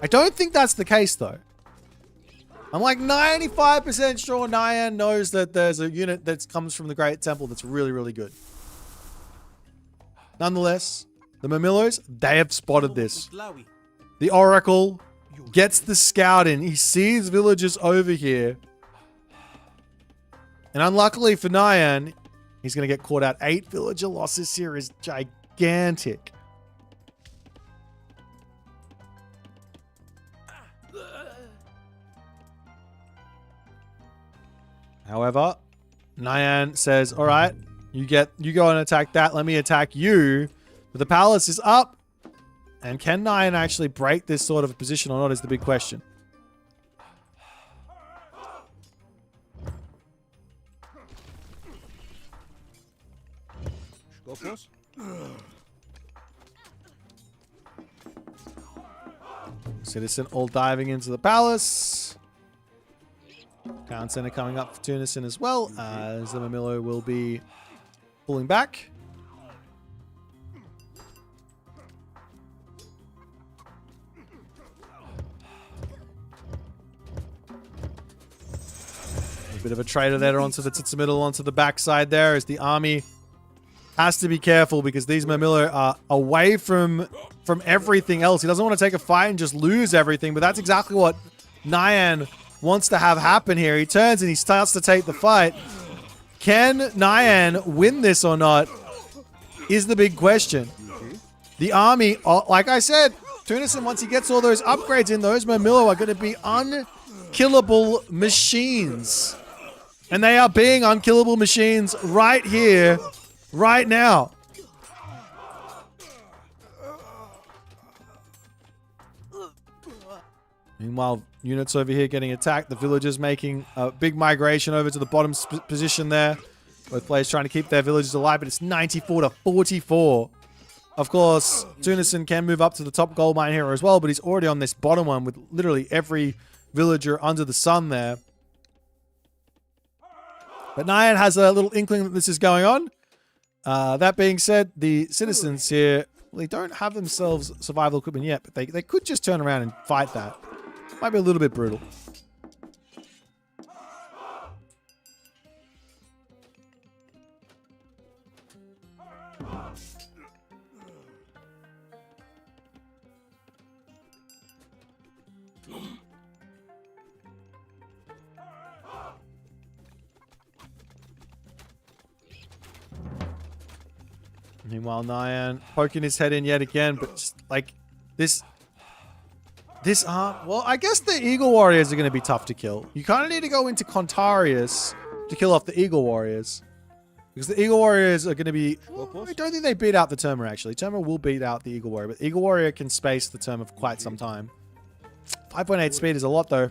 Speaker 1: I don't think that's the case, though. I'm like 95% sure Nyan knows that there's a unit that comes from the Great Temple that's really, really good. Nonetheless, the Murmillos, they have spotted this. The Oracle gets the scout in. He sees villagers over here. And unluckily for Nyan, he's going to get caught out. 8 villager losses here is gigantic. However, Nyan says, all right, you go and attack that. Let me attack you. But the palace is up. And can Nyan actually break this sort of a position or not is the big question. Citizen all diving into the palace. Town center coming up for Tunison as well, as the Murmillo will be pulling back. A bit of a traitor there onto the middle, onto the backside there, as the army has to be careful because these Murmillo are away from everything else. He doesn't want to take a fight and just lose everything, but that's exactly what Nyan wants to have happen here. He turns and he starts to take the fight. Can Nyan win this or not is the big question. The army, like I said, Tunison, once he gets all those upgrades in, those Murmillo are going to be unkillable machines. And they are being unkillable machines right here, right now. Meanwhile, units over here getting attacked. The villagers making a big migration over to the bottom position there. Both players trying to keep their villagers alive, but it's 94 to 44. Of course, Tunison can move up to the top gold mine here as well, but he's already on this bottom one with literally every villager under the sun there. But Nyan has a little inkling that this is going on. That being said, the citizens here, well, they don't have themselves survival equipment yet, but they could just turn around and fight that. Might be a little bit brutal. Meanwhile, Nyan poking his head in yet again, but just like this well, I guess the Eagle Warriors are going to be tough to kill. You kind of need to go into Contarius to kill off the Eagle Warriors. Because the Eagle Warriors are going to be... Well, I don't think they beat out the Terma, actually. Terma will beat out the Eagle Warrior, but the Eagle Warrior can space the Terma for quite some time. 5.8 speed is a lot, though.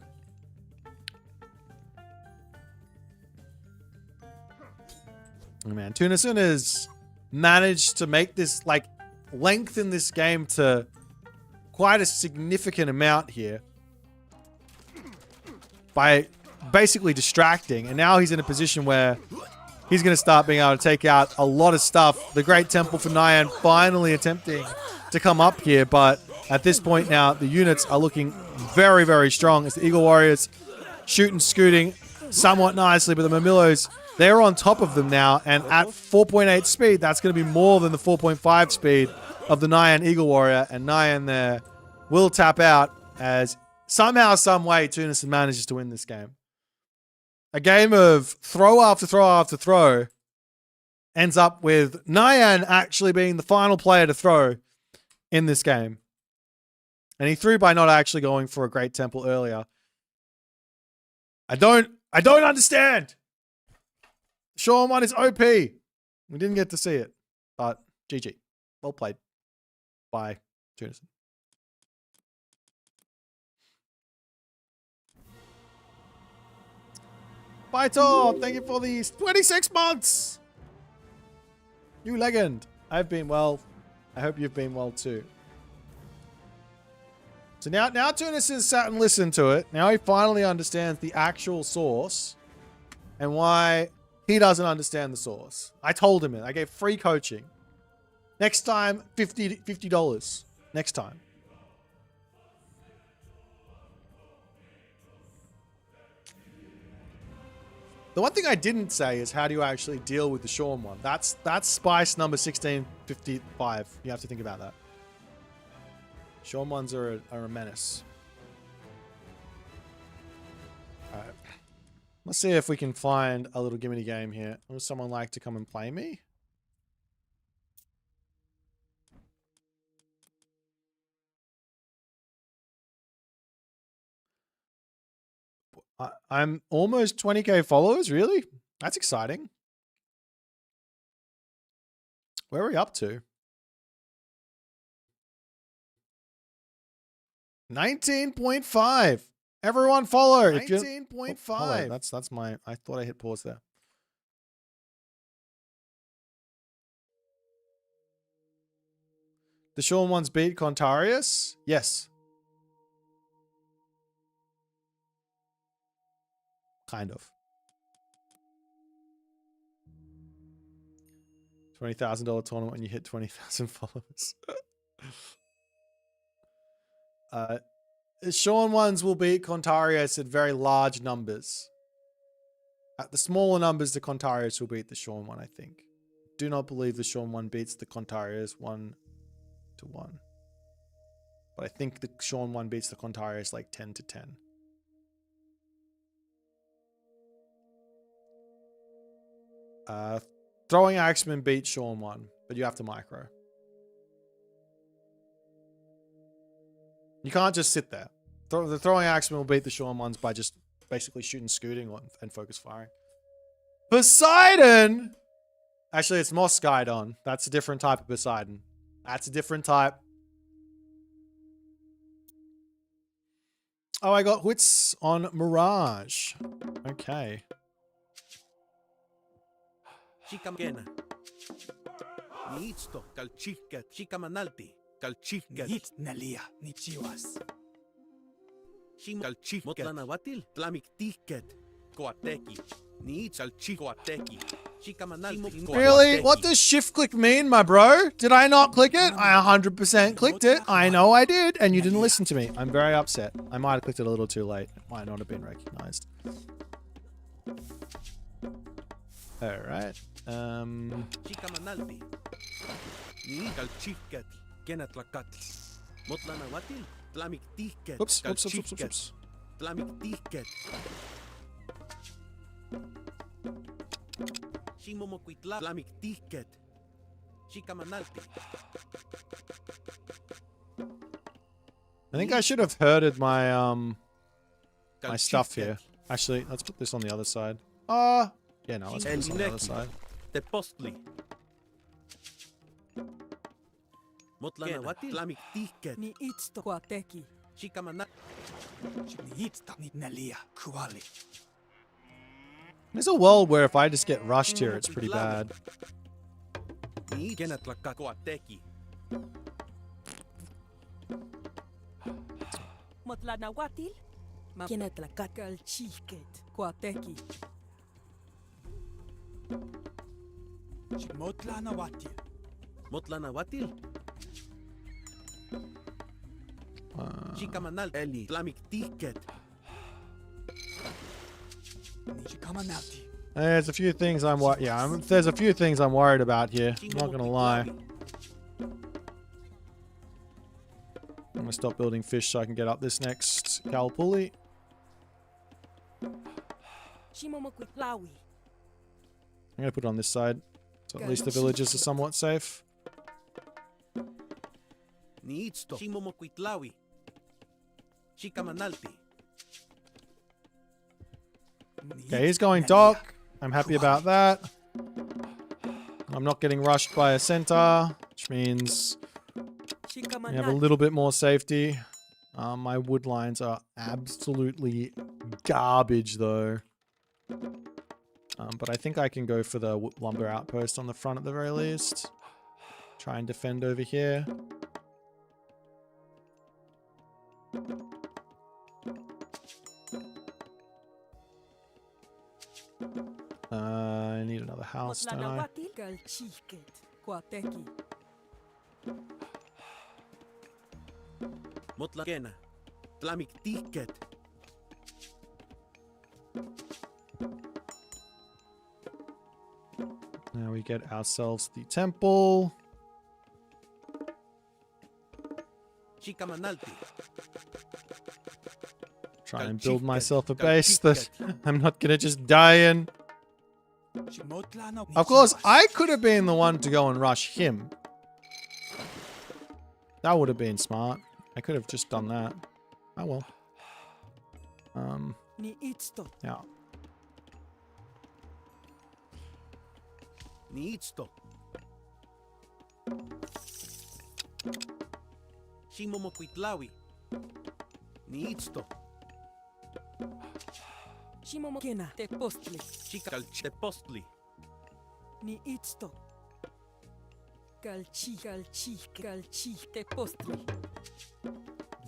Speaker 1: Oh, man. Tunison is managed to make this, like, lengthen this game to quite a significant amount here by basically distracting. And now he's in a position where he's going to start being able to take out a lot of stuff. The Great Temple for Nyan finally attempting to come up here, but at this point now, the units are looking very, very strong as the Eagle Warriors shooting, scooting somewhat nicely, but the Mamillos, they're on top of them now, and at 4.8 speed, that's going to be more than the 4.5 speed of the Nyan Eagle Warrior, and Nyan there will tap out as somehow, some way, Tunison manages to win this game. A game of throw after throw after throw ends up with Nyan actually being the final player to throw in this game. And he threw by not actually going for a Great Temple earlier. I don't understand. Sean 1 is OP. We didn't get to see it, but GG. Well played by Tunison. Boit, thank you for these 26 months. You legend. I've been well. I hope you've been well too. So now Tunison's sat and listened to it. Now he finally understands the actual source and why he doesn't understand the source. I told him it. I gave free coaching. Next time, $50. Next time. The one thing I didn't say is how do you actually deal with the Sean one? That's spice number 1655. You have to think about that. Sean ones are a menace. Alright. Let's see if we can find a little gimme game here. Would someone like to come and play me? I'm almost 20k followers, really? That's exciting. Where are we up to? 19.5. Everyone follow. 19.5. Oh, that's my, I thought I hit pause there. The Sean ones beat Contarius? Yes. Kind of. $20,000 tournament when you hit 20,000 followers. Sean ones will beat Contarius at very large numbers. At the smaller numbers, the Contarius will beat the Sean one, I think. Do not believe the Sean one beats the Contarius 1-1. But I think the Sean one beats the Contarius like 10-10. Throwing Axeman beats Sean 1, but you have to micro. You can't just sit there. The throwing Axeman will beat the Sean 1s by just basically shooting, scooting and focus firing. Poseidon! Actually, it's Mosquidon. That's a different type of Poseidon. That's a different type. Oh, I got wits on Mirage. Okay.
Speaker 2: Chikamgena. Niitsto kalchika chikamanalti kalchika nit nalia nichiwas. Shim kalchika motlanawatil tlamik tiket koateki. Niit kalchikoateki.
Speaker 1: Really? What does shift click mean, my bro? Did I not click it? I 100% clicked it. I know I did, and you didn't listen to me. I'm very upset. I might have clicked it a little too late. It might not have been recognized. Alright. Oops. I think I should have herded my my stuff here. Actually, let's put this on the other side. Yeah, no, let's put this on the other side.
Speaker 2: The postly. Motlanawati tlamik tiket. Ni itsto koateki. Chikamana. Ni itsta ni nalia kuali.
Speaker 1: There's a world where if I just get rushed here, it's pretty bad.
Speaker 2: Ni kenät lakkaa teki.
Speaker 3: Motla na watil? Kenät lakkaa kalchiket kwa teki.
Speaker 2: Motlana watil. Motlana watil? Shikamanal eli tlamik tiket. Shikamanalti.
Speaker 1: There's a few things there's a few things I'm worried about here. I'm not gonna lie. I'm gonna stop building fish so I can get up this next cow pulley. I'm gonna put it on this side, so at least the villages are somewhat safe.
Speaker 2: Niitsto. Shimomokuitlawi. Shikamanalti.
Speaker 1: Okay, he's going dock. I'm happy about that. I'm not getting rushed by a centaur, which means we have a little bit more safety. My wood lines are absolutely garbage though. But I think I can go for the lumber outpost on the front at the very least. Try and defend over here. I need another house, don't I?
Speaker 2: Motlakena. Tlamik tiket.
Speaker 1: Now we get ourselves the temple.
Speaker 2: Shikamanalti.
Speaker 1: Try and build myself a base that I'm not gonna just die in. Of course, I could have been the one to go and rush him. That would have been smart. I could have just done that. Oh well. Yeah.
Speaker 2: Niitsto. Shimomokuitlawi. Niitsto.
Speaker 3: Shimomokena te postli.
Speaker 2: Shikalchi te postli.
Speaker 3: Niitsto. Kalchi te postli.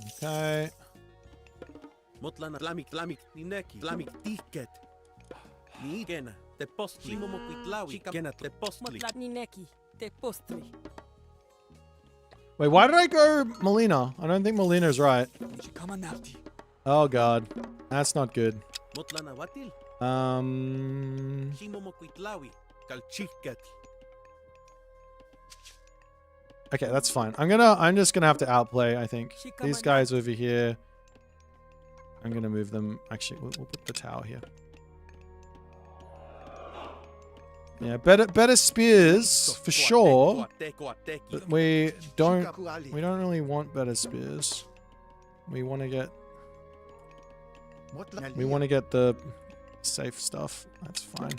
Speaker 1: Okay.
Speaker 2: Motlana tlamik nineki tlamik tiket. Niikena te postli. Shimomokuitlawi. Shikena te postli.
Speaker 3: Motla nineki te postli.
Speaker 1: Wait, why did I go Molina? I don't think Molina's right. Oh god. That's not good.
Speaker 2: Motlana watil. Shimomokuitlawi. Kalchiket.
Speaker 1: Okay, that's fine. I'm just gonna have to outplay, I think. These guys over here. I'm gonna move them. Actually, we'll put the tower here. Yeah, better spears for sure. But we don't really want better spears. We want to get the safe stuff. That's fine.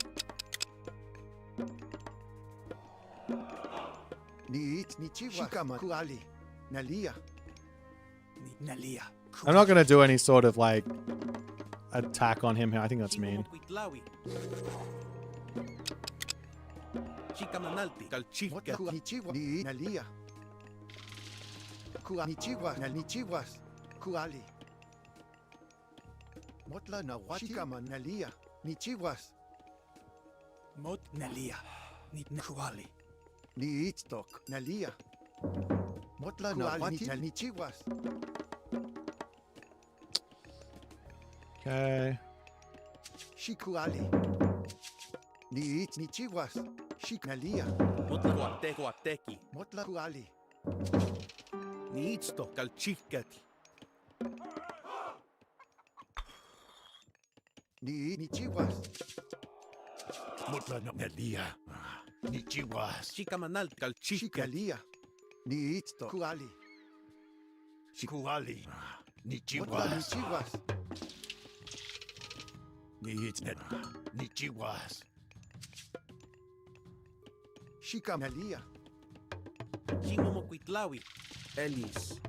Speaker 1: I'm not gonna do any sort of like attack on him here. I think that's mean.
Speaker 2: Shikamanalti. Kalchiket.
Speaker 4: Kuali. Motla na Shikamanalия. Nichiwas.
Speaker 2: Mot nalia. Kuali.
Speaker 4: Ni itztok. Nalia. Motla na Nichiwas.
Speaker 1: Okay.
Speaker 4: Shikuali. Ni Nichiwas. Shiknalia.
Speaker 2: Motla kuateki.
Speaker 4: Motla kuali.
Speaker 2: Niitsto kalchiket.
Speaker 4: Nichiwas. Motla nalia. Nichiwas.
Speaker 2: Shikamanal kalchiket.
Speaker 4: Shikalia. Niitsto kuali. Shikuali. Nichiwas. Nichiwas. Nichiwas. Shikamalia.
Speaker 2: Shimomokuitlawi. Elis.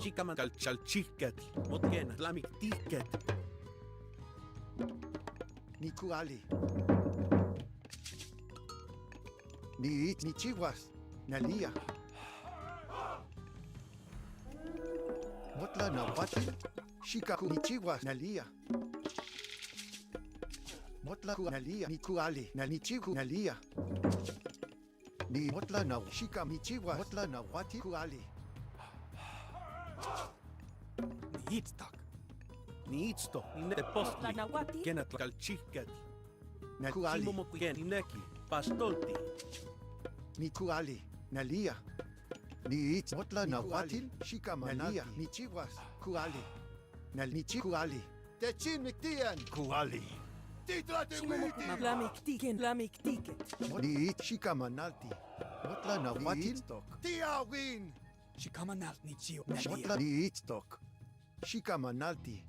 Speaker 2: Shikaman kalchalchiket. Motken lamik tiket.
Speaker 4: Ni kuali. Ni chihuas. Nalia. Motla na wati. Shikaku ni chihuas. Nalia. Motla ku nalia. Ni kuali. Na ni chihu nalia. Ni motla na shika ni chihuas. Motla na wati kuali.
Speaker 2: Ni itstak. Ni itsto. Ni postli.
Speaker 3: Motla na wati.
Speaker 2: Kenat kalchiket.
Speaker 4: Na kuali.
Speaker 2: Shimomokuken ineki. Pastolti.
Speaker 4: Ni kuali. Nalia. Ni it motla na watil. Shika nalia. Ni chihuas. Kuali. Na ni chi kuali. Te chin miktian. Kuali. Titra te witin.
Speaker 3: Lamik tiket.
Speaker 4: Ni it shika manalti. Motla na watil. Tia win.
Speaker 2: Shikamanal ni chio.
Speaker 4: Motla ni it stok. Shika manalti.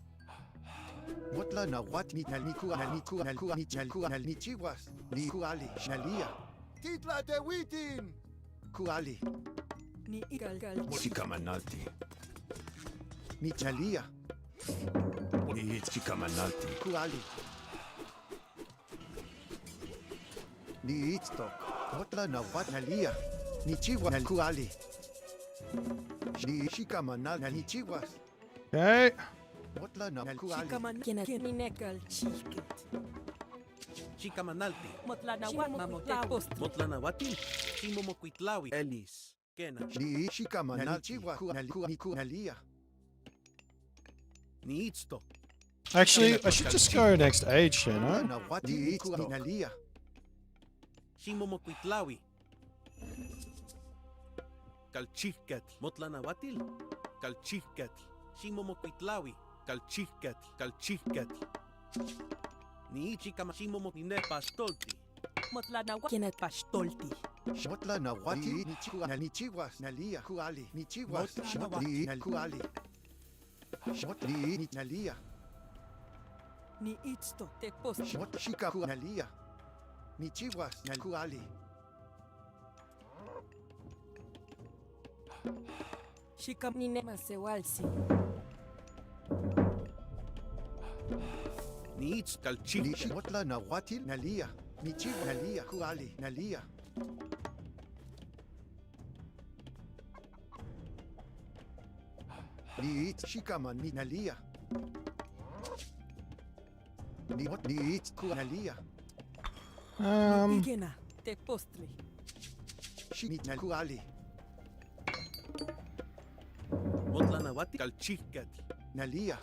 Speaker 4: Motla na wat ni nalniku nalniku nalku ni chalku nalnichiwas. Ni kuali. Nalia. Titra te witin. Kuali.
Speaker 3: Ni igal
Speaker 4: Shika manalti. Ni chalia. Ni it shika manalti. Kuali. Ni it stok. Motla na wat nalia. Ni chiwa nal kuali. Ni shika manal na ni chiwas.
Speaker 1: Okay.
Speaker 4: Motla na kuali.
Speaker 3: Shikaman kinekal chiket.
Speaker 2: Shikamanalti.
Speaker 3: Motla na wat mamote post.
Speaker 2: Motla na wati. Shimomokuitlawi. Elis. Kena.
Speaker 4: Ni shika manal chiwas. Ni nalia.
Speaker 2: Ni itsto.
Speaker 1: Actually, I should just go next age, you
Speaker 4: Motla
Speaker 1: know?
Speaker 4: na wat ni it ni nalia.
Speaker 2: Shimomokuitlawi. Kalchiket. Motla na watil. Kalchiket. Shimomokuitlawi. Kalchiket. Kalchiket. Ni ichikama shimomokuine pastolti.
Speaker 3: Motla na wat kinet pastolti.
Speaker 4: Motla na wat ni chiwas nalia. Kuali. Ni chiwas. Ni nal kuali. Ni nalia.
Speaker 3: Ni itsto te post.
Speaker 4: Shika nalia. Ni chiwas nal kuali.
Speaker 3: Shikam ni ne masewalsi.
Speaker 2: Ni its kalchiket.
Speaker 4: Motla na watil nalia. Ni chiwa nalia. Kuali. Nalia. Ni it shikaman ni nalia. Ni it nalia.
Speaker 3: Igena te postli.
Speaker 4: Ni nal kuali.
Speaker 2: Motla na wati. Kalchiket.
Speaker 4: Nalia.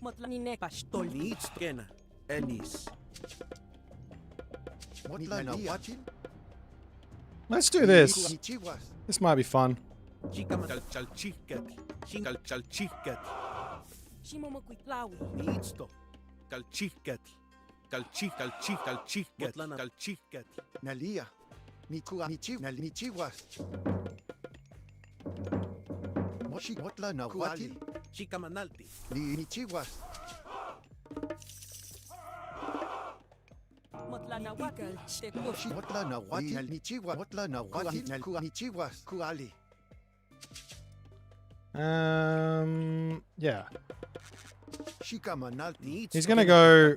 Speaker 3: Motla ni ne pastolti.
Speaker 2: Ni its kena. Elis.
Speaker 4: Motla na watil.
Speaker 1: Let's do this.
Speaker 4: Ni chiwas.
Speaker 1: This might be fun.
Speaker 2: Shikama kalchiket. Kalchiket.
Speaker 3: Shimomokuitlawi.
Speaker 2: Ni itsto. Kalchiket. Kalchiket. Motla na kalchiket.
Speaker 4: Nalia. Ni chiwas. Motla na watil.
Speaker 2: Shikamanalti.
Speaker 4: Ni chiwas.
Speaker 3: Motla na watil te post.
Speaker 4: Motla na watil. Ni chiwas. Motla na watil. Ni chiwas. Kuali.
Speaker 1: Yeah.
Speaker 4: Shikamanalti.
Speaker 2: Ni its
Speaker 1: He's gonna go.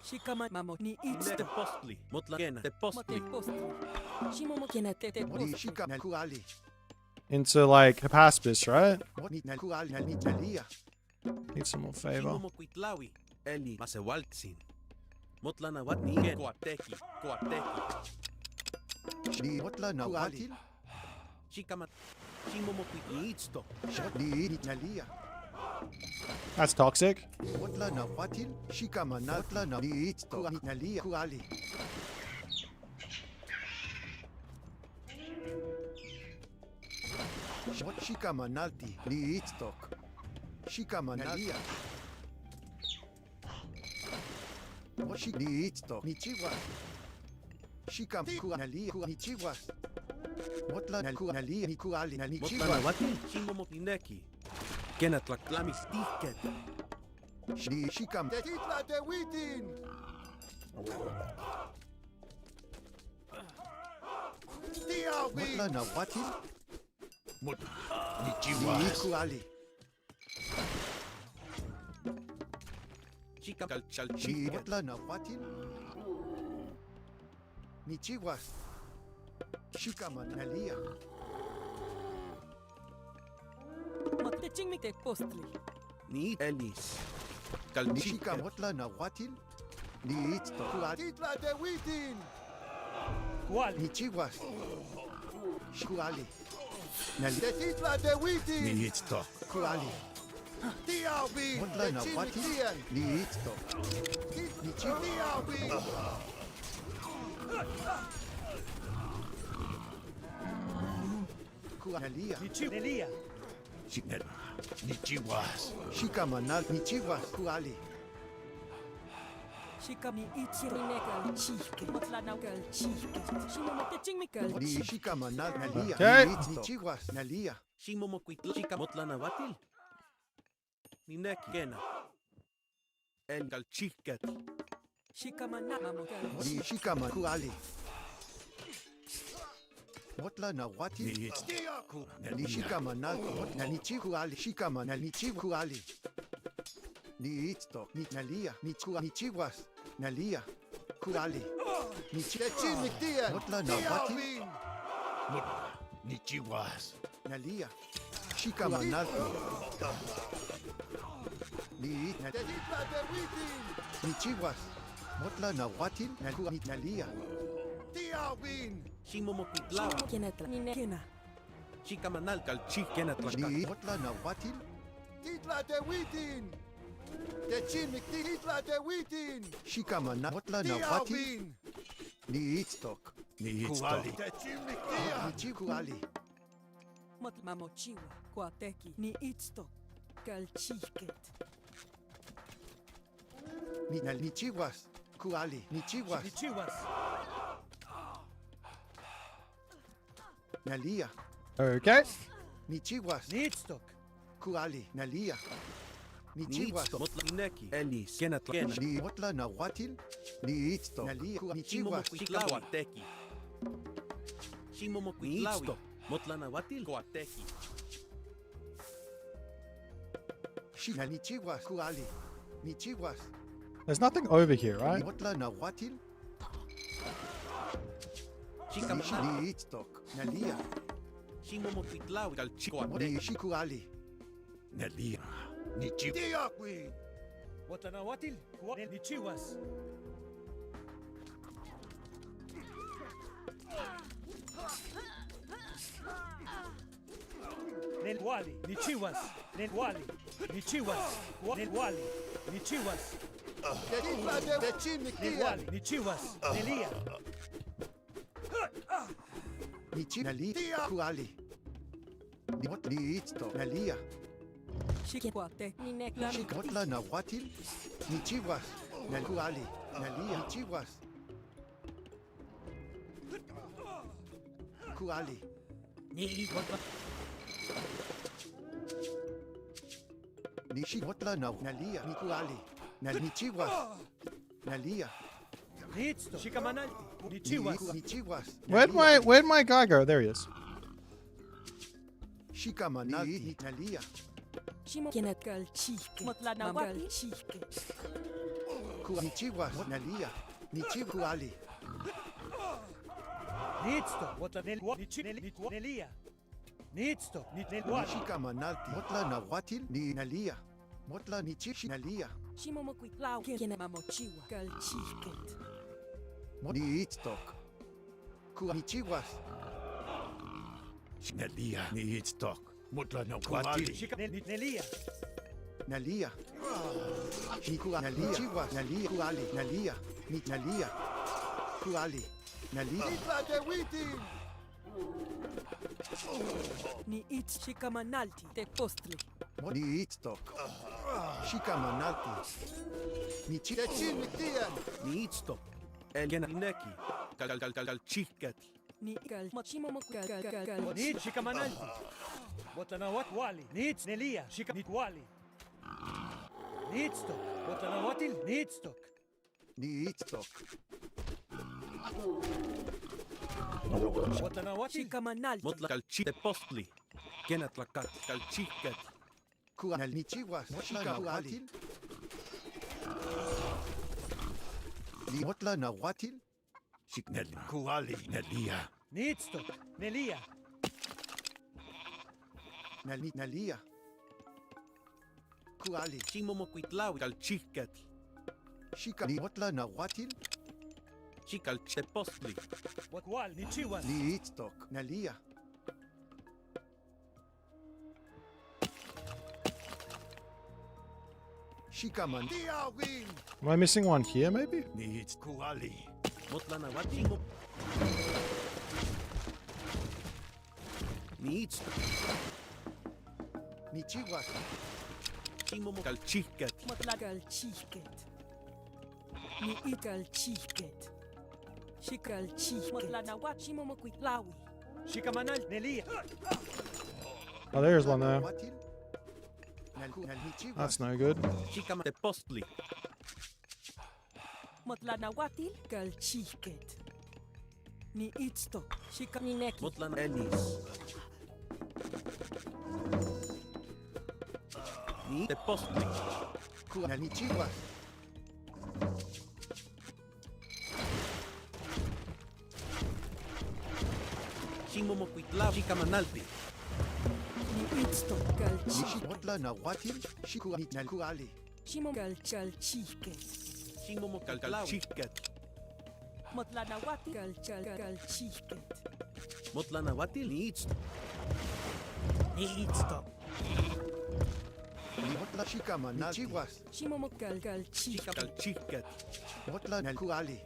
Speaker 3: Shikaman mamo ni
Speaker 2: Ne
Speaker 3: itsto.
Speaker 2: postli. Motla kena. Te
Speaker 3: Mote
Speaker 2: postli.
Speaker 3: postli. Shimomokinet te
Speaker 4: Ni
Speaker 3: post.
Speaker 4: shika na kuali.
Speaker 1: Into like Hypaspis, right?
Speaker 4: Ni na kuali na ni nalia.
Speaker 1: Need some more favor.
Speaker 2: Shimomokuitlawi. Eli. Masewaltsin. Motla na wat. Ni ken. Koateki.
Speaker 4: Ni motla na watil.
Speaker 2: Shikaman. Shimomokuit. Ni itsto.
Speaker 4: Ni nalia.
Speaker 1: That's toxic.
Speaker 4: Motla na watil. Shikamanal. Motla na ni itsto. Ni nalia. Kuali. Shikamanalti. Ni itstok. Shikamanalti. Ni itstok. Ni chiwas. Shikam kuanalia. Ni chiwas. Motla na kuanalia. Ni kuali. Ni
Speaker 2: Motla na
Speaker 4: chiwas.
Speaker 2: wati. Shimomokineki. Kena tlaklamis tiket.
Speaker 4: Ni shikam. Tetitla te witin. Motla na watil. Ni kuali. Ni motla na watil. Ni chiwas. Shikama nalia.
Speaker 3: Motte chingmi te postli.
Speaker 2: Ni Elis.
Speaker 4: Ni shika motla na watil. Ni itsto. Titla de witin. Ni chiwas. Kuali. Nalia. Titla de witin. Ni itsto. Kuali. Tiawi. Motla na watil. Ni itsto. Ni chiwas. Nalia.
Speaker 5: Nelia.
Speaker 4: Nichiwas. Shikamanal. Nichiwas. Kuali.
Speaker 3: Shikami ichirine kal chike. Motla na kal chike. Shimo motte chingmi kal
Speaker 4: Ni
Speaker 3: chike.
Speaker 4: shikamanal. Nalia.
Speaker 1: Okay.
Speaker 4: Ni chiwas. Nalia.
Speaker 2: Shimo mo kuitla chika motla na watil. Ni nekena. El gal chiket.
Speaker 3: Shikama na mamo kal
Speaker 4: Ni shikaman. Kuali. Motla na watil. Ni shikamanal. Na nichi kuali. Shikamanal. Nichi kuali. Ni itsto. Ni nalia. Ni chiwas. Nalia. Kuali. Ni chichin miktian. Motla na watil. Ni chiwas. Nalia. Shikamanal. Ni chiwas. Motla na watil. Ni nalia. Tiawin.
Speaker 2: Shimo mo kuitla.
Speaker 3: kenetla. Ni nekena.
Speaker 2: Chika manal gal chikena
Speaker 4: Ni
Speaker 2: tlaka.
Speaker 4: motla na watil. Titla de witin. Techin titla de witin. Shikamana. Motla na watil. Ni itstok. Ni itstok. Ni chikuali.
Speaker 3: Mot mamo chiwa. Kwateki. Ni itsto. Kal chiket.
Speaker 4: Ni chiwas. Kuali. Ni chiwas.
Speaker 5: Nichiwas.
Speaker 4: Nalia.
Speaker 1: Okay.
Speaker 4: Ni chiwas.
Speaker 5: Needstock.
Speaker 4: Kuali. Nalia. Ni
Speaker 2: Ni
Speaker 4: chiwas.
Speaker 2: itsto motla neki. Elis kena tlakena.
Speaker 4: Ni motla na watil. Ni itstok. Nalia. Ni
Speaker 2: Shimo mo
Speaker 4: chiwas.
Speaker 2: kuitla kuateki. Shimo mo kuitla. Motla na watil kuateki.
Speaker 4: Ni chiwas. Kuali. Ni chiwas.
Speaker 1: There's nothing over here,
Speaker 4: Ni
Speaker 1: right?
Speaker 4: motla na watil.
Speaker 2: Chika manal.
Speaker 4: Ni itstok. Nalia.
Speaker 2: Shimo mo kuitla gal
Speaker 4: Ni
Speaker 2: chikuateki.
Speaker 4: shikuali. Nalia. Ni chiwas.
Speaker 5: Watanawatil. Nichiwas. Nelwali. Nichiwas. Nelwali. Nichiwas. Nelwali. Nichiwas. Nelwali. Nichiwas. Nelia.
Speaker 4: Nalia. Kuali. Ni itstok. Nalia.
Speaker 3: Shikwateki. Ni nekla.
Speaker 4: Motla na watil. Ni chiwas. Kuali. Nalia. Ni chiwas. Kuali. Ni motla na Nalia. Ni kuali. Ni chiwas. Nalia.
Speaker 5: Needstock. Shikamanalti. Nichiwas.
Speaker 4: Ni chiwas.
Speaker 1: Where'd my guy go? There he is.
Speaker 4: Shikamanalti. Nalia.
Speaker 3: Shimo kenet kal chike. Motla na kal chike.
Speaker 4: Ni chiwas. Nalia. Ni kuali.
Speaker 5: Needstock. Nelia. Needstock. Nelwali.
Speaker 4: Shikamanalti. Motla na watil. Ni Nalia. Motla ni chishi. Nalia.
Speaker 3: Shimo mo kuitlau. Kenet mamo chiwa. Kal chiket.
Speaker 4: Ni itstok. Ni chiwas. Nalia. Ni itstok. Motla na watil.
Speaker 5: Nelia.
Speaker 4: Nalia. Ni kuali. Nalia. Chiwas. Nalia. Kuali. Nalia. Ni Nalia. Kuali. Nalia.
Speaker 3: Ni it shikamanalti. Te postli.
Speaker 4: Ni itstok. Shikamanalti. Ni chichin miktian.
Speaker 2: Ni itsto. El kena neki. Gal chiket.
Speaker 3: Ni kal. Shimo mo kal.
Speaker 5: Need Shikamanalti. Watanawat wali. Needs Nelia. Shikanitwali. Needstock. Watanawatil. Needstock.
Speaker 4: Ni itstok.
Speaker 5: What na what?
Speaker 3: Shikamanal.
Speaker 5: Motla kalchi postli. Kena tlakat kalchikat.
Speaker 4: Kual ni chiwas. Shika nahuatil. Ni motla nahuatil. Shiknel kuali nelia.
Speaker 5: Nitsto. Nelia.
Speaker 4: Nalia. Kuali.
Speaker 5: Chimomoquitlawi kalchikat.
Speaker 4: Shika ni motla nahuatil.
Speaker 5: Chikalche postli. What wal ni chiwas.
Speaker 4: Ni itztok. Nalia. Shikaman. Diawin.
Speaker 1: Am I missing one here, maybe?
Speaker 4: Ni itz kuali.
Speaker 5: Motla na what chimo. Nits.
Speaker 4: Ni chiwas.
Speaker 5: Chimomo kalchikat.
Speaker 3: Matlagal chiket. Ni ikal chiket. Shikal chiket. Matlanawa chimomokwitlawi.
Speaker 5: Shikamanal Nelia.
Speaker 1: Oh, there's one there.
Speaker 4: Nahuatil. Ni chiwas.
Speaker 1: That's no good.
Speaker 5: Chikamate postli.
Speaker 3: Matlanawatil kal chiket. Ni itsto. Shikanineki.
Speaker 5: Motla na Elis. Ni te postli.
Speaker 4: Ni chiwas.
Speaker 5: Chimomoquitlawi. Chikamanalti.
Speaker 3: Ni itsto kal
Speaker 4: Ni
Speaker 3: chiket.
Speaker 4: shikotla nahuatil. Shikua ni kuali.
Speaker 3: Shimokal chal chiket.
Speaker 5: Chimomokalkalawi. Chikat.
Speaker 3: Matlanawatil kal chiket.
Speaker 5: Motla na watil ni itz. Ni itzto.
Speaker 4: Ni motla shikaman. Ni chiwas.
Speaker 3: Shimomokal chiket.
Speaker 5: Kalchikat.
Speaker 4: Motla na kuali.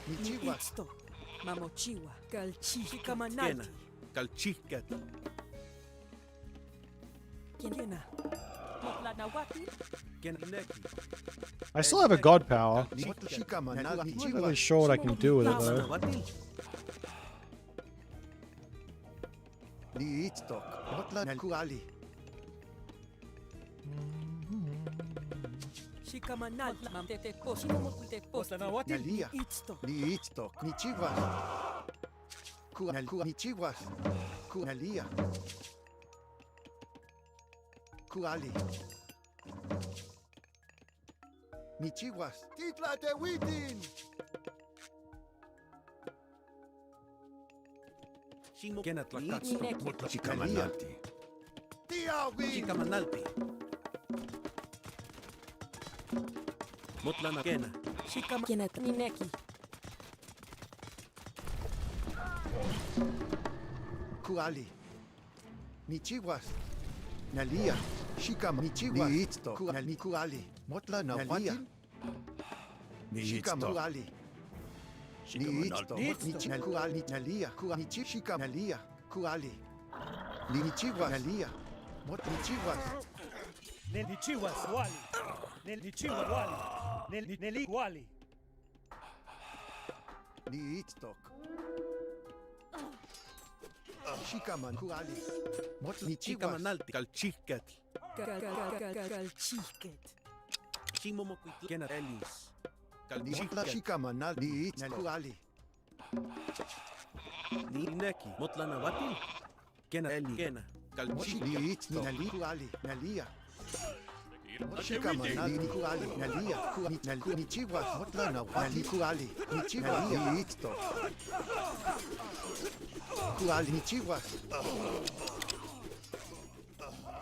Speaker 4: Ni
Speaker 3: Ni
Speaker 4: chiwas.
Speaker 3: itsto. Mamochiwa kal chiket.
Speaker 5: Kena.
Speaker 3: Shikamanalti.
Speaker 5: Kalchikat.
Speaker 3: Kena. Matlanawatil.
Speaker 5: Kena neki.
Speaker 1: I still have a god power.
Speaker 4: Ni motla shikaman. Ni
Speaker 1: I'm not really
Speaker 4: chiwas.
Speaker 1: sure what I can do with it
Speaker 5: Motla na
Speaker 1: though.
Speaker 5: watil.
Speaker 4: Ni itztok. Motla na kuali.
Speaker 3: Shikamanalti. Mamtete ko. Shimomokwite
Speaker 5: Motla na
Speaker 3: posto.
Speaker 5: watil.
Speaker 4: Nalia.
Speaker 3: Itsto.
Speaker 4: Ni itztok. Ni chiwas. Ni chiwas. Nalia. Kuali. Ni chiwas. Titla de witin.
Speaker 5: Chimo. Kena tlakat.
Speaker 3: Nineki.
Speaker 5: Motla chikamanalti.
Speaker 4: Diawin.
Speaker 5: Chikamanalti. Motla na kena.
Speaker 3: Shikamanalti. Nineki.
Speaker 4: Kuali. Ni chiwas. Nalia. Shikam. Ni chiwas. Ni itztok. Ni kuali. Motla na watil.
Speaker 5: Ni
Speaker 4: Shikam.
Speaker 5: itztok.
Speaker 4: Kuali. Ni itztok. Ni chiwas. Kuali. Nalia. Kuali. Ni shikam. Nalia. Kuali. Ni chiwas. Nalia. Mot ni chiwas.
Speaker 5: Ni chiwas wali. Ni chiwas wali. Neli wali.
Speaker 4: Ni itztok. Shikaman. Kuali. Mot ni chiwas.
Speaker 5: Chikamanalti. Kalchikat.
Speaker 3: Kal chiket.
Speaker 5: Chimomoquitla. Kena Elis.
Speaker 4: Ni motla
Speaker 5: Kalchikat.
Speaker 4: shikaman. Ni itztok. Kuali.
Speaker 5: Ni neki. Motla na watil. Kena Eli. Kena. Kalchikat.
Speaker 4: Ni itztok. Nali. Kuali. Nalia. Shikaman. Ni kuali. Nalia. Ni chiwas. Motla na watil. Kuali. Ni chiwas. Ni itztok. Kuali. Ni chiwas.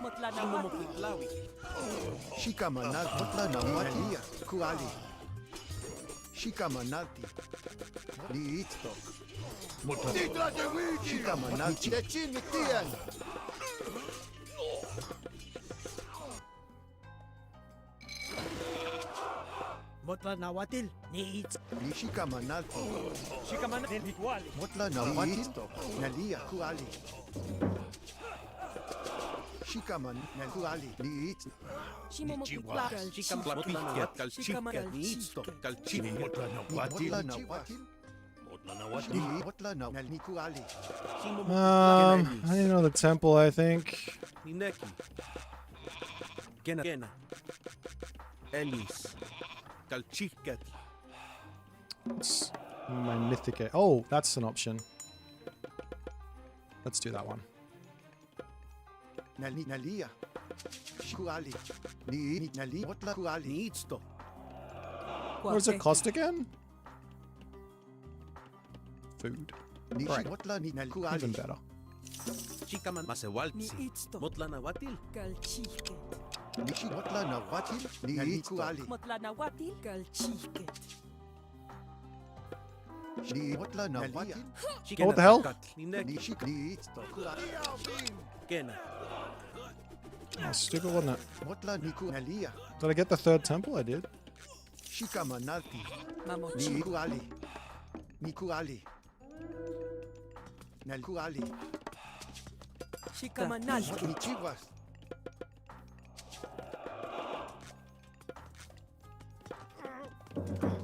Speaker 3: Matlanawatil.
Speaker 5: Chimomoquitlawi.
Speaker 4: Shikamanal. Motla na watil. Kuali. Shikamanalti. Ni itztok. Shikamanalti. Techin mitian.
Speaker 5: Motla na watil. Ni itz.
Speaker 4: Ni shikamanalti.
Speaker 5: Shikaman. Neli wali.
Speaker 4: Motla na watil. Nalia. Kuali. Shikaman. Kuali. Ni itz.
Speaker 3: Shimomokwitla kal
Speaker 5: Motla na wat. Kalchikat. Ni itzto. Kalchikat.
Speaker 4: Motla na watil. Ni motla na ni kuali.
Speaker 1: I need another temple, I think.
Speaker 5: Ni neki. Kena. Kena. Elis.
Speaker 2: Kalchiket.
Speaker 1: It's my mythic. Oh, that's an option. Let's do that one.
Speaker 4: Nalia. Kuali. Ni Nali. Motla Kuali.
Speaker 2: Needs to.
Speaker 1: What does it cost again? Food.
Speaker 4: Ni
Speaker 1: Right.
Speaker 4: Motla ni Nal
Speaker 1: Even
Speaker 4: Kuali.
Speaker 1: better.
Speaker 2: Chikaman masewaltsi.
Speaker 3: Ni itsto.
Speaker 2: Motla nawatil.
Speaker 3: Kalchiket.
Speaker 4: Ni Motla na Watil. Ni Kuali.
Speaker 3: Motlanahuatil. Kalchiket.
Speaker 4: Ni Motla na Watil.
Speaker 1: Oh, what the hell?
Speaker 4: Ni Shik. Ni Itsto.
Speaker 2: Kena.
Speaker 1: Oh, stupid, wasn't it?
Speaker 4: Motla ni Kualia.
Speaker 1: Did I get the third temple? I did.
Speaker 4: Shikamanalti. Ni
Speaker 3: Mamochiwa.
Speaker 4: Kuali. Ni Kuali. Nal Kuali.
Speaker 3: Shikamanalti.
Speaker 4: Ni Chivas.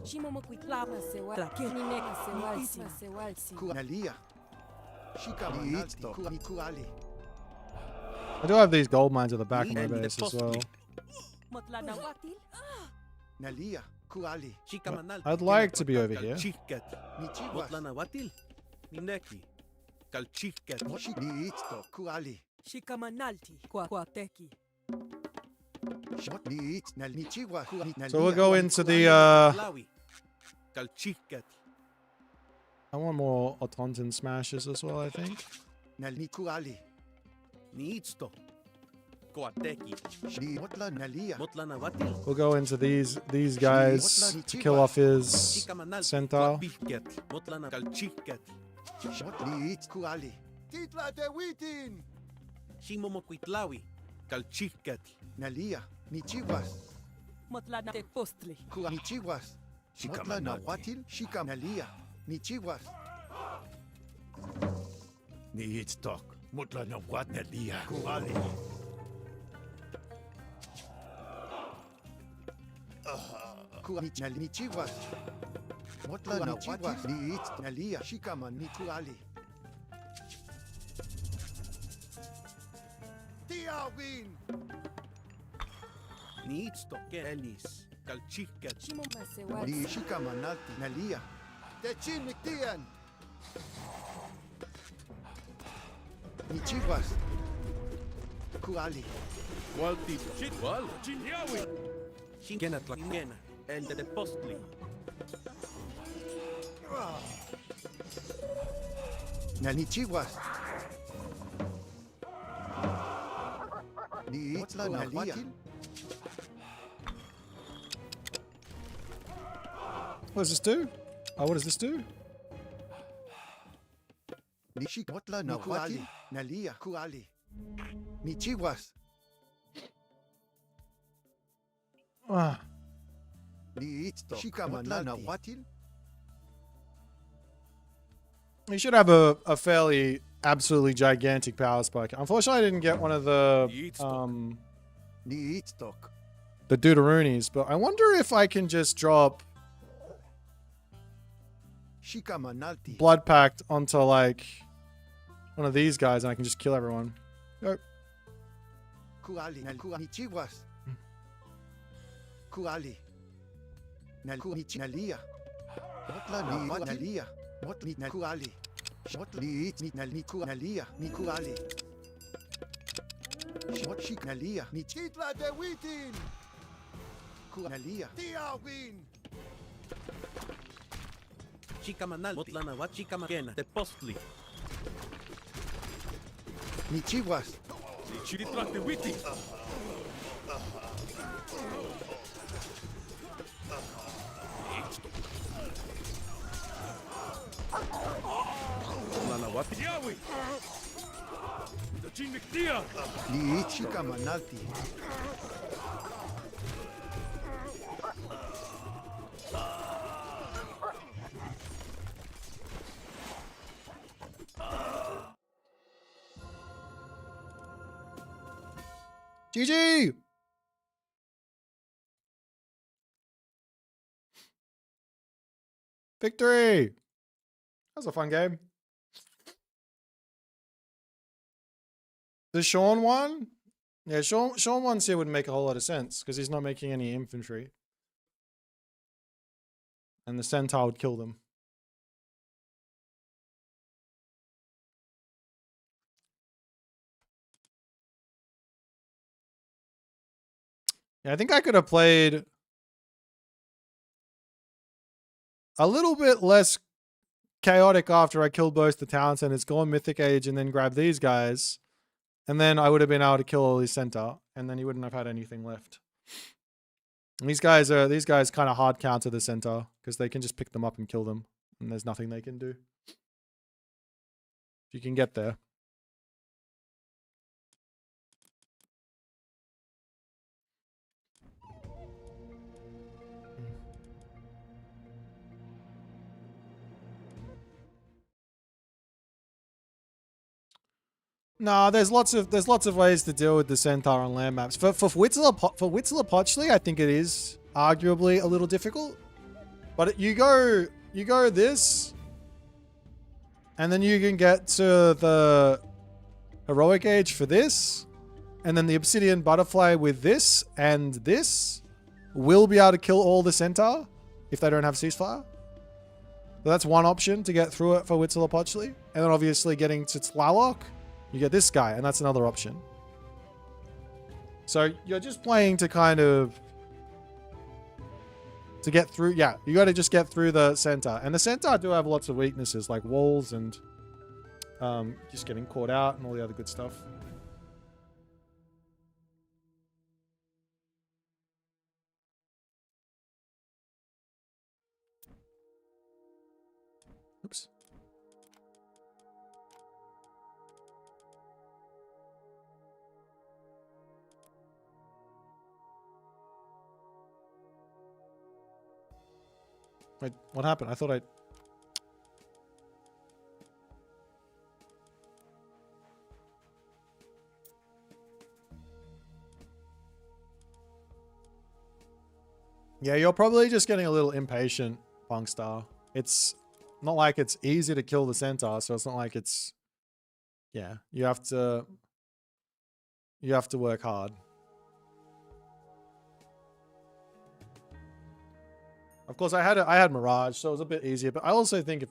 Speaker 3: Shimomokuitla. Tlakenine. Masewalsi.
Speaker 4: Kualia. Shikamanalti. Ni Kuali.
Speaker 1: I do have these gold mines at the back of my base as well.
Speaker 3: Motlanahuatil.
Speaker 4: Nalia. Kuali.
Speaker 2: Chikamanal.
Speaker 1: I'd like to be over here.
Speaker 2: Kalchiket.
Speaker 4: Ni Chivas.
Speaker 2: Motla nawatil. Nineki. Kalchiket.
Speaker 4: Moshi. Ni Itsto. Kuali.
Speaker 3: Shikamanalti. Kwateki.
Speaker 4: Shot. Ni Itz. Nal ni Chivas.
Speaker 1: So we'll go into the,
Speaker 2: Lawi. Kalchiket.
Speaker 1: I want more Otonton smashes as well, I think.
Speaker 4: Nal ni Kuali.
Speaker 2: Needs to. Koateki.
Speaker 4: Ni Motla Nalia.
Speaker 2: Motla nawatil.
Speaker 1: We'll go into these guys to kill off his
Speaker 2: Chikamanal.
Speaker 1: centaur.
Speaker 2: Koatbiket. Motla na kalchiket.
Speaker 4: Shot. Ni Itz. Kuali. Titla de Witin.
Speaker 2: Shimomokuitlawi. Kalchiket.
Speaker 4: Nalia. Ni Chivas.
Speaker 3: Motlana postli.
Speaker 4: Ni Chivas. Motla na Watil. Shika Nalia. Ni Chivas.
Speaker 6: Ni Itztok. Mutla na wat Nalia. Kuali.
Speaker 4: Ni Chivas. Motla na Watil. Ni Itz. Nalia. Shika ni Kuali. Tiawin.
Speaker 2: Needs to. Kelis. Kalchiket.
Speaker 4: Ni Shika Manalti. Nalia. Techin Miktian. Ni Chivas. Kuali.
Speaker 2: Walti. Chitwal. Chinyawi. Shinkena tlakena. El de postli.
Speaker 4: Ni Chivas. Ni Itz. Nalia.
Speaker 1: What does this do? Oh, what does this do?
Speaker 4: Ni Shik. Motla na Watil. Nalia. Kuali. Ni Chivas.
Speaker 1: Ah,
Speaker 4: Ni Itz. Shika na Watil.
Speaker 1: you should have a fairly absolutely gigantic power spike. Unfortunately, I didn't get one of the
Speaker 4: Ni Itztok.
Speaker 1: the Deuteroonies, but I wonder if I can just drop
Speaker 4: Shika Manalti.
Speaker 1: Blood Pact onto like one of these guys and I can just kill everyone. Go.
Speaker 4: Kuali. Ni Chivas. Kuali. Ni Nalia. Motla na Watil. Nalia. Motli na Kuali. Motli Itz. Ni Nalia. Ni Kuali. Shot Shik Nalia. Ni Chitla de Witin. Nalia. Tiawin.
Speaker 2: Chikamanal. Motla nawat. Chikamakena. De postli.
Speaker 4: Ni Chivas.
Speaker 2: Chitrak de witi. Motla nawat. Yawi. The Chinmiktia.
Speaker 4: Ni Itz. Shika Manalti.
Speaker 1: GG! Victory! That was a fun game. The Sean one? Yeah, Sean one's here would make a whole lot of sense because he's not making any infantry. And the centaur would kill them. Yeah, I think I could have played a little bit less chaotic after I killed both the town centers, go on Mythic Age, and then grab these guys. And then I would have been able to kill all his centaur, and then he wouldn't have had anything left. And these guys kind of hard counter the centaur because they can just pick them up and kill them, and there's nothing they can do. If you can get there. No, there's lots of ways to deal with the centaur on land maps. For Whittler Potchley, I think it is arguably a little difficult. But you go this, and then you can get to the heroic age for this, and then the obsidian butterfly with this and this will be able to kill all the centaur if they don't have ceasefire. So that's one option to get through it for Whittler Potchley. And then obviously getting to Tlaloc, you get this guy, and that's another option. So you're just playing to kind of to get through. Yeah, you got to just get through the centaur, and the centaur do have lots of weaknesses like walls and just getting caught out and all the other good stuff. Oops. Wait, what happened? I thought I... Yeah, you're probably just getting a little impatient, Funkstar. It's not like it's easy to kill the centaur, so it's not like it's... Yeah, you have to work hard. Of course, I had Mirage, so it was a bit easier. But I also think if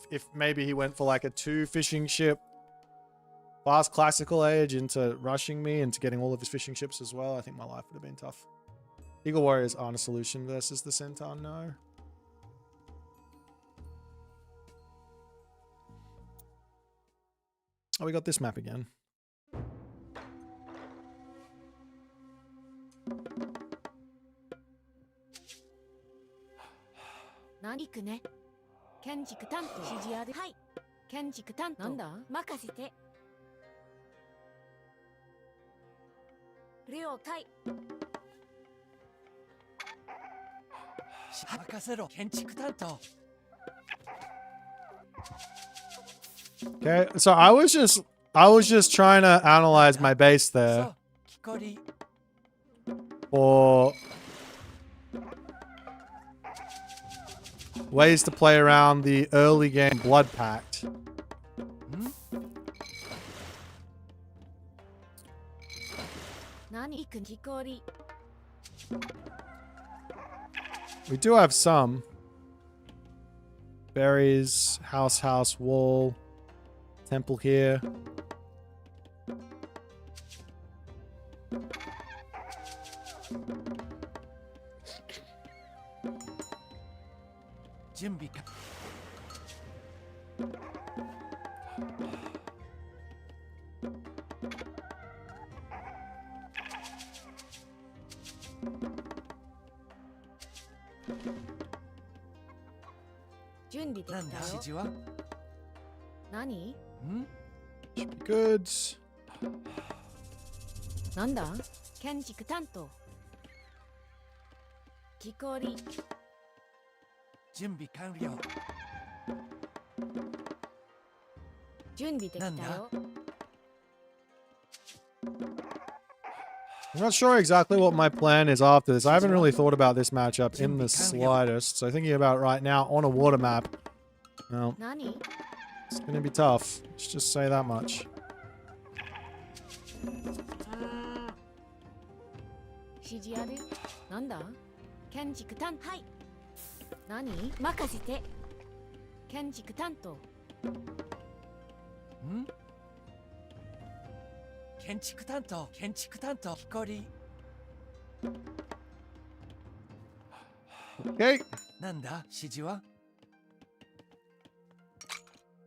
Speaker 1: if maybe he went for like a 2 fishing ship, fast classical age into rushing me into getting all of his fishing ships as well, I think my life would have been tough. Eagle Warriors aren't a solution versus the centaur, no. Oh, we got this map again. Okay, so I was just trying to analyze my base there for ways to play around the early game Blood Pact. We do have some berries, house, wall, temple here. Should be good. I'm not sure exactly what my plan is after this. I haven't really thought about this matchup in the slightest. So thinking about right now on a water map, well, it's going to be tough. Let's just say that much.
Speaker 7: 何任せて。建築担当。
Speaker 2: ん建築担当、建築担当、木こり。
Speaker 1: Okay.
Speaker 2: なんだ指示は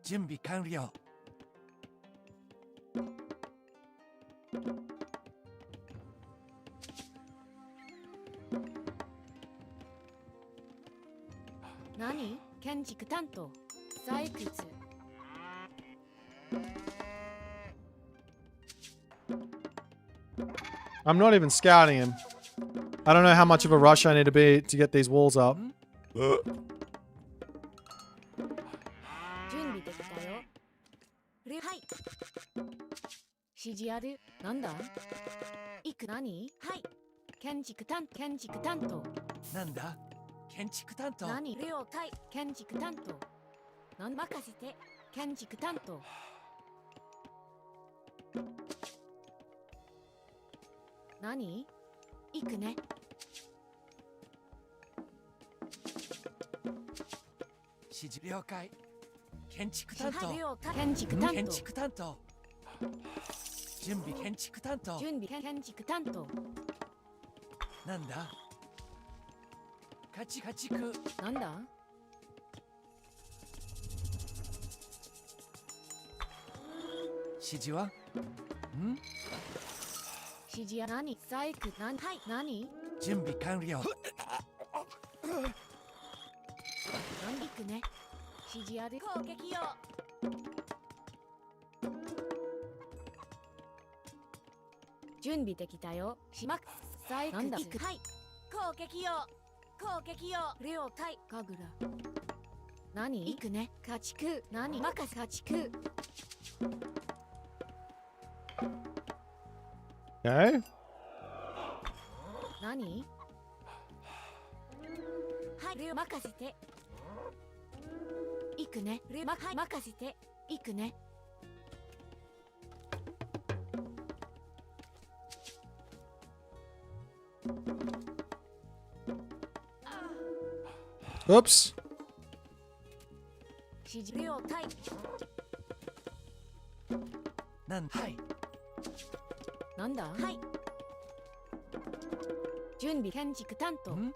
Speaker 2: 準備完了。
Speaker 7: 何建築担当。採掘。
Speaker 1: I'm not even scouting him. I don't know how much of a rush I need to be to get these walls up.
Speaker 7: 準備できたよ。はい。指示ある。なんだ行く。何はい。建築担当。建築担当。
Speaker 2: なんだ建築担当。
Speaker 7: 何了解。建築担当。何任せて。建築担当。何行くね。
Speaker 2: 指示了解。建築担当。
Speaker 7: 了解。建築担
Speaker 2: 建
Speaker 7: 当。
Speaker 2: 築担当。準備建築担当。
Speaker 7: 準備建築担当。
Speaker 2: なんだ家畜。
Speaker 7: なんだ
Speaker 2: 指示は
Speaker 7: 指示や何細工。何はい。何
Speaker 2: 準備完了。
Speaker 7: 何行くね。指示ある。攻撃よ。準備できたよ。しまく。細工。なんだ行く。はい。攻撃よ。攻撃よ。了解。かぐら。何行くね。家畜。何任せ。家畜。
Speaker 1: Okay.
Speaker 7: 何はい。了任せて。行くね。はい任せて。行くね。
Speaker 1: Oops.
Speaker 7: 指示了解。
Speaker 2: はい
Speaker 7: なんだはい。準備建築担当。任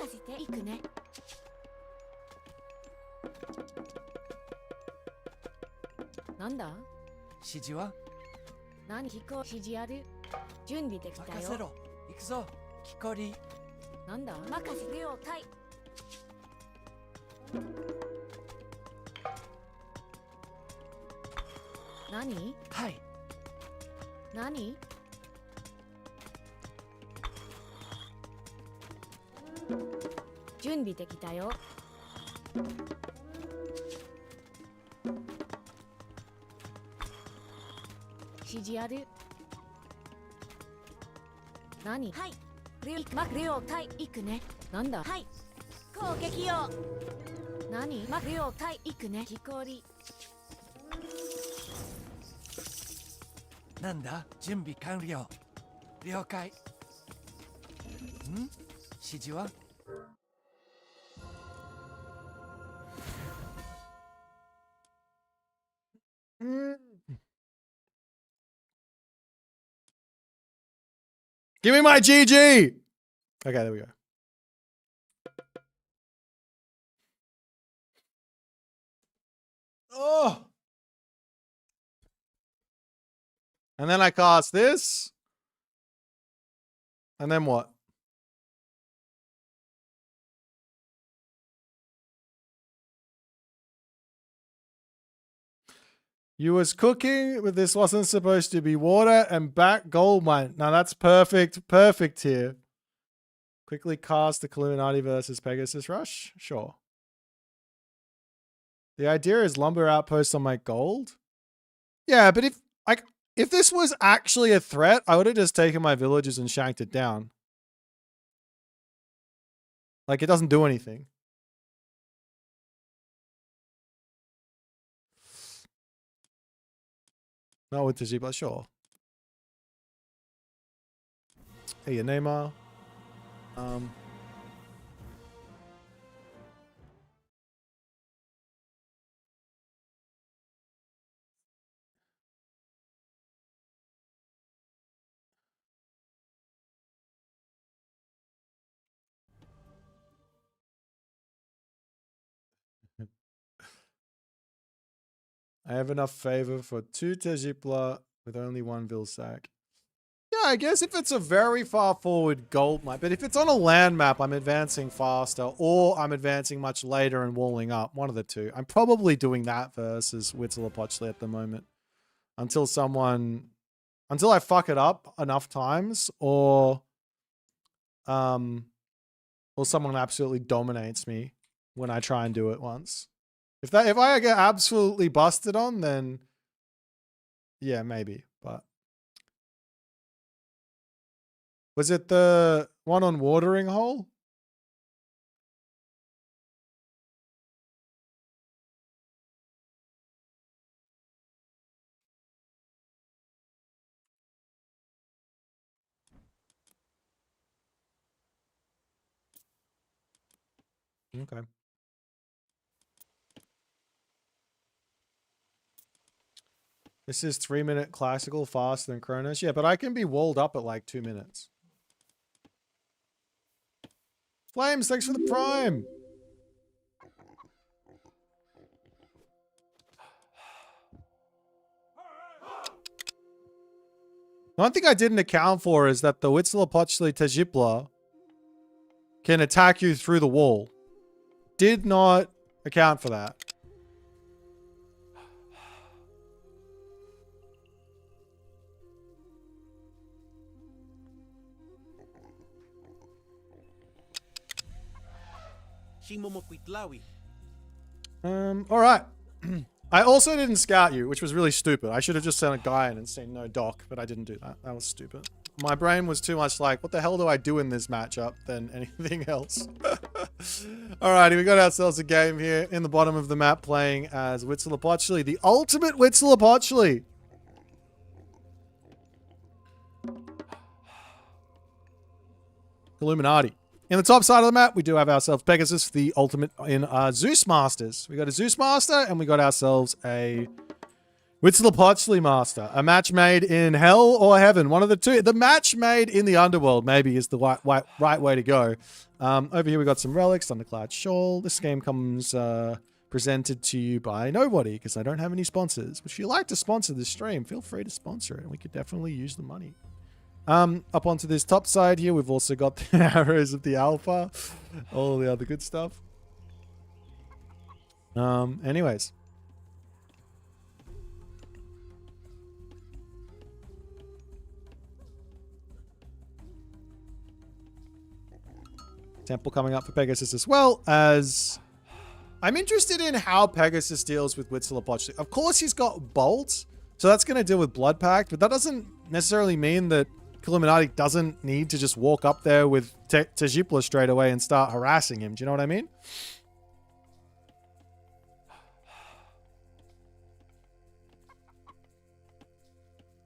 Speaker 7: せて行くね。なんだ
Speaker 2: 指示は
Speaker 7: 何飛行。指示ある。準備できたよ。
Speaker 2: 任せろ。行くぞ木こり。
Speaker 7: なんだ任せて了解。何
Speaker 2: はい
Speaker 7: 何準備できたよ。指示ある。何はい。了解。行くね。なんだはい。攻撃よ。何了解。行くね。木こり。
Speaker 2: なんだ準備完了。了解。指示は
Speaker 1: Give me my GG! Okay, there we go. Oh! And then I cast this. And then what? You was cooking, but this wasn't supposed to be water and back gold mine. Now that's perfect. Perfect here. Quickly cast the Illuminati versus Pegasus Rush. Sure. The idea is lumber outposts on my gold. Yeah, but if this was actually a threat, I would have just taken my villages and shanked it down. Like, it doesn't do anything. Not with Tiji, but sure. Hey, your Neymar. I have enough favor for 2 Tejipla with only 1 Vilsack. Yeah, I guess if it's a very far forward gold mine, but if it's on a land map, I'm advancing faster, or I'm advancing much later and walling up. One of the two. I'm probably doing that versus Huitzilopochtli at the moment. Until I fuck it up enough times, or someone absolutely dominates me when I try and do it once. If I get absolutely busted on, then yeah, maybe, but. Was it the one on watering hole? Okay. This is 3-minute classical faster than Chronos. Yeah, but I can be walled up at like 2 minutes. Flames, thanks for the prime. One thing I didn't account for is that the Huitzilopochtli Tejipla can attack you through the wall. Did not account for that. Alright. I also didn't scout you, which was really stupid. I should have just sent a guy in and seen no doc, but I didn't do that. That was stupid. My brain was too much like, what the hell do I do in this matchup than anything else. Alrighty, we got ourselves a game here in the bottom of the map playing as Huitzilopochtli, the ultimate Huitzilopochtli. Illuminati. In the top side of the map, we do have ourselves Pegasus, the ultimate in Zeus Masters. We got a Zeus Master, and we got ourselves a Huitzilopochtli Master. A match made in hell or heaven. One of the two. The match made in the underworld, maybe, is the right way to go. Over here, we got some relics, Thundercloud Shawl. This game comes presented to you by nobody, because I don't have any sponsors. But if you'd like to sponsor this stream, feel free to sponsor it, and we could definitely use the money. Up onto this top side here, we've also got the arrows of the alpha, all the other good stuff. Anyways. Temple coming up for Pegasus as well, as I'm interested in how Pegasus deals with Huitzilopochtli. Of course, he's got Bolt, so that's going to deal with Blood Pact, but that doesn't necessarily mean that Illuminati doesn't need to just walk up there with Tejipla straight away and start harassing him. Do you know what I mean?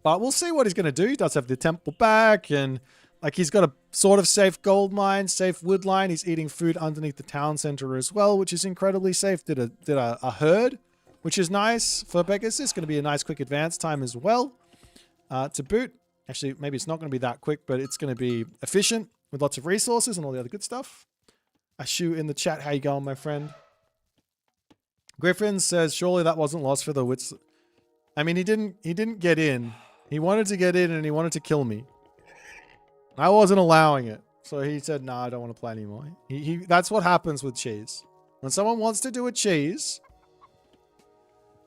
Speaker 1: But we'll see what he's going to do. He does have the temple back, and like he's got a sort of safe gold mine, safe wood line. He's eating food underneath the town center as well, which is incredibly safe. Did a herd, which is nice for Pegasus. It's going to be a nice quick advance time as well. To boot. Actually, maybe it's not going to be that quick, but it's going to be efficient with lots of resources and all the other good stuff. Ashu in the chat, how you going, my friend? Griffin says, surely that wasn't lost for the wits. I mean, he didn't get in. He wanted to get in and he wanted to kill me. I wasn't allowing it. So he said, nah, I don't want to play anymore. That's what happens with cheese. When someone wants to do a cheese,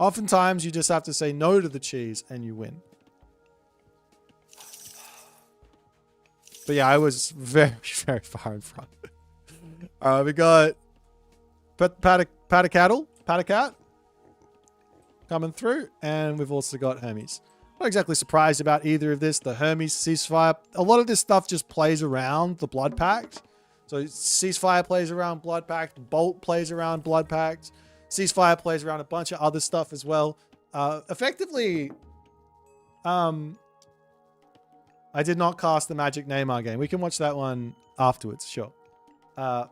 Speaker 1: oftentimes you just have to say no to the cheese and you win. But yeah, I was very, very far in front. We got Patacat coming through, and we've also got Hermes. Not exactly surprised about either of this. The Hermes ceasefire, a lot of this stuff just plays around the Blood Pact. So ceasefire plays around Blood Pact, Bolt plays around Blood Pact, ceasefire plays around a bunch of other stuff as well. Effectively, I did not cast the Magic Neymar game. We can watch that one afterwards, sure. What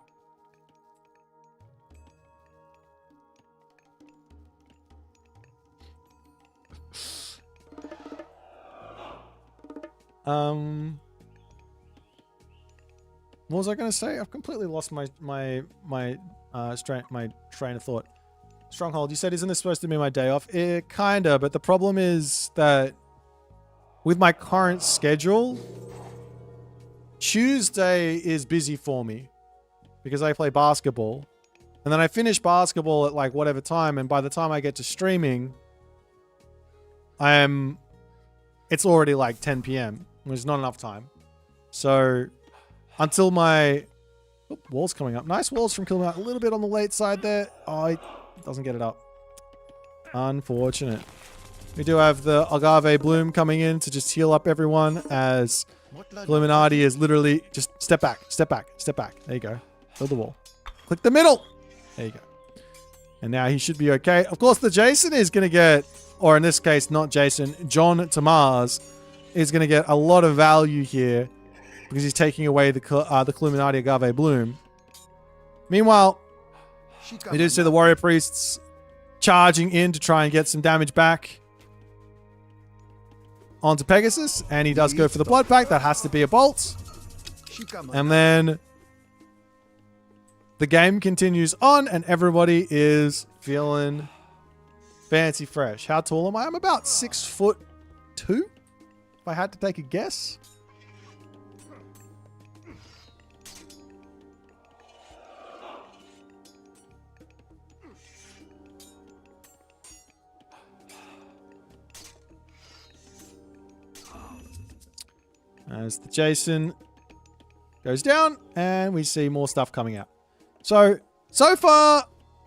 Speaker 1: was I going to say? I've completely lost my train of thought. Stronghold, you said, isn't this supposed to be my day off? Kinda, but the problem is that with my current schedule, Tuesday is busy for me because I play basketball. And then I finish basketball at like whatever time, and by the time I get to streaming, it's already like 10 p.m. There's not enough time. So until my wall's coming up. Nice walls from Killing Out. A little bit on the late side there. Oh, it doesn't get it up. Unfortunate. We do have the Agave Bloom coming in to just heal up everyone as Illuminati is literally just step back, step back, step back. There you go. Build the wall. Click the middle. There you go. And now he should be okay. Of course, the Jason is going to get, or in this case, not Jason, John Tamars is going to get a lot of value here because he's taking away the Illuminati Agave Bloom. Meanwhile, we do see the Warrior Priests charging in to try and get some damage back onto Pegasus, and he does go for the Blood Pact. That has to be a bolt. And then the game continues on, and everybody is feeling fancy fresh. How tall am I? I'm about 6'2", if I had to take a guess. As the Jason goes down, and we see more stuff coming out. So far,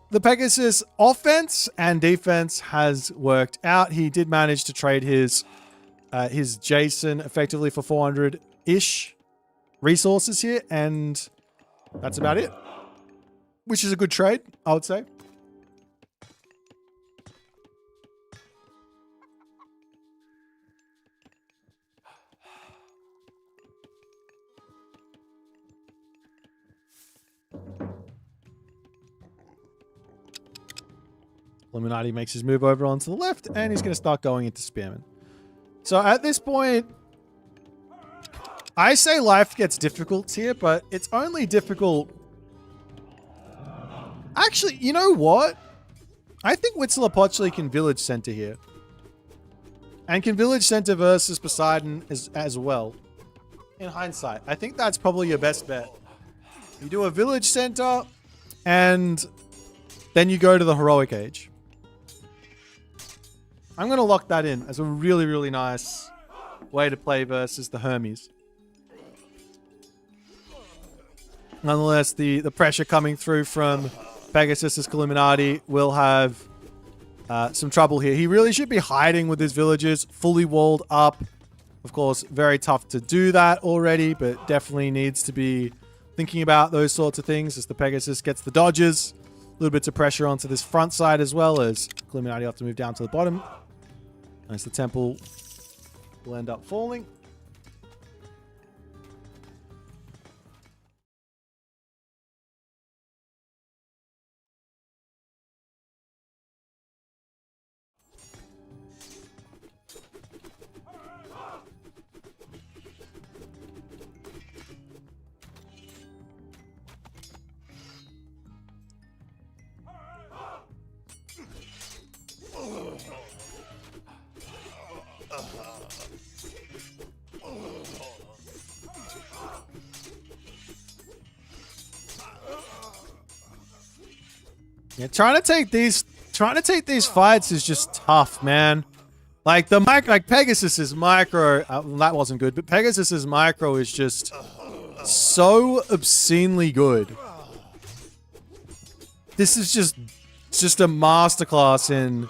Speaker 1: the Pegasus offense and defense has worked out. He did manage to trade his Jason effectively for 400-ish resources here, and that's about it. Which is a good trade, I would say. Illuminati makes his move over onto the left, and he's going to start going into Spearman. So at this point, I say life gets difficult here, but it's only difficult. Actually, you know what? I think Huitzilopochtli can Village Center here. And can Village Center versus Poseidon as well. In hindsight, I think that's probably your best bet. You do a Village Center, and then you go to the Heroic Age. I'm going to lock that in as a really, really nice way to play versus the Hermes. Nonetheless, the pressure coming through from Pegasus' Illuminati will have some trouble here. He really should be hiding with his villagers, fully walled up. Of course, very tough to do that already, but definitely needs to be thinking about those sorts of things as the Pegasus gets the dodges. A little bits of pressure onto this front side as well, as Illuminati have to move down to the bottom. As the temple will end up falling. Yeah, trying to take these fights is just tough, man. Like Pegasus's micro, that wasn't good, but Pegasus's micro is just so obscenely good. This is just a masterclass in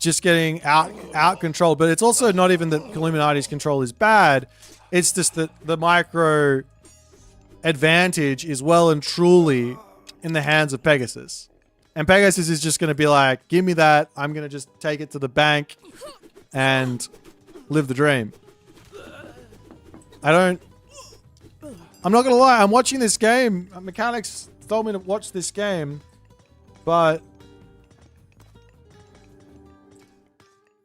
Speaker 1: just getting out control. But it's also not even that Illuminati's control is bad. It's just that the micro advantage is well and truly in the hands of Pegasus. And Pegasus is just going to be like, give me that. I'm going to just take it to the bank and live the dream. I'm not going to lie. I'm watching this game. Mechanics told me to watch this game. But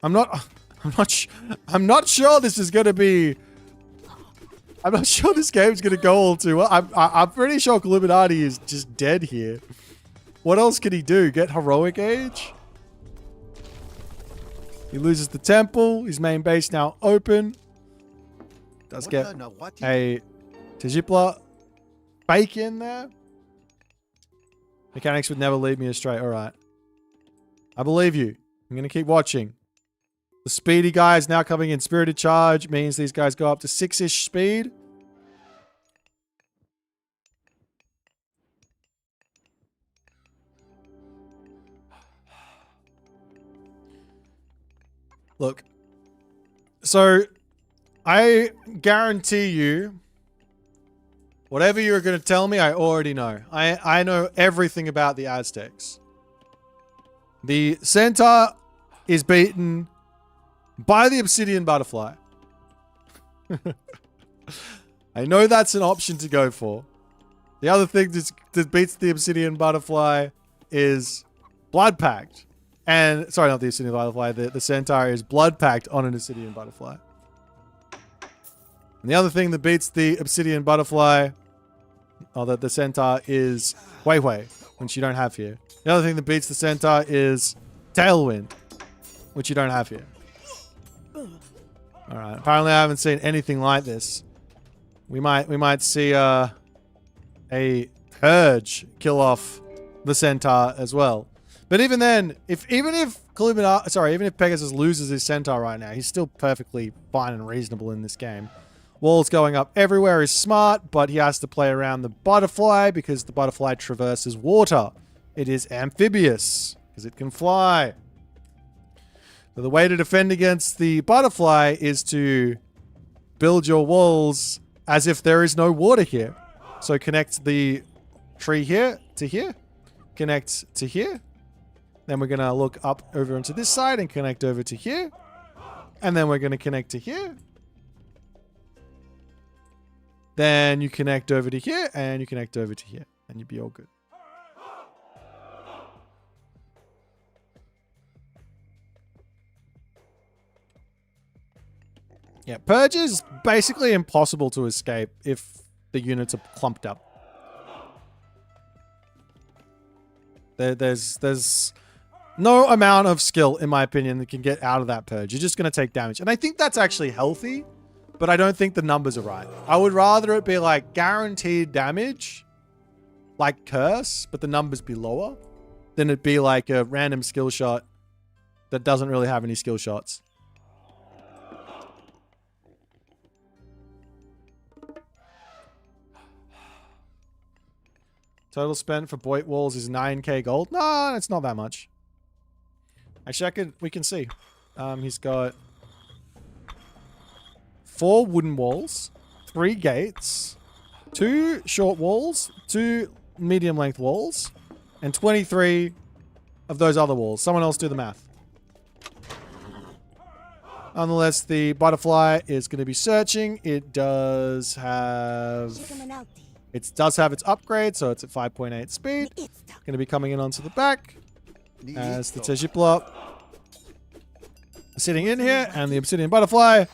Speaker 1: I'm not sure this is going to be... I'm not sure this game's going to go all too well. I'm pretty sure Illuminati is just dead here. What else can he do? Get heroic age? He loses the temple. His main base now open. Does get a Tejipla bake in there. Mechanics would never lead me astray. All right. I believe you. I'm going to keep watching. The speedy guy is now coming in. Spirited Charge means these guys go up to 6-ish speed. Look. So, I guarantee you, whatever you're going to tell me, I already know. I know everything about the Aztecs. The Centaur is beaten by the Obsidian Butterfly. I know that's an option to go for. The other thing that beats the Obsidian Butterfly is Blood Pact. And, sorry, not the Obsidian Butterfly. The Centaur is Blood Pact on an Obsidian Butterfly. And the other thing that beats the Obsidian Butterfly, or that the Centaur, is Wei Wei, which you don't have here. The other thing that beats the Centaur is Tailwind, which you don't have here. Alright, apparently I haven't seen anything like this. We might see a Purge kill off the Centaur as well. But even then, even if Pegasus loses his Centaur right now, he's still perfectly fine and reasonable in this game. Walls going up everywhere is smart, but he has to play around the butterfly because the butterfly traverses water. It is amphibious because it can fly. So the way to defend against the butterfly is to build your walls as if there is no water here. So connect the tree here to here. Connect to here. Then we're going to look up over onto this side and connect over to here. And then we're going to connect to here. Then you connect over to here and you connect over to here. And you'll be all good. Yeah, Purge is basically impossible to escape if the units are clumped up. There's no amount of skill, in my opinion, that can get out of that Purge. You're just going to take damage. And I think that's actually healthy, but I don't think the numbers are right. I would rather it be like guaranteed damage, like Curse, but the numbers be lower, than it be like a random skill shot that doesn't really have any skill shots. Total spent for Boit walls is 9k gold. No, it's not that much. Actually, we can see. He's got 4 wooden walls, 3 gates, 2 short walls, 2 medium length walls, and 23 of those other walls. Someone else do the math. Nonetheless, the butterfly is going to be searching. It does have... It does have its upgrade, so it's at 5.8 speed. Going to be coming in onto the back. As the Tejipla sitting in here, and the Obsidian Butterfly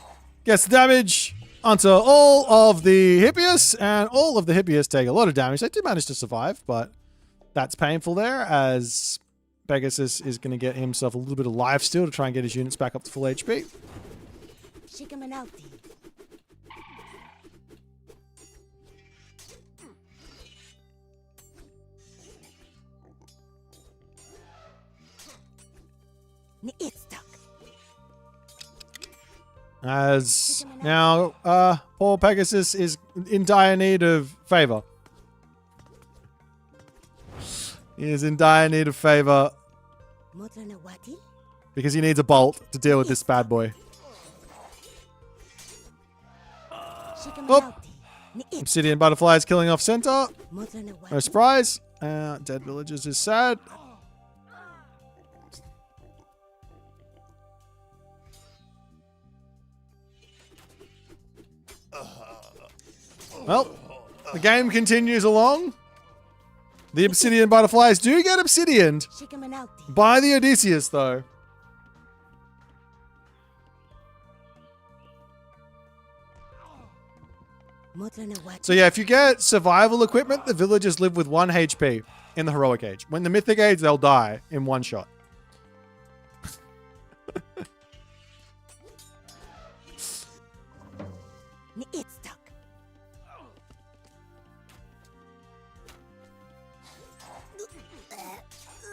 Speaker 1: gets the damage onto all of the Hippias, and all of the Hippias take a lot of damage. They do manage to survive, but that's painful there, as Pegasus is going to get himself a little bit of life steal to try and get his units back up to full HP. As now, poor Pegasus is in dire need of favor. He is in dire need of favor because he needs a bolt to deal with this bad boy. Oh! Obsidian Butterfly is killing off Centaur. No surprise. Dead villagers is sad. Well, the game continues along. The Obsidian Butterflies do get obsidianed by the Odysseus, though. So yeah, if you get survival equipment, the villagers live with 1 HP in the heroic age. When the mythic age, they'll die in one shot.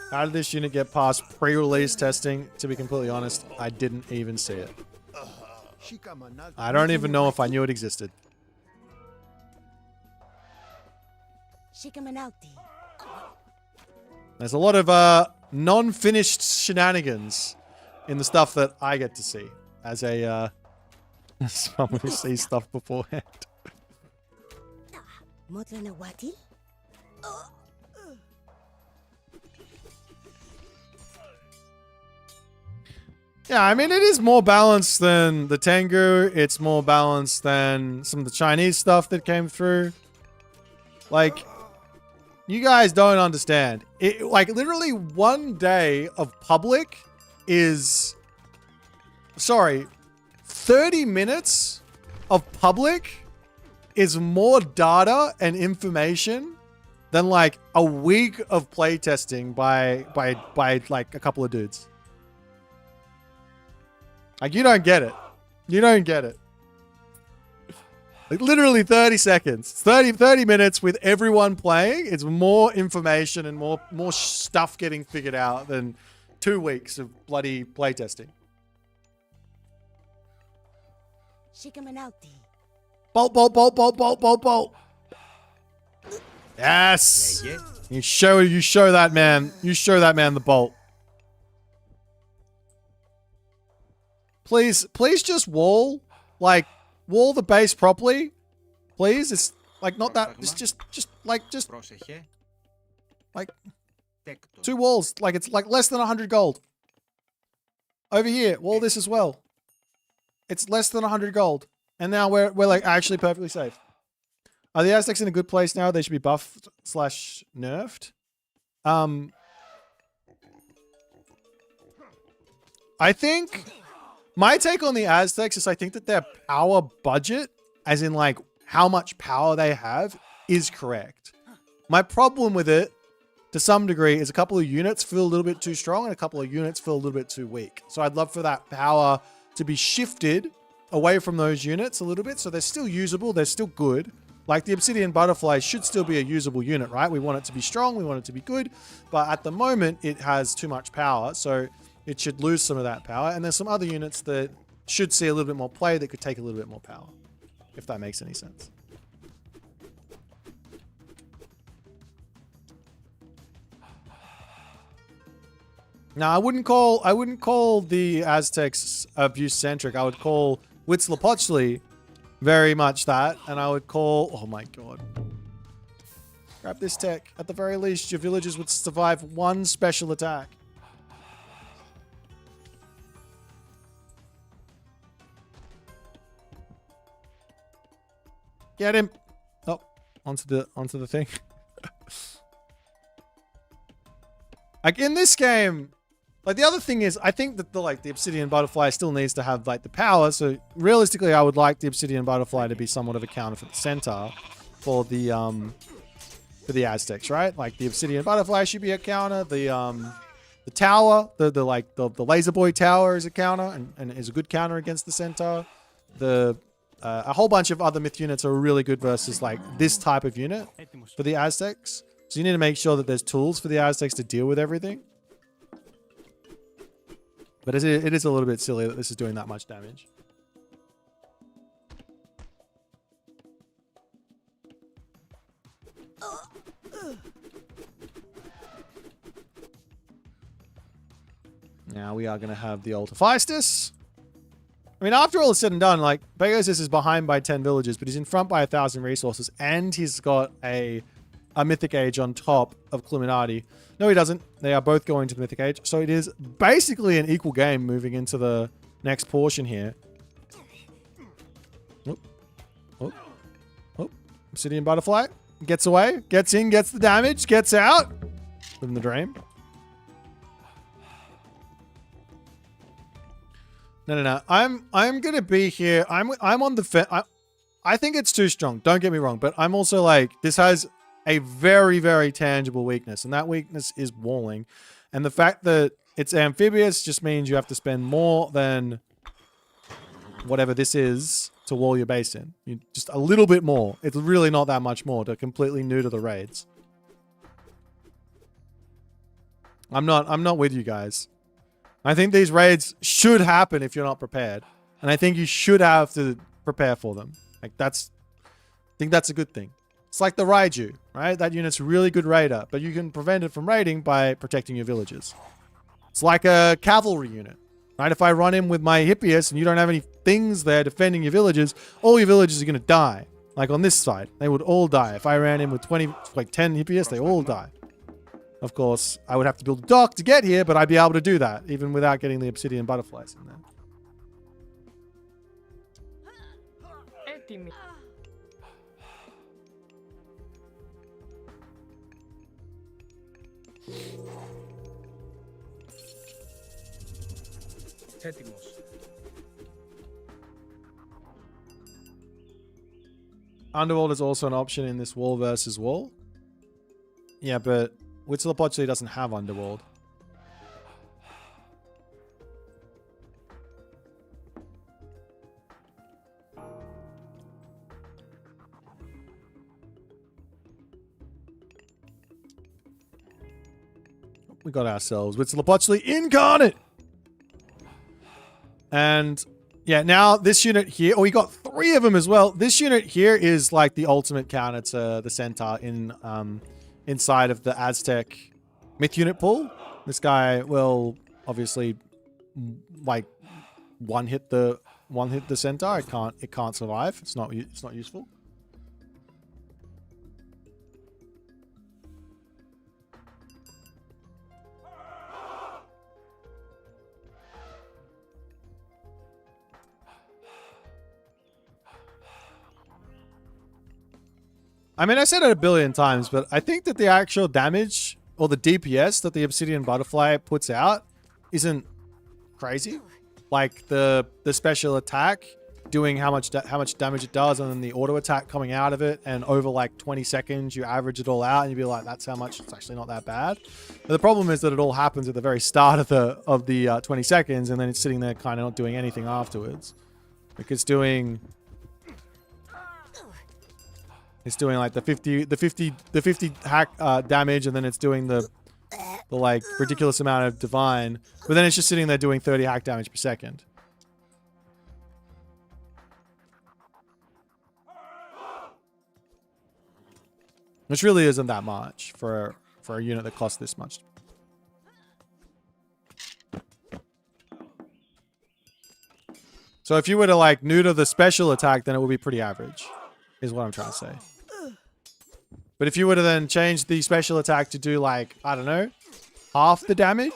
Speaker 1: How did this unit get past pre-release testing? To be completely honest, I didn't even see it. I don't even know if I knew it existed. There's a lot of non-finished shenanigans in the stuff that I get to see as a someone who sees stuff beforehand. Yeah, I mean, it is more balanced than the Tengu. It's more balanced than some of the Chinese stuff that came through. Like, you guys don't understand. It, like, literally 1 day of public is... Sorry. 30 minutes of public is more data and information than, like, a week of playtesting by like, a couple of dudes. Like, you don't get it. You don't get it. Like, literally 30 seconds. 30 minutes with everyone playing. It's more information and more stuff getting figured out than 2 weeks of bloody playtesting. Bolt, bolt, bolt, bolt, bolt, bolt, bolt. Yes. You show that man. You show that man the bolt. Please just wall the base properly. Please, it's like not that. It's just like 2 walls. Like it's like less than 100 gold. Over here, wall this as well. It's less than 100 gold, and now we're like actually perfectly safe. Are the Aztecs in a good place now? They should be buffed / nerfed. I think. My take on the Aztecs is I think that their power budget, as in like how much power they have, is correct. My problem with it, to some degree, is a couple of units feel a little bit too strong and a couple of units feel a little bit too weak. So I'd love for that power to be shifted away from those units a little bit so they're still usable, they're still good. Like the Obsidian Butterfly should still be a usable unit, right? We want it to be strong, we want it to be good, but at the moment it has too much power, so it should lose some of that power. And there's some other units that should see a little bit more play that could take a little bit more power, if that makes any sense. Now, I wouldn't call the Aztecs abuse-centric. I would call Huitzilopochtli very much that, and I would call... Oh my god. Grab this tech. At the very least, your villagers would survive 1 special attack. Get him! Oh, onto the thing. Like in this game, like the other thing is, I think that the Obsidian Butterfly still needs to have like the power. So realistically, I would like the Obsidian Butterfly to be somewhat of a counter for the centaur for the Aztecs, right? Like the Obsidian Butterfly should be a counter. The tower, the laser boy tower is a counter and is a good counter against the centaur. A whole bunch of other myth units are really good versus like this type of unit for the Aztecs. So you need to make sure that there's tools for the Aztecs to deal with everything. But it is a little bit silly that this is doing that much damage. Now we are going to have the Altar Phaistos. I mean, after all is said and done, like, Pegasus is behind by 10 villages, but he's in front by 1,000 resources, and he's got a Mythic Age on top of Cluminati. No, he doesn't. They are both going to the Mythic Age, so it is basically an equal game moving into the next portion here. Oh, oh, oh. Obsidian Butterfly gets away, gets in, gets the damage, gets out. Living the dream. No. I'm gonna be here. I'm on the fence. I think it's too strong. Don't get me wrong, but I'm also like, this has a very, very tangible weakness, and that weakness is walling. And the fact that it's amphibious just means you have to spend more than whatever this is to wall your base in. Just a little bit more. It's really not that much more to completely new to the raids. I'm not with you guys. I think these raids should happen if you're not prepared. And I think you should have to prepare for them. Like I think that's a good thing. It's like the Raiju, right? That unit's a really good raider, but you can prevent it from raiding by protecting your villages. It's like a cavalry unit, right? If I run in with my Hippias and you don't have any things there defending your villages, all your villages are going to die. Like on this side, they would all die. If I ran in with 10 Hippias, they all die. Of course, I would have to build a dock to get here, but I'd be able to do that, even without getting the obsidian butterflies in there.
Speaker 5: Έτοιμος.
Speaker 1: Underworld is also an option in this wall versus wall. Yeah, but Huitzilopochtli doesn't have Underworld. We got ourselves Huitzilopochtli incarnate! And yeah, now this unit here, oh, we got 3 of them as well. This unit here is like the ultimate counter to the centaur in inside of the Aztec myth unit pool. This guy will obviously like one hit the centaur. It can't survive. It's not useful. I mean, I said it a billion times, but I think that the actual damage or the DPS that the Obsidian Butterfly puts out isn't crazy. Like the special attack doing how much damage it does, and then the auto attack coming out of it, and over like 20 seconds you average it all out and you'd be like, that's how much. It's actually not that bad. But the problem is that it all happens at the very start of the 20 seconds, and then it's sitting there kind of not doing anything afterwards. Like it's doing like the 50 hack damage, and then it's doing the like ridiculous amount of divine, but then it's just sitting there doing 30 hack damage per second. Which really isn't that much for a unit that costs this much. So if you were to like neuter the special attack, then it would be pretty average, is what I'm trying to say. But if you were to then change the special attack to do like, I don't know, half the damage,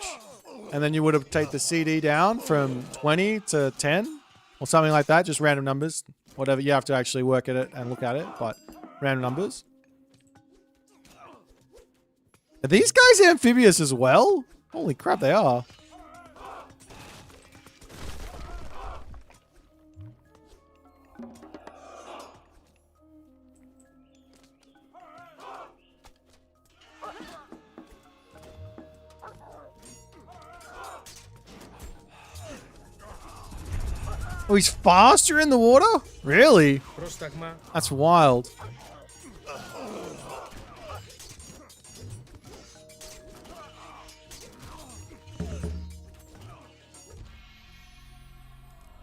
Speaker 1: and then you would have take the CD down from 20 to 10 or something like that, just random numbers, whatever. You have to actually work at it and look at it, but random numbers. Are these guys amphibious as well? Holy crap, they are. Oh, he's faster in the water? Really? That's wild.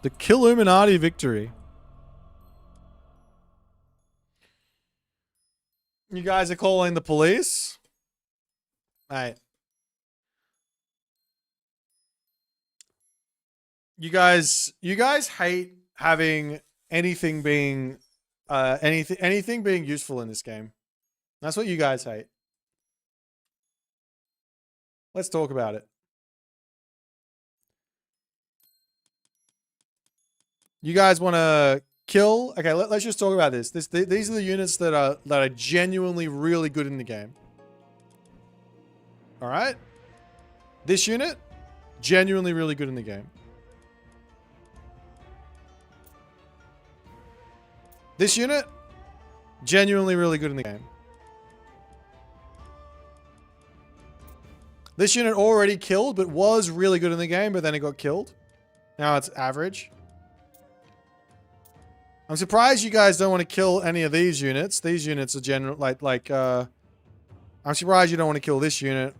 Speaker 1: The Killuminati victory. You guys are calling the police? Mate. You guys hate having anything being anything being useful in this game. That's what you guys hate. Let's talk about it. You guys want to kill? Okay, let's just talk about this. These are the units that are genuinely really good in the game. All right? This unit, genuinely really good in the game. This unit, genuinely really good in the game. This unit already killed, but was really good in the game, but then it got killed. Now it's average. I'm surprised you guys don't want to kill any of these units. These units are general, I'm surprised you don't want to kill this unit.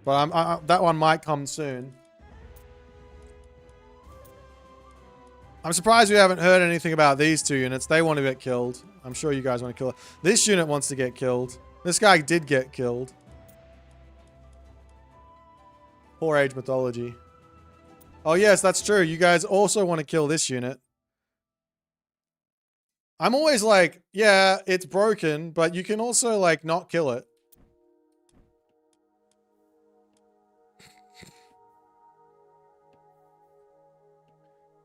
Speaker 1: But that one might come soon. I'm surprised we haven't heard anything about these two units. They want to get killed. I'm sure you guys want to kill it. This unit wants to get killed. This guy did get killed. Poor Age Mythology. Oh yes, that's true. You guys also want to kill this unit. I'm always like, yeah, it's broken, but you can also like not kill it.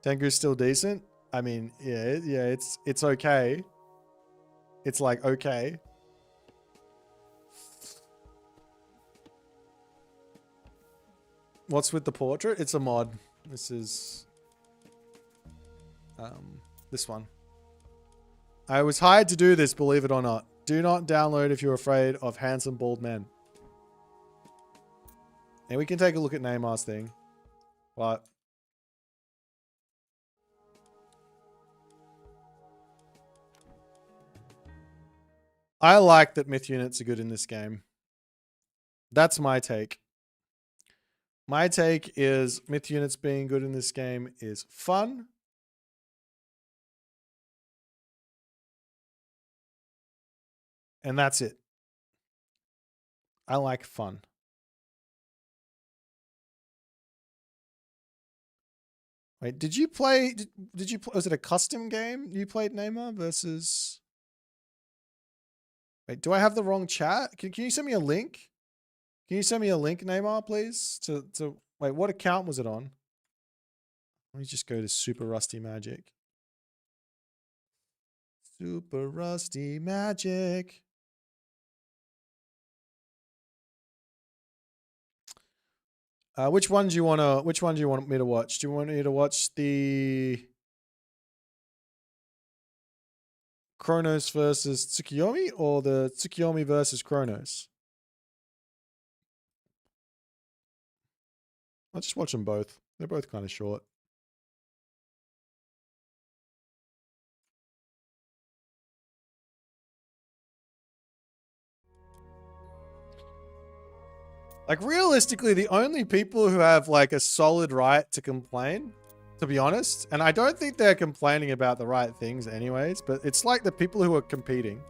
Speaker 1: Tengu's still decent. I mean, yeah, it's okay. It's like okay. What's with the portrait? It's a mod. This is this one. I was hired to do this, believe it or not. Do not download if you're afraid of handsome bald men. And we can take a look at Neymar's thing. But I like that myth units are good in this game. That's my take. My take is myth units being good in this game is fun. And that's it. I like fun. Wait, did you play, was it a custom game you played, Neymar, versus... Wait, do I have the wrong chat? Can you send me a link? Can you send me a link, Neymar, please? Wait, what account was it on? Let me just go to Super Rusty Magic. Super Rusty Magic. Which one do you want me to watch? Do you want me to watch the Kronos versus Tsukiyomi or the Tsukiyomi versus Kronos? I'll just watch them both. They're both kind of short. Like, realistically, the only people who have, like, a solid right to complain, to be honest, and I don't think they're complaining about the right things anyways, but it's like the people who are competing.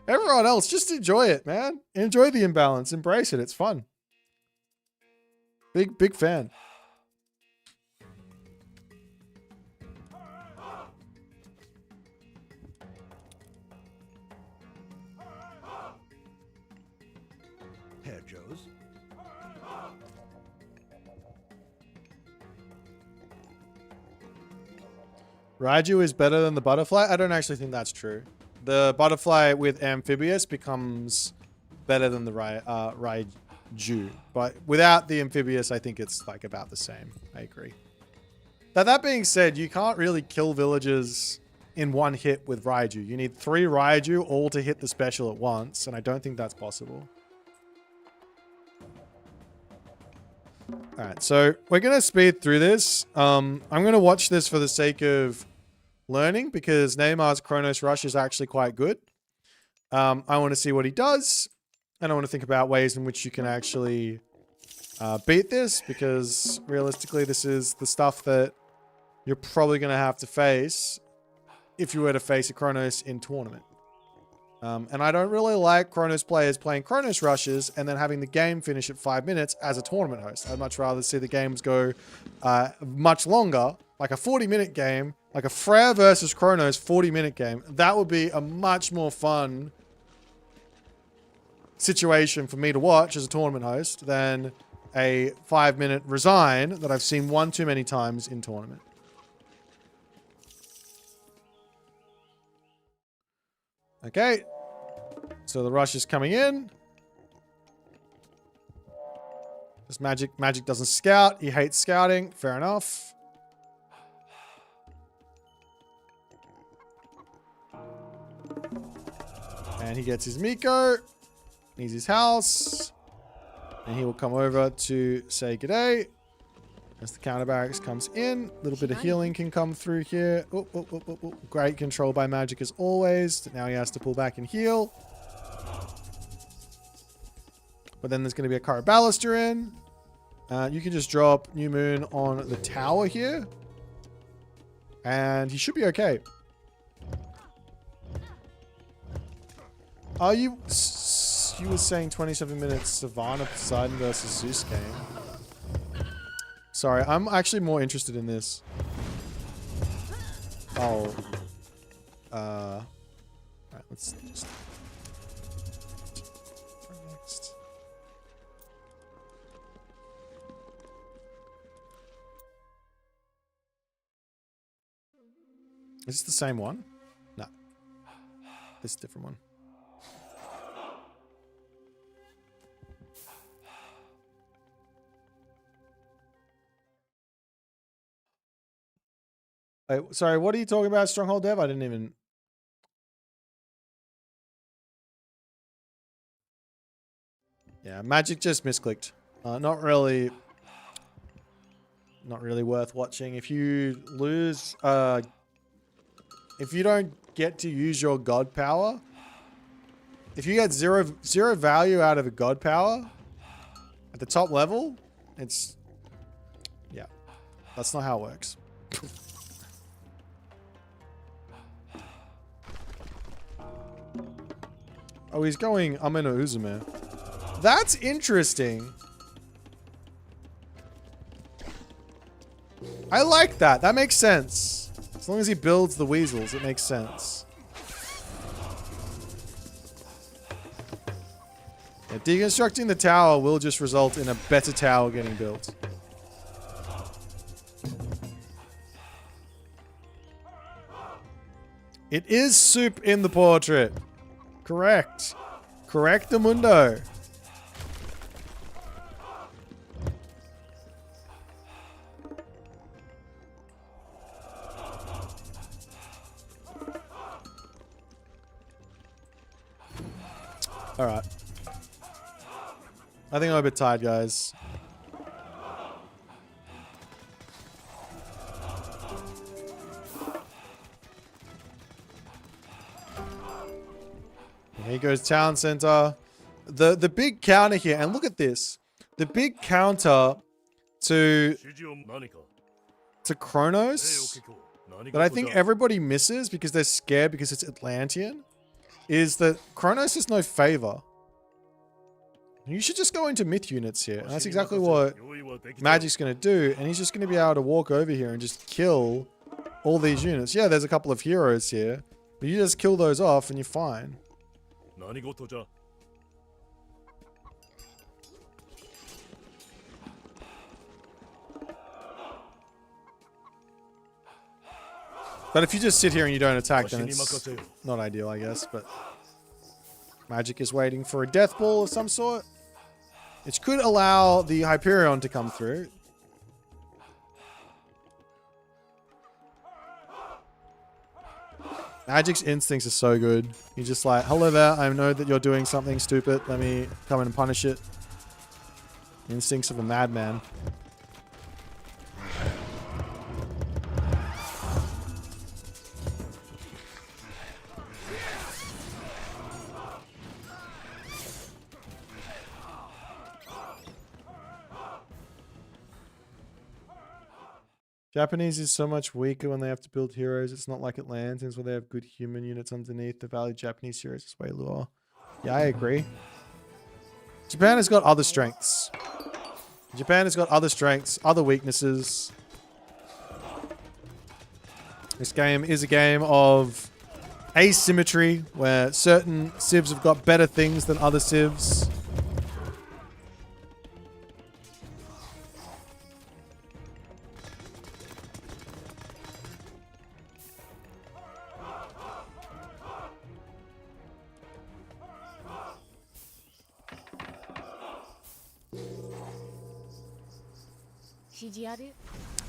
Speaker 1: Everyone else, just enjoy it, man. Enjoy the imbalance. Embrace it. It's fun. Big fan.
Speaker 6: Herr Joes.
Speaker 1: Raiju is better than the butterfly? I don't actually think that's true. The butterfly with amphibious becomes better than the Raiju. But without the amphibious, I think it's like about the same. I agree. Now, that being said, you can't really kill villagers in one hit with Raiju. You need 3 Raiju all to hit the special at once, and I don't think that's possible. Alright, so we're going to speed through this. I'm going to watch this for the sake of learning, because Neymar's Kronos Rush is actually quite good. I want to see what he does, and I want to think about ways in which you can actually beat this, because realistically this is the stuff that you're probably going to have to face if you were to face a Kronos in tournament. And I don't really like Kronos players playing Kronos Rushes and then having the game finish at 5 minutes as a tournament host. I'd much rather see the games go much longer, like a 40-minute game, like a Freya versus Kronos 40-minute game. That would be a much more fun situation for me to watch as a tournament host than a 5-minute resign that I've seen one too many times in tournament. Okay, so the rush is coming in. This Magic doesn't scout. He hates scouting. Fair enough. And he gets his Miko. Needs his house. And he will come over to say g'day. As the counter barracks comes in. A little bit of healing can come through here. Oh, oh, oh, oh, oh. Great control by magic as always. Now he has to pull back and heal. But then there's going to be a Cara Baluster in. You can just drop New Moon on the tower here. And he should be okay. Are you... You were saying 27 minutes Savannah Poseidon versus Zeus game. Sorry, I'm actually more interested in this. Oh. Right, let's just... Next. Is this the same one? No. This is a different one. Wait, sorry, what are you talking about, Stronghold Dev? I didn't even... Yeah, magic just misclicked. Not really worth watching. If you lose... if you don't get to use your god power... If you get zero value out of a god power... At the top level... It's... Yeah. That's not how it works. Oh, he's going Ameno Uzume. That's interesting. I like that. That makes sense. As long as he builds the weasels, it makes sense. Yeah, deconstructing the tower will just result in a better tower getting built. It is soup in the portrait. Correct. Correctamundo. Alright. I think I'm a bit tired, guys. Here goes Town Center. The big counter here, and look at this. The big counter to Kronos that I think everybody misses because they're scared because it's Atlantean is that Kronos has no favor. You should just go into myth units here. And that's exactly what Magic's going to do. And he's just going to be able to walk over here and just kill all these units. Yeah, there's a couple of heroes here. But you just kill those off and you're fine. But if you just sit here and you don't attack, then it's not ideal, I guess. But Magic is waiting for a death ball of some sort, which could allow the Hyperion to come through. Magic's instincts are so good. He's just like, hello there, I know that you're doing something stupid. Let me come in and punish it. Instincts of a madman. Japanese is so much weaker when they have to build heroes. It's not like Atlanteans where they have good human units underneath. The value of Japanese heroes is way lower. Yeah, I agree. Japan has got other strengths. Japan has got other strengths, other weaknesses. This game is a game of asymmetry where certain civs have got better things than other civs.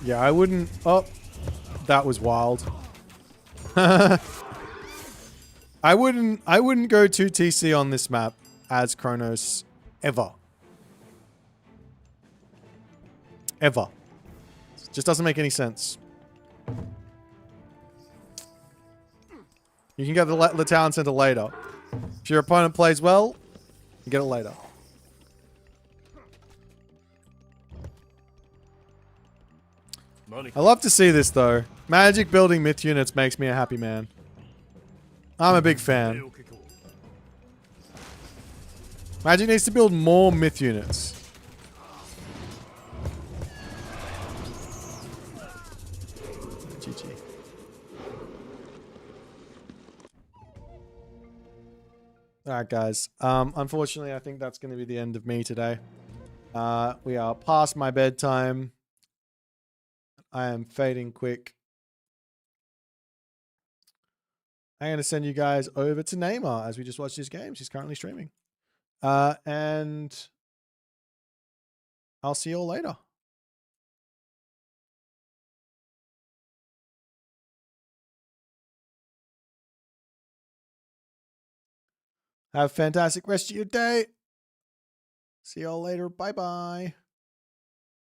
Speaker 1: Yeah, I wouldn't... Oh, that was wild. I wouldn't go 2TC on this map as Kronos ever. Ever. It just doesn't make any sense. You can get the talent center later. If your opponent plays well, you get it later. I love to see this though. Magic building myth units makes me a happy man. I'm a big fan. Magic needs to build more myth units. GG. Alright guys. Unfortunately I think that's going to be the end of me today. We are past my bedtime. I am fading quick. I'm going to send you guys over to Neymar as we just watch his games. He's currently streaming. And I'll see you all later. Have a fantastic rest of your day. See you all later. Bye-bye.